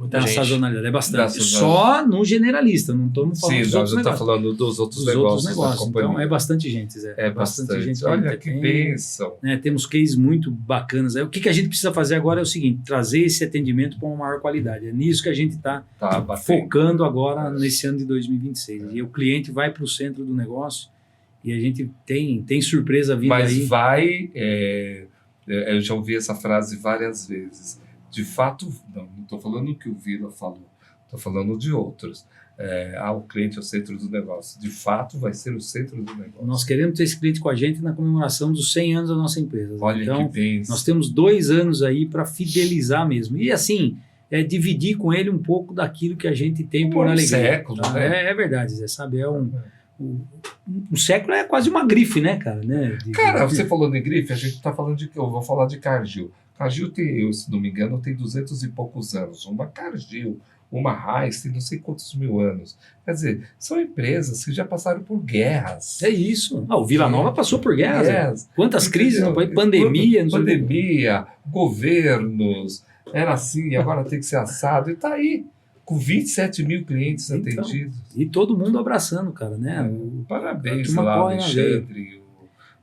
Da sazonalidade, é bastante. Só no generalista, não estamos falando dos outros negócios. Sim, falando dos outros negócios. Então, é bastante gente, Zé. É bastante gente. Olha que bênção. Né, temos cases muito bacanas. O que a gente precisa fazer agora é o seguinte, trazer esse atendimento para uma maior qualidade. É nisso que a gente está focando agora nesse ano de 2026. E o cliente vai para o centro do negócio e a gente tem surpresa vindo aí. Mas eu já ouvi essa frase várias vezes. De fato, não estou falando o que o Vila falou, estou falando de outros. O cliente é o centro do negócio. De fato, vai ser o centro do negócio. Nós queremos ter esse cliente com a gente na comemoração dos 100 anos da nossa empresa. Olha então, que bem. Nós temos 2 anos aí para fidelizar mesmo. E assim, dividir com ele um pouco daquilo que a gente tem por alegria. Século, né? É verdade, Zé, sabe? Um século é quase uma grife, né, cara? Né? Você falando em grife, a gente está falando de... Eu vou falar de Cargill. Cargill tem, se não me engano, tem 200 e poucos anos. Uma Cargill, uma Heinz tem não sei quantos mil anos. Quer dizer, são empresas que já passaram por guerras. É isso. O Vila Nova passou por guerras. Quantas crises no país? Pandemia, governos, era assim, agora tem que ser assado. E está aí, com 27 mil clientes atendidos. E todo mundo abraçando, cara, né? Parabéns lá, Alexandre.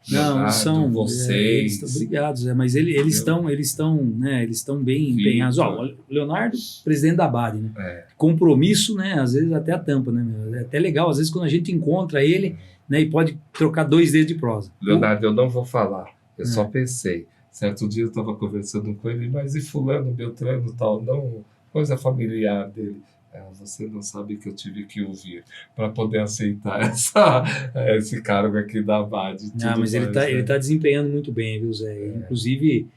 Não, são vocês. Obrigados, mas eles estão bem empenhados. O Leonardo, presidente da BAD, né? Compromisso, né? Às vezes até a tampa, né? É até legal, às vezes quando a gente encontra ele, né? E pode trocar 2 dedos de prosa. Leonardo, eu não vou falar. Eu só pensei. Certo dia eu estava conversando com ele, mas e fulano, Beltrano, tal, não, coisa familiar dele. Você não sabe que eu tive que ouvir para poder aceitar esse cargo aqui da BAD. Mas ele tá desempenhando muito bem, viu, Zé? Inclusive,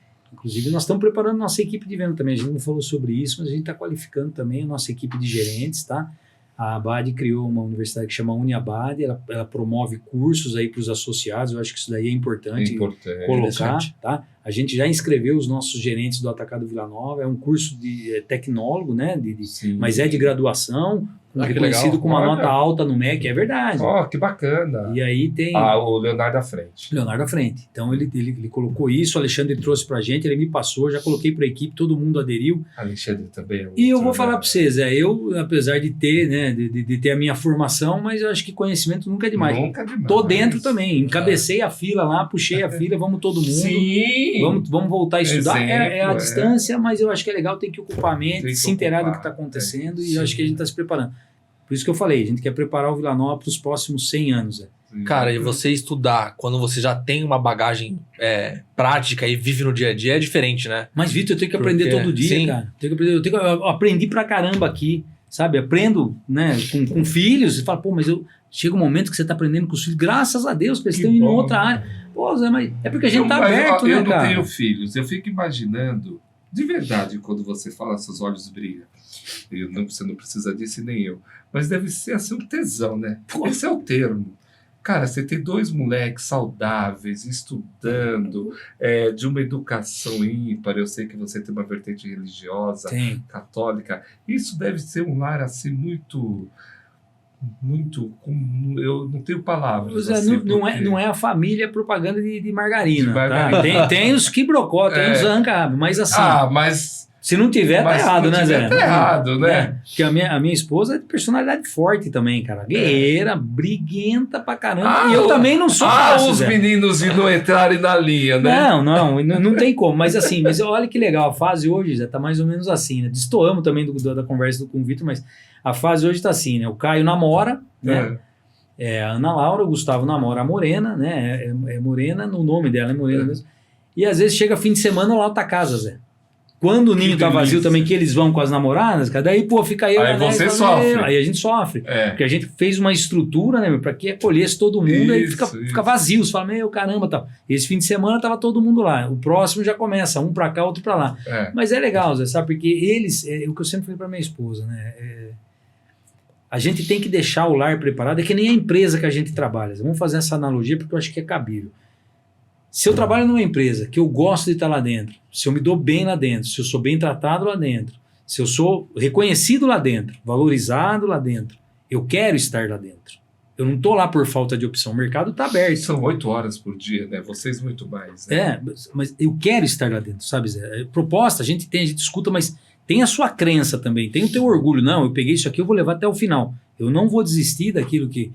nós estamos preparando nossa equipe de venda também. A gente não falou sobre isso, mas a gente está qualificando também a nossa equipe de gerentes, tá? A BAD criou uma universidade que chama UniABAD, ela promove cursos aí para os associados. Eu acho que isso daí é importante colocar, tá? A gente já inscreveu os nossos gerentes do Atacado Vila Nova, é um curso de tecnólogo, né? Mas é de graduação, reconhecido com uma nota alta no MEC, é verdade. Que bacana. E aí tem... o Leonardo à frente. Leonardo à frente. Então ele colocou isso, o Alexandre trouxe pra gente, ele me passou, já coloquei pra equipe, todo mundo aderiu. Alexandre também é outro, E eu vou falar pra vocês, eu, apesar de ter, né, de ter a minha formação, mas eu acho que conhecimento nunca é demais. Nunca é demais. Tô dentro também, encabecei a fila lá, puxei a fila, vamos todo mundo. Sim! Vamos voltar a estudar. É a distância, mas eu acho que é legal, tem que ocupar a mente, se inteirar do que está acontecendo, e eu acho que a gente está se preparando. Por isso que eu falei, a gente quer preparar o Vila Nova para os próximos 100 anos. Cara, e você estudar quando você já tem uma bagagem prática e vive no dia a dia é diferente, né? Mas, Vitor, eu tenho que aprender todo dia, cara. Eu aprendi pra caramba aqui, sabe? Aprendo, né, com filhos, e fala, mas chega um momento que você está aprendendo com os filhos, graças a Deus, que eles estão indo em outra área. Pô, Zé, mas é porque a gente está aberto, né, cara? Eu não tenho filhos, eu fico imaginando, de verdade, quando você fala, seus olhos brilham. Você não precisa disso, nem eu. Mas deve ser assim um tesão, né? Esse é o termo. Cara, você tem 2 moleques saudáveis, estudando, de uma educação ímpar. Eu sei que você tem uma vertente religiosa, católica. Isso deve ser um lar assim muito... eu não tenho palavras. Assim, não é a família propaganda de margarina. Tá? Tem os quibrocó, tem os zanca, mas assim... mas Se não tiver, tá errado, né, Zé? Tá errado, né? Porque a minha esposa é de personalidade forte também, cara. Guerreira, briguenta pra caramba. E eu também não sou fácil, os Zé. meninos não entrarem na linha, né? Não tem como. Mas assim, olha que legal. A fase hoje já tá mais ou menos assim, né? Destoamos também da conversa com o Vitor, mas a fase hoje tá assim, né? O Caio namora, né? A Ana Laura, o Gustavo namora a Morena, né? É Morena, no nome dela é Morena mesmo. E às vezes chega fim de semana lá tá casa, Zé. Quando o ninho tá vazio também, que eles vão com as namoradas, cara, daí, pô, fica eu... Aí você sofre. Aí a gente sofre. Porque a gente fez uma estrutura, né, pra que acolhesse todo mundo, aí fica vazio. Você fala, meu, caramba, tal. Esse fim de semana tava todo mundo lá. O próximo já começa, um pra cá, outro pra lá. Mas é legal, Zé, sabe? Porque eles, o que eu sempre falei pra minha esposa, né, a gente tem que deixar o lar preparado, é que nem a empresa que a gente trabalha. Vamos fazer essa analogia porque eu acho que é cabível. Se eu trabalho numa empresa que eu gosto de estar lá dentro, se eu me dou bem lá dentro, se eu sou bem tratado lá dentro, se eu sou reconhecido lá dentro, valorizado lá dentro, eu quero estar lá dentro. Eu não estou lá por falta de opção. O mercado está aberto. São 8 horas por dia, né? Vocês muito mais. Né? Mas eu quero estar lá dentro, sabe, Zé? Proposta, a gente escuta, mas tem a sua crença também, tem o teu orgulho. Não, eu peguei isso aqui, eu vou levar até o final. Eu não vou desistir daquilo que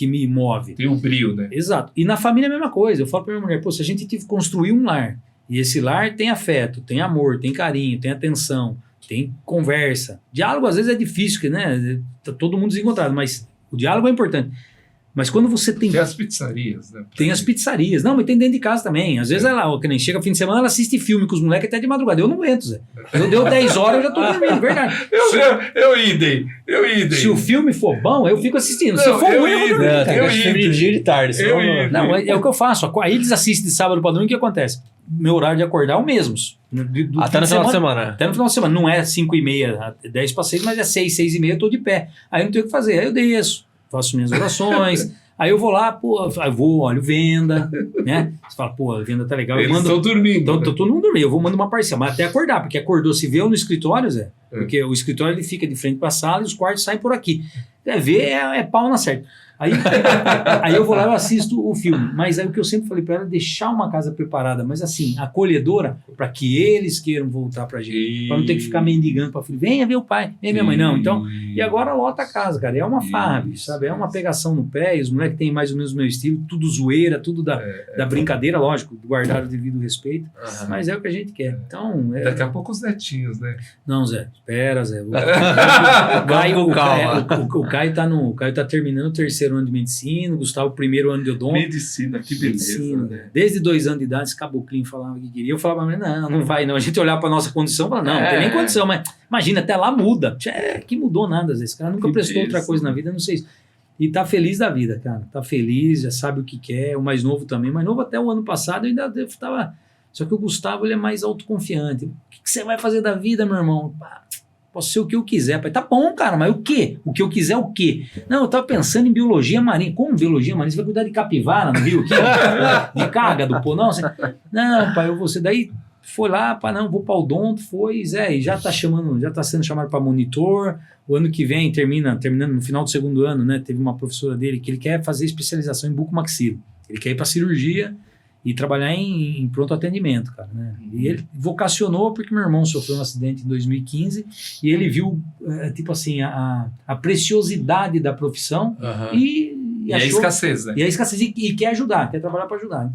me move. Tem um brilho, né? Exato. E na família é a mesma coisa. Eu falo pra minha mulher, pô, se a gente construir um lar, e esse lar tem afeto, tem amor, tem carinho, tem atenção, tem conversa. Diálogo às vezes é difícil, né? Tá todo mundo desencontrado, mas o diálogo é importante. Mas quando você tem... Tem as pizzarias, né? Tem as pizzarias. Não, mas tem dentro de casa também. Às vezes ela, que nem chega fim de semana, ela assiste filme com os moleques até de madrugada. Eu não aguento, Zé. Eu deu 10 horas, eu já tô dormindo, verdade. Eu idem. Se o filme for bom, eu fico assistindo. Se for ruim, eu vou dormir, cara. Eu filme de dia e de tarde. Não, é o que eu faço. Aí eles assistem de sábado para domingo, o que acontece? Meu horário de acordar é o mesmo. Até no final de semana. Até no final de semana. Não é 5h30, 10 para 6, mas é 6, 6h30, eu tô de pé. Aí não tenho o que fazer. Aí eu desço, faço minhas orações. Aí eu vou lá, pô, olho venda, né? Você fala, pô, a venda tá legal. Eles estão dormindo. Então, todo mundo dormindo. Eu vou mandar uma parcela, mas até acordar, porque acordou, se vê eu no escritório, Zé, porque o escritório ele fica de frente para a sala e os quartos saem por aqui. Ver é pau na certa. Aí eu vou lá e assisto o filme. Mas aí o que eu sempre falei para ela é deixar uma casa preparada, mas assim, acolhedora, para que eles queiram voltar pra gente. Para não ter que ficar mendigando para filho. Venha ver o pai, venha minha mãe. Não, então. E agora lota a casa, cara. É uma farra, sabe? É uma pegação no pé. E os moleques têm mais ou menos o meu estilo, tudo zoeira, tudo da brincadeira, lógico, guardado devido respeito. Mas é o que a gente quer. Então. Daqui a pouco os netinhos, né? Não, Zé. Espera, Zé. O Caio tá terminando o terceiro ano de medicina, o Gustavo o primeiro ano de odonto. Medicina, que beleza. Né? Desde 2 anos de idade, esse caboclinho falava que queria. Eu falava, mas não vai não. A gente olhava pra nossa condição e falava, não tem nem condição, mas imagina, até lá muda. Que mudou nada, às vezes. Esse cara nunca prestou outra coisa na vida, não sei isso. E tá feliz da vida, cara. Tá feliz, já sabe o que quer. O mais novo também. Mais novo até o ano passado, eu ainda tava... Só que o Gustavo, ele é mais autoconfiante. O que você vai fazer da vida, meu irmão? Posso ser o que eu quiser. Pai, tá bom, cara, mas o quê? O que eu quiser, o quê? Não, eu tava pensando em biologia marinha. Como biologia marinha? Você vai cuidar de capivara no rio aqui? De cágado, pô? Não, não, pai, eu vou ser... Daí foi lá, pá, não, vou pra odonto, foi, Zé, e já tá sendo chamado para monitor. O ano que vem, terminando no final do segundo ano, né? Teve uma professora dele que ele quer fazer especialização em bucomaxilo. Ele quer ir pra cirurgia e trabalhar em pronto atendimento, cara, né? E ele vocacionou porque meu irmão sofreu um acidente em 2015 e ele viu, tipo assim, a preciosidade da profissão e achou, a escassez, né? E a escassez, e quer ajudar, quer trabalhar para ajudar.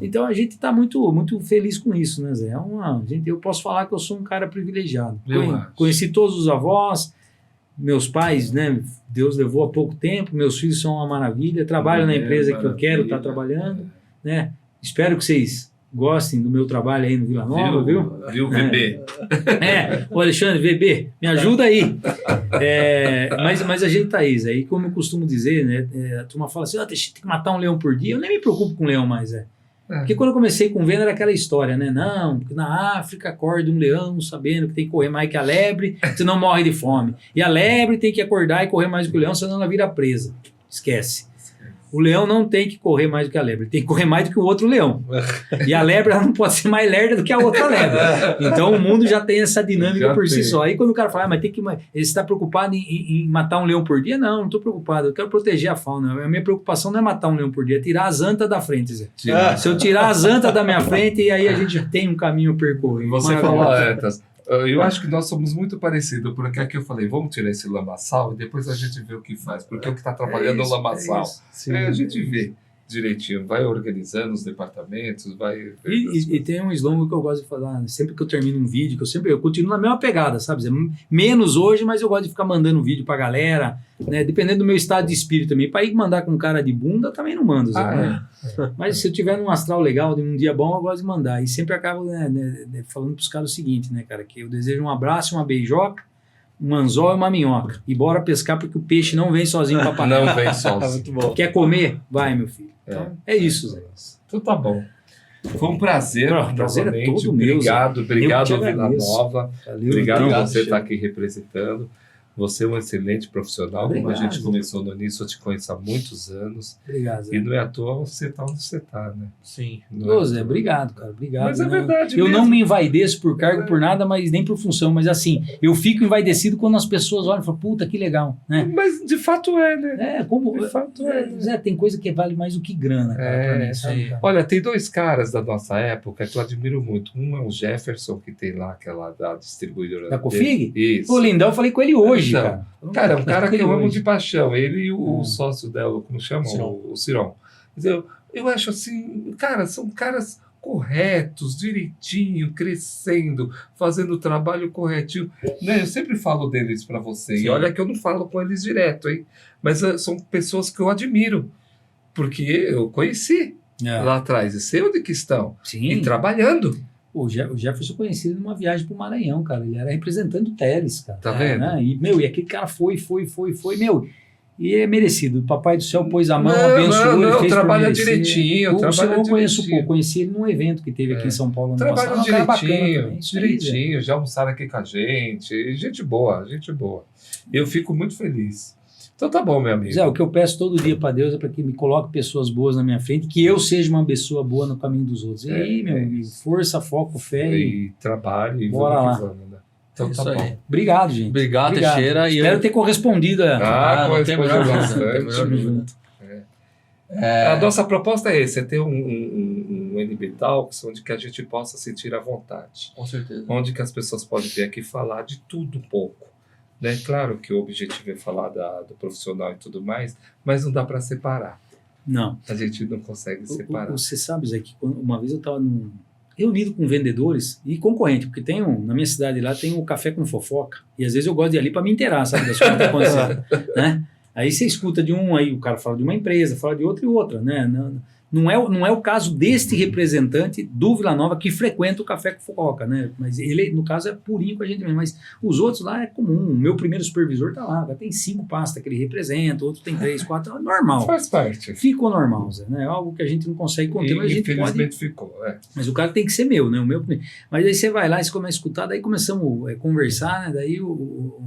Então a gente está muito, muito feliz com isso, né, Zé? Eu posso falar que eu sou um cara privilegiado. Conheci todos os avós, meus pais, né? Deus levou há pouco tempo, meus filhos são uma maravilha, trabalho na empresa que eu quero estar trabalhando, né? Espero que vocês gostem do meu trabalho aí no Vila Nova, viu? VB? Ô Alexandre, VB, me ajuda aí. Mas a gente tá aí, Zé. E como eu costumo dizer, né? A turma fala assim, tem que matar um leão por dia. Eu nem me preocupo com leão mais, Porque quando eu comecei com venda era aquela história, né? Não, porque na África acorda um leão sabendo que tem que correr mais que a lebre, senão morre de fome. E a lebre tem que acordar e correr mais que o leão, senão ela vira presa. Esquece. O leão não tem que correr mais do que a lebre, ele tem que correr mais do que o outro leão. E a lebre ela não pode ser mais lerda do que a outra lebre. Então o mundo já tem essa dinâmica por si só. Aí quando o cara fala, mas tem que... Você está preocupado em matar um leão por dia? Não estou preocupado. Eu quero proteger a fauna. A minha preocupação não é matar um leão por dia, é tirar as antas da frente, Zé. Se eu tirar as antas da minha frente, aí a gente já tem um caminho a percorrer. Você falou, Eu acho que nós somos muito parecidos, porque aqui eu falei, vamos tirar esse lamaçal e depois a gente vê o que faz, porque o que está trabalhando é o lamaçal. A gente vê direitinho, vai organizando os departamentos, vai... E tem um slogan que eu gosto de falar, né? Sempre que eu termino um vídeo, eu continuo na mesma pegada, sabe? Menos hoje, mas eu gosto de ficar mandando vídeo pra galera, né? Dependendo do meu estado de espírito também. Pra ir mandar com cara de bunda, também não mando, né? Mas se eu tiver num astral legal, num dia bom, eu gosto de mandar. E sempre acabo falando pros caras o seguinte, né, cara? Que eu desejo um abraço, uma beijoca, um anzol e uma minhoca. E bora pescar, porque o peixe não vem sozinho pra panela. Não vem sozinho. Muito bom. Quer comer? Vai, meu filho. Então, é isso, Zé. Então tá bom. Foi um prazer. O prazer é todo meu. Obrigado, Vila Nova. Valeu, obrigado por você estar aqui representando. Você é um excelente profissional. Obrigado, como a gente começou no início, eu te conheço há muitos anos. Obrigado, Zé. E não é à toa você está onde você está, né? Sim. Ô, Zé, obrigado, cara. Obrigado. Mas é verdade Eu mesmo. não me envaideço por cargo, por nada, mas nem por função. Mas assim, eu fico envaidecido quando as pessoas olham e falam, puta, que legal, né? Mas de fato é, né? Como... De fato é. Né? Zé, tem coisa que vale mais do que grana, cara, pra mim, sabe, cara? Olha, tem dois caras da nossa época que eu admiro muito. Um é o Jefferson, que tem lá aquela da distribuidora. Da Cofig? Isso. Ô, Lindão, eu falei com ele hoje, cara. Cara, é um cara que eu amo de paixão. Ele e o sócio dela, como chama? O Ciron. Eu acho assim, cara, são caras corretos, direitinho, crescendo, fazendo o trabalho corretinho. Né? Eu sempre falo deles para você. Sim. E olha que eu não falo com eles direto, hein? Mas são pessoas que eu admiro. Porque eu conheci lá atrás. E sei onde que estão. Sim. E trabalhando. O Jefferson conhecido numa viagem pro Maranhão, cara. Ele era representante do Teles, cara. Tá vendo? Né? E aquele cara foi, meu. E é merecido. O Papai do Céu pôs a mão, abençoou, ele fez trabalha direitinho. Eu não conheço pouco. Conheci ele num evento que teve aqui em São Paulo. Trabalha direitinho. Já almoçaram aqui com a gente. Gente boa. Eu fico muito feliz. Então tá bom, meu amigo. Zé, o que eu peço todo dia para Deus é para que me coloque pessoas boas na minha frente, que eu seja uma pessoa boa no caminho dos outros. E aí, meu amigo, força, foco, fé e trabalho. E bora lá. Vamos, né? Então tá bom. Obrigado, gente. Obrigado, Teixeira. Espero ter correspondido. Não tem melhor bastante. A nossa proposta é essa, é ter um NB Talks onde que a gente possa sentir à vontade. Com certeza. Onde que as pessoas podem vir aqui falar de tudo um pouco. Né? Claro que o objetivo é falar do profissional e tudo mais, mas não dá para separar. Não. A gente não consegue separar. Você sabe, Zé, que uma vez eu estava reunido com vendedores e concorrente, porque na minha cidade lá tem um café com fofoca, e às vezes eu gosto de ir ali para me inteirar, sabe, das coisas que estão acontecendo, né? Aí você escuta de um, aí o cara fala de uma empresa, fala de outra e outra, né? Não é o caso deste representante do Vila Nova que frequenta o café com fofoca, né? Mas ele, no caso, é purinho com a gente mesmo. Mas os outros lá é comum. O meu primeiro supervisor tá lá, tem 5 pastas que ele representa, outro tem 3, 4, é normal. Faz parte. Ficou normal, Zé, né? É algo que a gente não consegue conter, mas a gente infelizmente ficou, Mas o cara tem que ser meu, né? O meu. Mas aí você vai lá e você começa a escutar, daí começamos a conversar, né? Daí o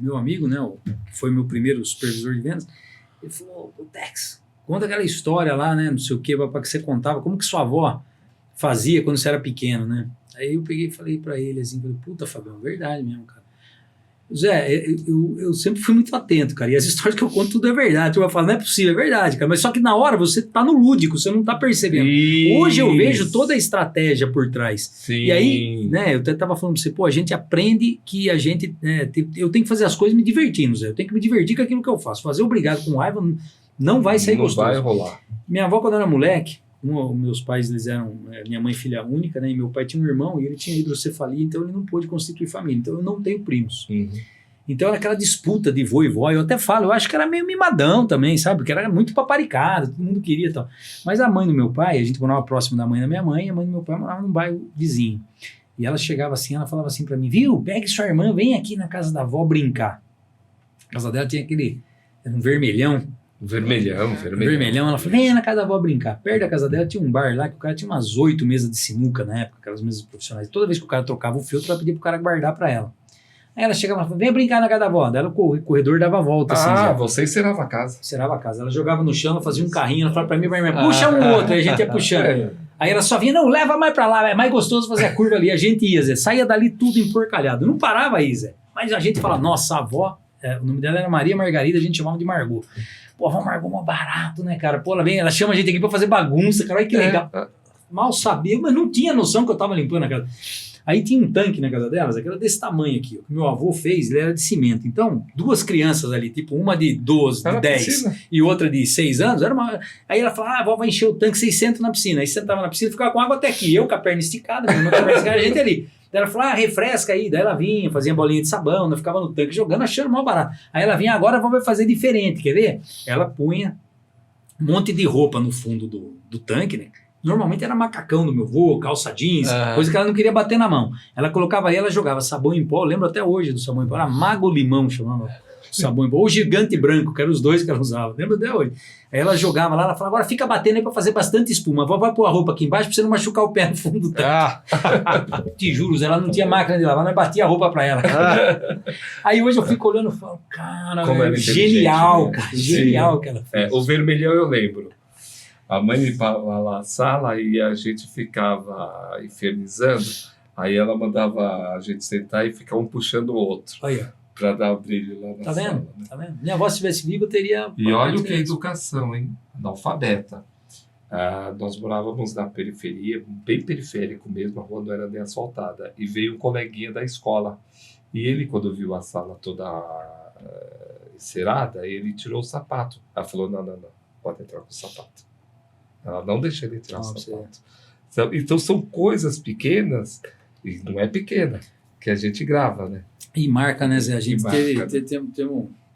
meu amigo, né? Que foi meu primeiro supervisor de vendas, ele falou, Tex, conta aquela história lá, né, não sei o que, para que você contava, como que sua avó fazia quando você era pequeno, né? Aí eu peguei e falei para ele assim, puta, Fabião, verdade mesmo, cara. Zé, eu sempre fui muito atento, cara, e as histórias que eu conto tudo é verdade. Eu falo, não é possível, é verdade, cara, mas só que na hora você tá no lúdico, você não tá percebendo. Isso. Hoje eu vejo toda a estratégia por trás. Sim. E aí, né, eu até tava falando pra você, a gente aprende que a gente, eu tenho que fazer as coisas me divertindo, Zé, eu tenho que me divertir com aquilo que eu faço. Fazer obrigado com raiva não vai sair gostoso. Não vai rolar. Minha avó, quando era moleque, meus pais, eles eram, minha mãe filha única, né, e meu pai tinha um irmão e ele tinha hidrocefalia, então ele não pôde constituir família, então eu não tenho primos. Uhum. Então era aquela disputa de vô e vó, eu até falo, eu acho que era meio mimadão também, sabe, porque era muito paparicado, todo mundo queria e tal. Mas a mãe do meu pai, a gente morava próximo da mãe da minha mãe, e a mãe do meu pai morava num bairro vizinho. E ela chegava assim, ela falava assim pra mim, viu, pegue sua irmã, vem aqui na casa da avó brincar. A casa dela tinha era um vermelhão, ela falou, vem na casa da avó brincar. Perto da casa dela tinha um bar lá que o cara tinha umas 8 mesas de sinuca na época, aquelas mesas profissionais. Toda vez que o cara trocava o filtro, ela pedia pro cara guardar pra ela. Aí ela chegava e falava, vem brincar na casa da avó. Daí ela, o corredor dava a volta. Você encerava a casa. Encerava a casa. Ela jogava no chão, ela fazia um carrinho, ela falava pra mim, puxa um outro, aí a gente ia puxando. Aí ela só vinha, não, leva mais pra lá, é mais gostoso fazer a curva ali. A gente ia, Zé, saía dali tudo emporcalhado. Não parava aí, Zé. Mas a gente falava, nossa, a avó, o nome dela era Maria Margarida, a gente chamava de Margot. Pô, a avó Margot mó barato, né, cara? Pô, ela chama a gente aqui pra fazer bagunça, cara, olha que legal. Mal sabia, mas não tinha noção que eu tava limpando a casa. Aí tinha um tanque na casa delas, aquele desse tamanho aqui. O que meu avô fez, ele era de cimento. Então, 2 crianças ali, tipo uma de 12, de 10 e outra de 6 anos, aí ela falava, a vó vai encher o tanque, vocês sentam na piscina. Aí sentava na piscina e ficava com água até aqui. Eu com a perna esticada, minha irmã com a perna esticada, a gente ali. Daí ela falou, refresca aí. Daí ela vinha, fazia bolinha de sabão, eu ficava no tanque jogando, achando mal barato. Aí ela vinha, agora a vó vai fazer diferente, quer ver? Ela punha um monte de roupa no fundo do tanque, né? Normalmente era macacão do meu avô, calça jeans, coisa que ela não queria bater na mão. Ela colocava aí, ela jogava sabão em pó, eu lembro até hoje do sabão em pó, era Mago Limão, chamava sabão em pó, ou Gigante Branco, que eram os 2 que ela usava, lembro até hoje. Aí ela jogava lá, ela falava, agora fica batendo aí pra fazer bastante espuma, a vó vai pôr a roupa aqui embaixo pra você não machucar o pé no fundo do tanque. Te juro, ela não tinha máquina de lavar, nós batia a roupa pra ela. Aí hoje eu fico olhando e falo, cara, genial, né? Cara, genial que ela fez. O vermelhão eu lembro. A mãe limpava lá a sala e a gente ficava infernizando. Aí ela mandava a gente sentar e ficar um puxando o outro. Para dar brilho lá na sala. Né? Tá vendo? Minha avó, se tivesse viva, teria... E olha o que é educação, hein? Analfabeta. Nós morávamos na periferia, bem periférico mesmo, a rua não era nem asfaltada. E veio um coleguinha da escola. E ele, quando viu a sala toda encerada, ele tirou o sapato. Ela falou, não, pode entrar com o sapato. Ela não deixa ele tirar o sapato. Então são coisas pequenas, e não é pequena, que a gente grava, né? E marca, né, Zé? A gente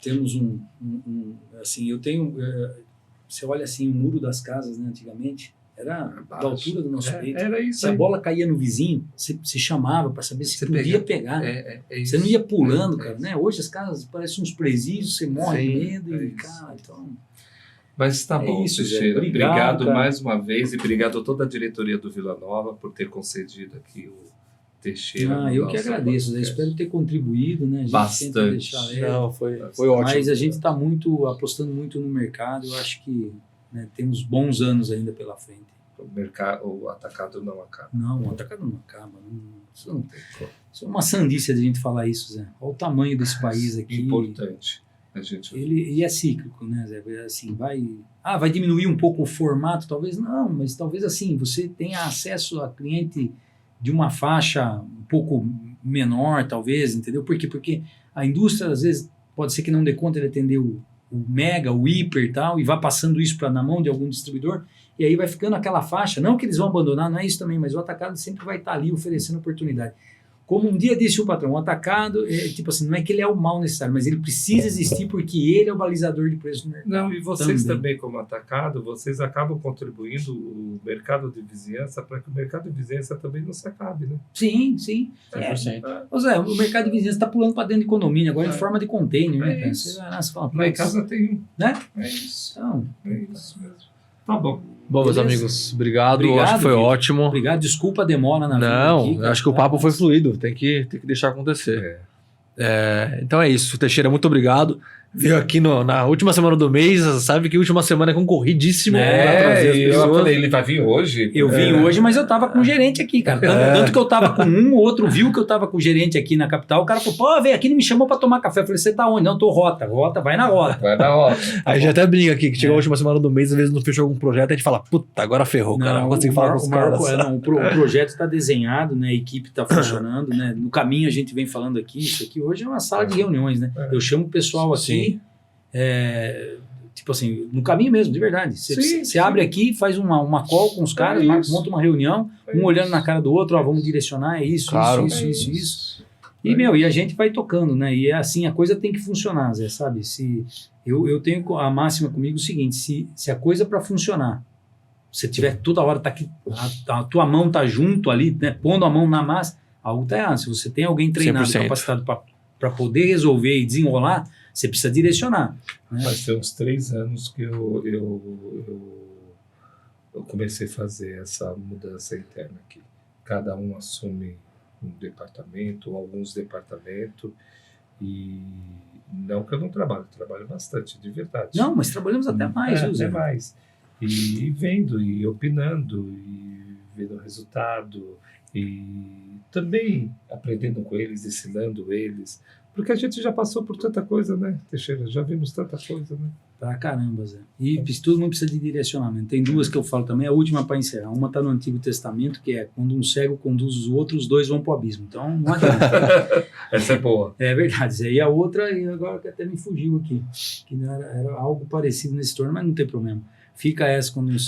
temos assim, eu tenho... Você olha assim, o muro das casas, né, antigamente, era da altura do nosso peito. Era isso. Se a bola caía no vizinho, você chamava para saber se podia pegar. Você não ia pulando, cara, né? Hoje as casas parecem uns presídios, você morre de medo e, cara, então... Mas tá bom, Teixeira. Obrigado mais uma vez e obrigado a toda a diretoria do Vila Nova por ter concedido aqui o Teixeira. Eu que agradeço, né? Espero ter contribuído, né? A gente bastante. Não, foi ótimo. Mas a gente está apostando muito no mercado. Eu acho que, né, temos bons anos ainda pela frente. O atacado não acaba. Não, o atacado não acaba. Isso é uma sandice de a gente falar isso, Zé. Olha o tamanho desse país aqui. Importante. E é cíclico, né, Zé? Assim, vai diminuir um pouco o formato, talvez não, mas talvez assim, você tenha acesso a cliente de uma faixa um pouco menor, talvez, entendeu? Por quê? Porque a indústria, às vezes, pode ser que não dê conta de atender o mega, o hiper e tal, e vá passando isso na mão de algum distribuidor, e aí vai ficando aquela faixa, não que eles vão abandonar, não é isso também, mas o atacado sempre vai estar ali oferecendo oportunidade. Como um dia disse o patrão, o atacado, tipo assim, não é que ele é o mal necessário, mas ele precisa existir porque ele é o balizador de preço do mercado. Não, e vocês também como atacado, vocês acabam contribuindo o mercado de vizinhança para que o mercado de vizinhança também não se acabe, né? Sim. Zé, o mercado de vizinhança está pulando para dentro de condomínio, agora em forma de container, né? Você fala, lá em casa tem um. Né? É isso. Então, é isso mesmo. Tá bom. Bom, meus amigos, obrigado, acho que foi ótimo. Obrigado, desculpa a demora na vida aqui. Não, acho que o papo foi fluido, tem que deixar acontecer. Então é isso, Teixeira, muito obrigado. Veio aqui na última semana do mês, sabe que última semana é concorridíssimo. Eu falei, ele vai vir hoje? Eu vim hoje, mas eu tava com o gerente aqui, cara. Tanto que eu tava com o outro viu que eu tava com o gerente aqui na capital, o cara falou, pô, vem aqui, não me chamou pra tomar café. Eu falei, você tá onde? Não, tô rota, vai na rota. Aí já até brinca aqui, que chegou a última semana do mês, às vezes não fechou algum projeto, a gente fala, puta, agora ferrou, cara, não consigo falar com os caras. O projeto tá desenhado, né, a equipe tá funcionando, né, no caminho a gente vem falando aqui, isso aqui hoje é uma sala de reuniões, né, eu chamo o pessoal aqui, tipo assim, no caminho mesmo, de verdade. Você abre aqui, faz uma call com os caras, monta uma reunião, olhando na cara do outro, vamos direcionar, isso. E, e a gente vai tocando, né? E é assim, a coisa tem que funcionar, Zé, sabe? Eu tenho a máxima comigo o seguinte, se a coisa para funcionar, você tiver toda hora, tá aqui, a tua mão tá junto ali, né? Pondo a mão na massa, algo tá errado. Se você tem alguém treinado, 100%. capacitado para poder resolver e desenrolar, você precisa direcionar. Né? Faz uns 3 anos que eu comecei a fazer essa mudança interna aqui. Cada um assume um departamento, alguns departamentos, e não que eu não trabalho bastante, de verdade. Não, mas trabalhamos até mais. Até mais. E vendo, e opinando, e vendo o resultado, e também aprendendo com eles, ensinando eles, porque a gente já passou por tanta coisa, né, Teixeira? Já vimos tanta coisa, né? Pra caramba, Zé. E todo mundo precisa de direcionamento. Tem duas que eu falo também, a última para encerrar. Uma tá no Antigo Testamento, que é quando um cego conduz os outros, os dois vão pro abismo. Então, não adianta. Essa é boa. É verdade, Zé. E a outra, e agora que até me fugiu aqui, que era algo parecido nesse torno, mas não tem problema. Fica essa quando um...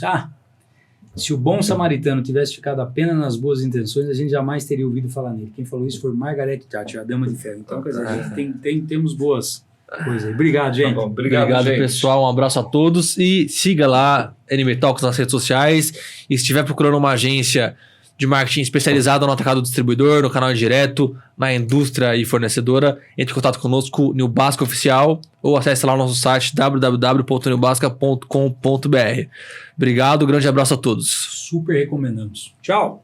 se o bom samaritano tivesse ficado apenas nas boas intenções, a gente jamais teria ouvido falar nele. Quem falou isso foi Margaret Thatcher, a Dama de Ferro. Então, quer dizer, a gente temos boas coisas aí. Obrigado, gente. Tá bom, obrigado, gente. Pessoal. Um abraço a todos e siga lá NB Talks nas redes sociais. E se estiver procurando uma agência de marketing especializada no atacado do distribuidor, no canal direto, na indústria e fornecedora, entre em contato conosco, Newbasca Oficial, ou acesse lá o nosso site www.newbasca.com.br. Obrigado, grande abraço a todos. Super recomendamos. Tchau!